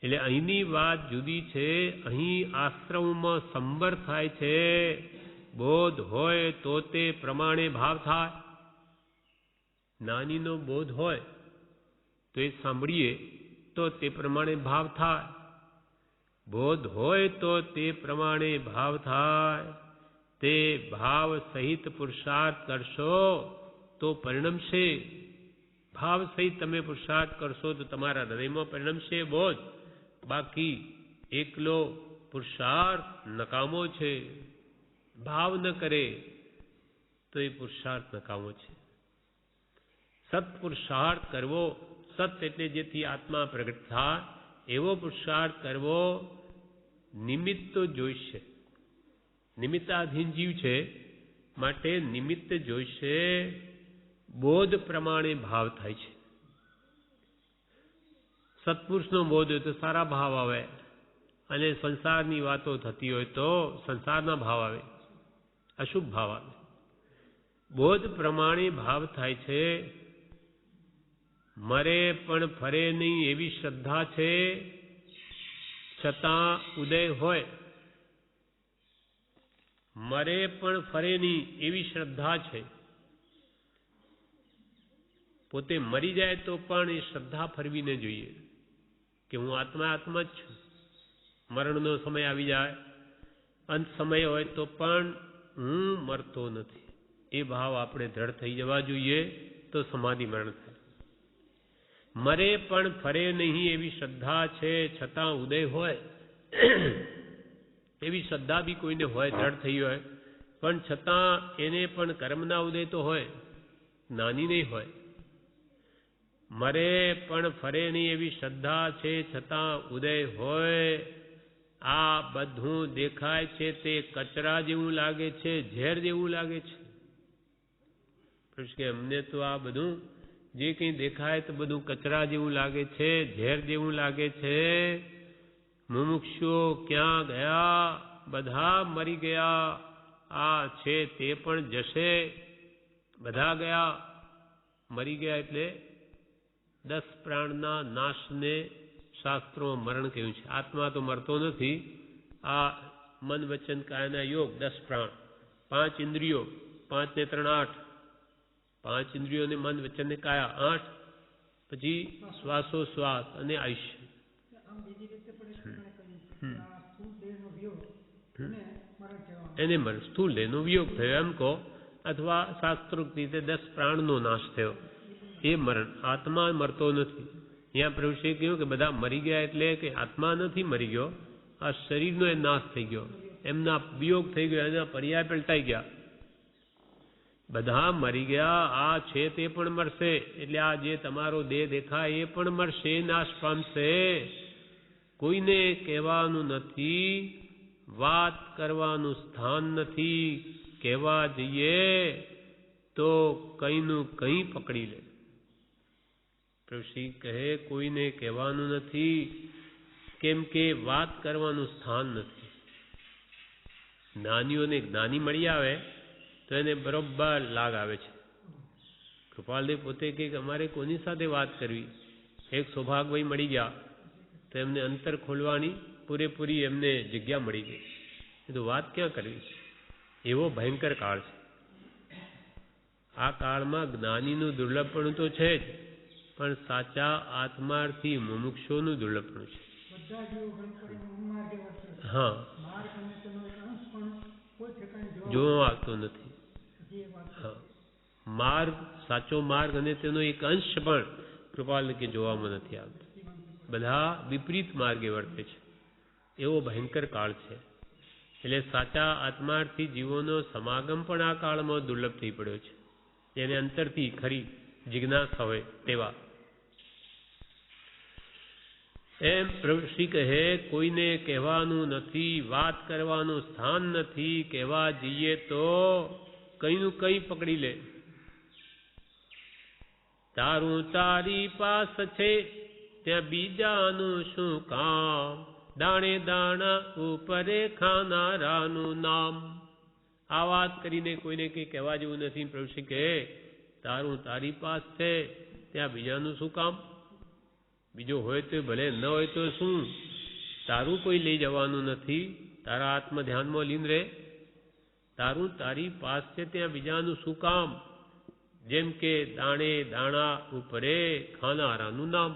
એટલે અહીંની વાત જુદી છે. અહીં આશ્રમમાં સંબર થાય છે. બોધ હોય તો તે પ્રમાણે ભાવ થાય. નાનીનો બોધ હોય તો એ સાંભળીએ તો તે પ્રમાણે ભાવ થાય. બોધ હોય તો તે પ્રમાણે ભાવ થાય. તે ભાવ સહિત પુરુષાર્થ કરશો તો પરિણમશે. ભાવ સહિત તમે પુરુષાર્થ કરશો તો તમારા હૃદયમાં પરિણમશે બોધ. બાકી એકલો પુરુષાર્થ નકામો છે. ભાવ ન કરે તો એ પુરુષાર્થ નકામો છે. સત્પુરુષાર્થ કરવો, સત એટલે જેથી આત્મા પ્રગટ થાય એવો પુરુષાર્થ કરવો. નિમિત્તો જોઈશે. નિમિત્તાધીન જીવ છે, માટે નિમિત્ત જોઈશે. બોધ પ્રમાણે ભાવ થાય છે. સત્પુરુષનો બોધ હોય તો સારા ભાવ આવે, અને સંસારની વાતો થતી હોય તો સંસારના ભાવ આવે, અશુભ ભાવ આવે. બોધ પ્રમાણે ભાવ થાય છે. મરે પણ ફરે નહીં એવી શ્રદ્ધા છે, છતાં ઉદય હોય. મરે પણ ફરે નહીં એવી શ્રદ્ધા છે. પોતે મરી જાય તો પણ એ શ્રદ્ધા ફરવી ન જોઈએ કે હું આત્મા જ છું. મરણનો સમય આવી જાય, અંત સમય હોય તો પણ હું મરતો નથી, એ ભાવ આપણે દ્રઢ થઈ જવા જોઈએ તો સમાધિ મરણ થાય. મરે પણ ફરે નહીં એવી શ્રદ્ધા છે, છતાં ઉદય હોય. એવી શ્રદ્ધા બી કોઈને હોય, દ્રઢ થઈ હોય, પણ છતાં એને પણ કર્મના ઉદય તો હોય, નાની નહીં હોય. મરે પણ ફરે નહીં એવી શ્રદ્ધા છે, છતાં ઉદય હોય. આ બધું દેખાય છે તે કચરા જેવું લાગે છે, ઝેર જેવું લાગે છે. કે અમને તો આ બધું જે કંઈ દેખાય તો બધું કચરા જેવું લાગે છે, ઝેર જેવું લાગે છે. મુમુક્ષુઓ ક્યાં ગયા? બધા મરી ગયા. આ છે તે પણ જશે. બધા ગયા, મરી ગયા એટલે 10 પ્રાણના નાશને શાસ્ત્રોમાં મરણ કહ્યું છે. આત્મા તો મરતો નથી. આ મન વચન કાયના યોગ 10 પ્રાણ, 5 ઇન્દ્રિયો, 5 ને 3 8, 5 ઇન્દ્રિયોને મન વચન ને કાયા 8, પછી શ્વાસોશ્વાસ અને આયુષ્ય. એને મરણ, સ્થૂળ દેહનો વિયોગ થયો એમ કહો, અથવા શાસ્ત્રોક્ત રીતે 10 પ્રાણનો નાશ થયો, એ મરણ. આત્મા મરતો નથી. અહીંયા પ્રભુશ્રીએ કહ્યું કે બધા મરી ગયા એટલે કે આત્મા નથી મરી ગયો, આ શરીરનો એ નાશ થઈ ગયો, એમના વિયોગ થઈ ગયો, એના પર્યાય પલટાઈ ગયા. બધા મરી ગયા. આ છે તે પણ મરશે. એટલે આ જે તમારો દેહ દેખાય એ પણ મરશે, નાશ પામશે. કોઈને કહેવાનું નથી, વાત કરવાનું સ્થાન નથી. કહેવા જઈએ તો કંઈનું કંઈ પકડી લે. પ્રભુશ્રી કહે કોઈને કહેવાનું નથી, કેમ કે વાત કરવાનું સ્થાન નથી. જ્ઞાનીઓને જ્ઞાની મળી આવે તો એને બરોબર લાગ આવે છે. કૃપાલદેવ પોતે કે અમારે કોની સાથે વાત કરવી? એક સૌભાગભાઈ મળી ગયા તો એમને અંતર ખોલવાની પૂરેપૂરી એમને જગ્યા મળી ગઈ. એ તો વાત ક્યાં કરવી? એવો ભયંકર કાળ છે. આ કાળમાં જ્ઞાનીનું દુર્લભપણું તો છે જ, પણ સાચા આત્માર્થી મુમુક્ષોનું દુર્લભપણું છે. હા, જોવા આવતો નથી. હા, માર્ગ, સાચો માર્ગ અને તેનો એક અંશ પણ કૃપાલ કે જોવામાં નથી આવતો. બધા વિપરીત માર્ગે વર્તે છે. એવો ભયંકર કાળ છે. એટલે સાચા આત્માર્થી જીવોનો સમાગમ પણ આ કાળમાં દુર્લભ થઈ પડ્યો છે. જેને અંતરથી ખરી જિજ્ઞાસા હોય તેવા. એમ પ્રભુશ્રી કહે કોઈને કહેવાનું નથી, વાત કરવાનું સ્થાન નથી. કહેવા જઈએ તો કંઈનું કંઈ પકડી લે. તારું તારી પાસ છે ત્યાં બીજાનું શું કામ? દાણે દાણા ઉપરે ખાનારાનું નામ. આ વાત કરીને કોઈને કંઈ કહેવા જેવું નથી. પ્રભુશ્રી કહે તારું તારી પાસ છે ત્યાં બીજાનું શું કામ? બીજો હોય તો ભલે, ન હોય તો શું? તારું કોઈ લઈ જવાનું નથી. તારા આત્મ ધ્યાનમાં લીન રહે. તારું તારી પાસ છે ત્યાં બીજાનું શું કામ? જેમ કે દાણે દાણા ઉપરે ખાનારાનું નામ.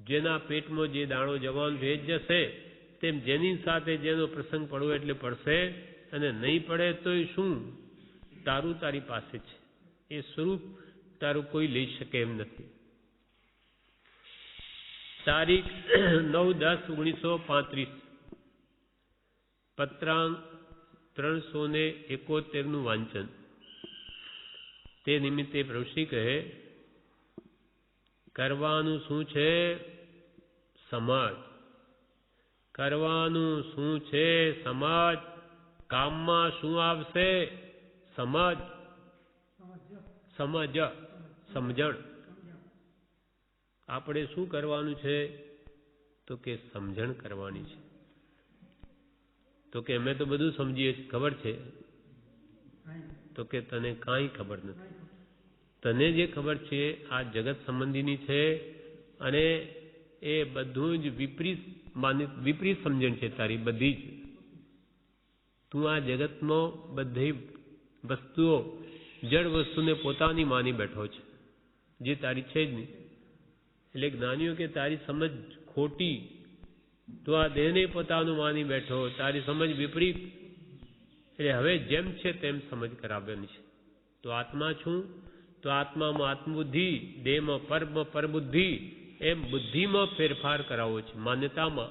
જેના પેટમાં જે દાણો જવાનો ભેજ જશે, તેમ જેની સાથે જેનો પ્રસંગ પડવો એટલે પડશે, અને નહીં પડે તોય શું? તારું તારી પાસે છે. એ સ્વરૂપ તારું કોઈ લઈ શકે એમ નથી. તારીખ 9/10/1935, પત્રાંક 371 વાંચન. તે નિમિત્તે પ્રભુશ્રી કહે કરવાનું શું છે? સમજ. કરવાનું શું છે? સમજ. કામમાં શું આવશે? સમજ. સમજણ. આપણે શું કરવાનું છે? તો કે સમજણ કરવાની છે. તો કે અમે તો બધું સમજીએ છીએ, ખબર છે. તો કે તને કાંઈ ખબર નથી. તને જે ખબર છે આ જગત સંબંધીની છે અને એ બધું જ વિપરીત સમજણ છે તારી બધી જ. તું આ જગતમાં બધી વસ્તુઓ જડ વસ્તુને પોતાની માની બેઠો છે, જે તારી છે જ નહીં. એટલે જ્ઞાનીઓ કે તારી સમજ ખોટી. તું આ દેહને પોતાનું માની બેઠો, તારી સમજ વિપરીત. એટલે હવે જેમ છે તેમ સમજ કરાવવાની છે. તો આત્મા છું, તો આત્મામાં આત્મબુદ્ધિ, દેહમાં પરબુદ્ધિ, એમ બુદ્ધિમાં ફેરફાર કરાવવો છે, માન્યતામાં,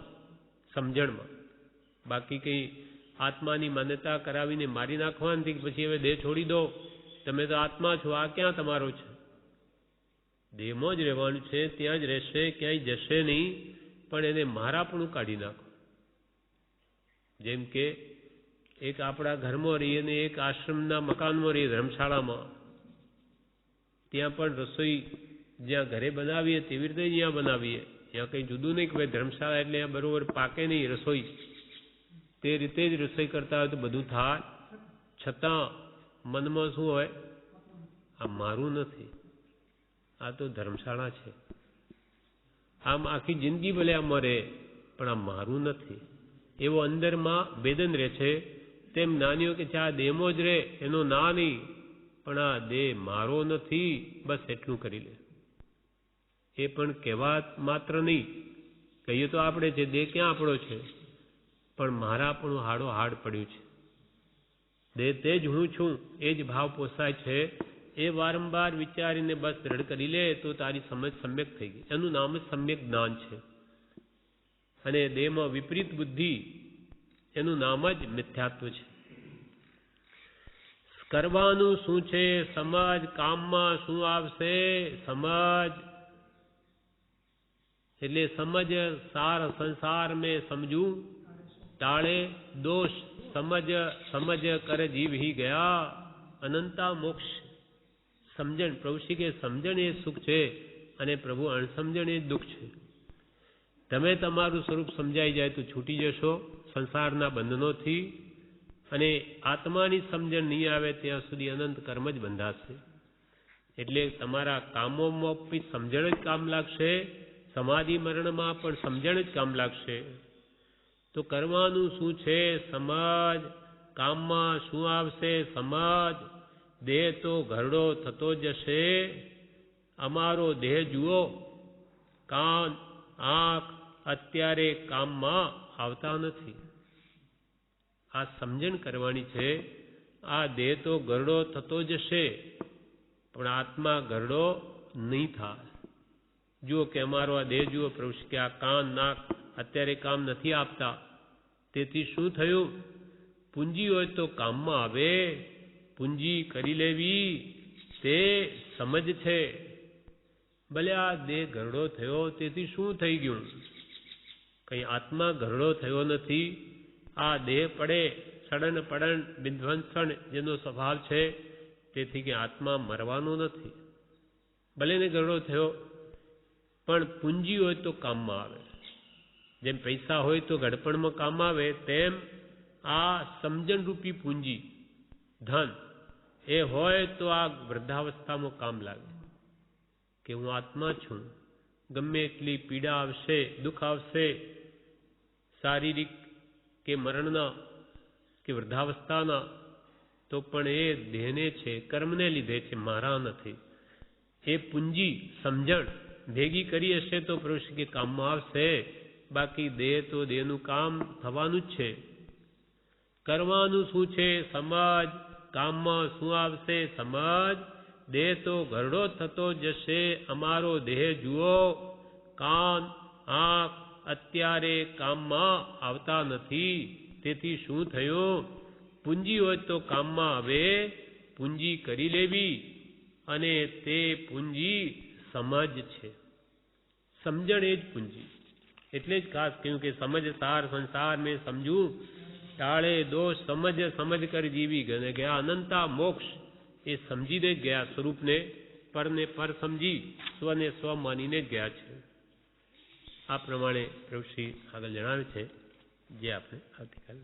સમજણમાં. બાકી કંઈ આત્માની માન્યતા કરાવીને મારી નાખવાની કે પછી હવે દેહ છોડી દો, તમે તો આત્મા છો, આ ક્યાં તમારો છે? દેહમાં જ રહેવાનું છે, ત્યાં જ રહેશે, ક્યાંય જશે નહીં. પણ એને મારાપણું કાઢી નાખો. જેમ કે એક આપણા ઘરમાં રહીએ ને એક આશ્રમના મકાનમાં રહીએ, ધર્મશાળામાં, ત્યાં પણ રસોઈ જ્યાં ઘરે બનાવીએ તેવી રીતે અહીંયા બનાવીએ. ત્યાં કંઈ જુદું નહીં કે ભાઈ ધર્મશાળા એટલે અહીંયા બરોબર પાકે નહીં રસોઈ. તે રીતે જ રસોઈ કરતા હોય તો બધું થાય. છતાં મનમાં શું હોય? આ મારું નથી, આ તો ધર્મશાળા છે. આમ આખી જિંદગી ભલે આ મરે, પણ આ મારું નથી. એવો અંદરમાં વેદન રહે છે. તેમ જ્ઞાનીઓ કે આ દેહમાં જ રહે, એનો ના નહીં, પણ આ દેહ મારો નથી, બસ એટલું કરી લે. એ પણ કહેવા માત્ર નહીં, કહીએ તો આપણે છે, દેહ ક્યાં આપણો છે? પણ મારા પણ હાડો હાડ પડ્યું છે. દેહ તે જ હું છું, એ જ ભાવ પોસાય છે. એ વારંવાર વિચારીને બસ દ્રઢ કરી લે તો તારી સમજ સમ્યક થઈ ગઈ. એનું નામ જ સમ્યક જ્ઞાન છે. અને દેહમાં વિપરીત બુદ્ધિ, એનું નામ જ મિથ્યાત્વ છે. કરવાનું શું છે? સમજ. કામમાં શું આવશે? સમજ. એટલે સમજ સાર સંસાર મેં સમજું ટાળે દોષ. સમજ કર જીવ હી ગયા અનંતા મોક્ષ. સમજણ, પ્રભુ શ્રી કે સમજણ એ સુખ છે અને પ્રભુ અણસમજણ એ દુઃખ છે. તમે તમારું સ્વરૂપ સમજાઈ જાય તો છૂટી જશો સંસારના બંધનોથી, અને આત્માની સમજણ નહીં આવે ત્યાં સુધી અનંત કર્મ જ બંધાશે. એટલે તમારા કામોમાં પણ સમજણ જ કામ લાગશે, સમાધિ મરણમાં પણ સમજણ જ કામ લાગશે. તો કરવાનું શું છે? સમજ. કામમાં શું આવશે? સમજ. દેહ તો ઘરડો થતો જશે, અમારો દેહ જુઓ, કાન આંખ અત્યારે કામમાં આવતા નથી. આ સમજણ કરવાની છે. આ દેહ તો ઘરડો થતો જશે, પણ આત્મા ઘરડો નહીં થાય. જુઓ કે અમારો આ દેહ જુઓ, પ્રભુ કે આ કાન નાક અત્યારે કામ નથી આપતા. તેથી શું થયું? પૂંજી હોય તો કામમાં આવે. પૂંજી કરી લેવી તે સમજ છે. ભલે આ દેહ ઘરડો થયો તેથી શું થઈ ગયું? કંઈ આત્મા ઘરડો થયો નથી. આ દેહ પડે સડન પડન વિધ્વંસન જેનો સ્વભાવ છે, તેથી કે આત્મા મરવાનો નથી. ભલે ને ઘરડો થયો, પણ પૂંજી હોય તો કામમાં આવે. જેમ પૈસા હોય તો ઘડપણમાં કામ આવે, તેમ આ સમજણરૂપી પૂંજી ધન એ હોય તો આ વૃદ્ધાવસ્થામાં કામ લાગે. કે હું આત્મા છું, ગમે એટલી પીડા આવશે, દુઃખ આવશે, શારીરિક કે મરણના કે વૃદ્ધાવસ્થાના, તો પણ એ દેહને છે, કર્મને લીધે છે, મારા નથી. એ પૂંજી સમજણ ભેગી કરી હશે તો પ્રભુ કે કામમાં આવશે. બાકી દેહ તો દેહનું કામ થવાનું જ છે. કરવાનું શું છે? સમજ. કામમાં શું આવશે? સમજ. દેહ તો ઘરડો થતો જશે, અમારો દેહ જુઓ, કાન આંખ અત્યારે કામમાં આવતા નથી. તેથી શું થયું? પૂંજી હોય તો કામમાં આવે. પૂંજી કરી લેવી, અને તે પૂંજી સમજ છે. સમજણ એ જ પૂંજી. એટલે જ ખાસ કહ્યું કે સમજ સાર સંસાર મેં સમજું ટાળે દોષ. સમજ કર જીવી ગયા અનંતા મોક્ષ. એ સમજીને ગયા સ્વરૂપને, પરને પર સમજી સ્વને સ્વ માનીને જ ગયા છે. આ પ્રમાણે પ્રભુશ્રી આગળ જણાવે છે, જે આપણે આવતીકાલે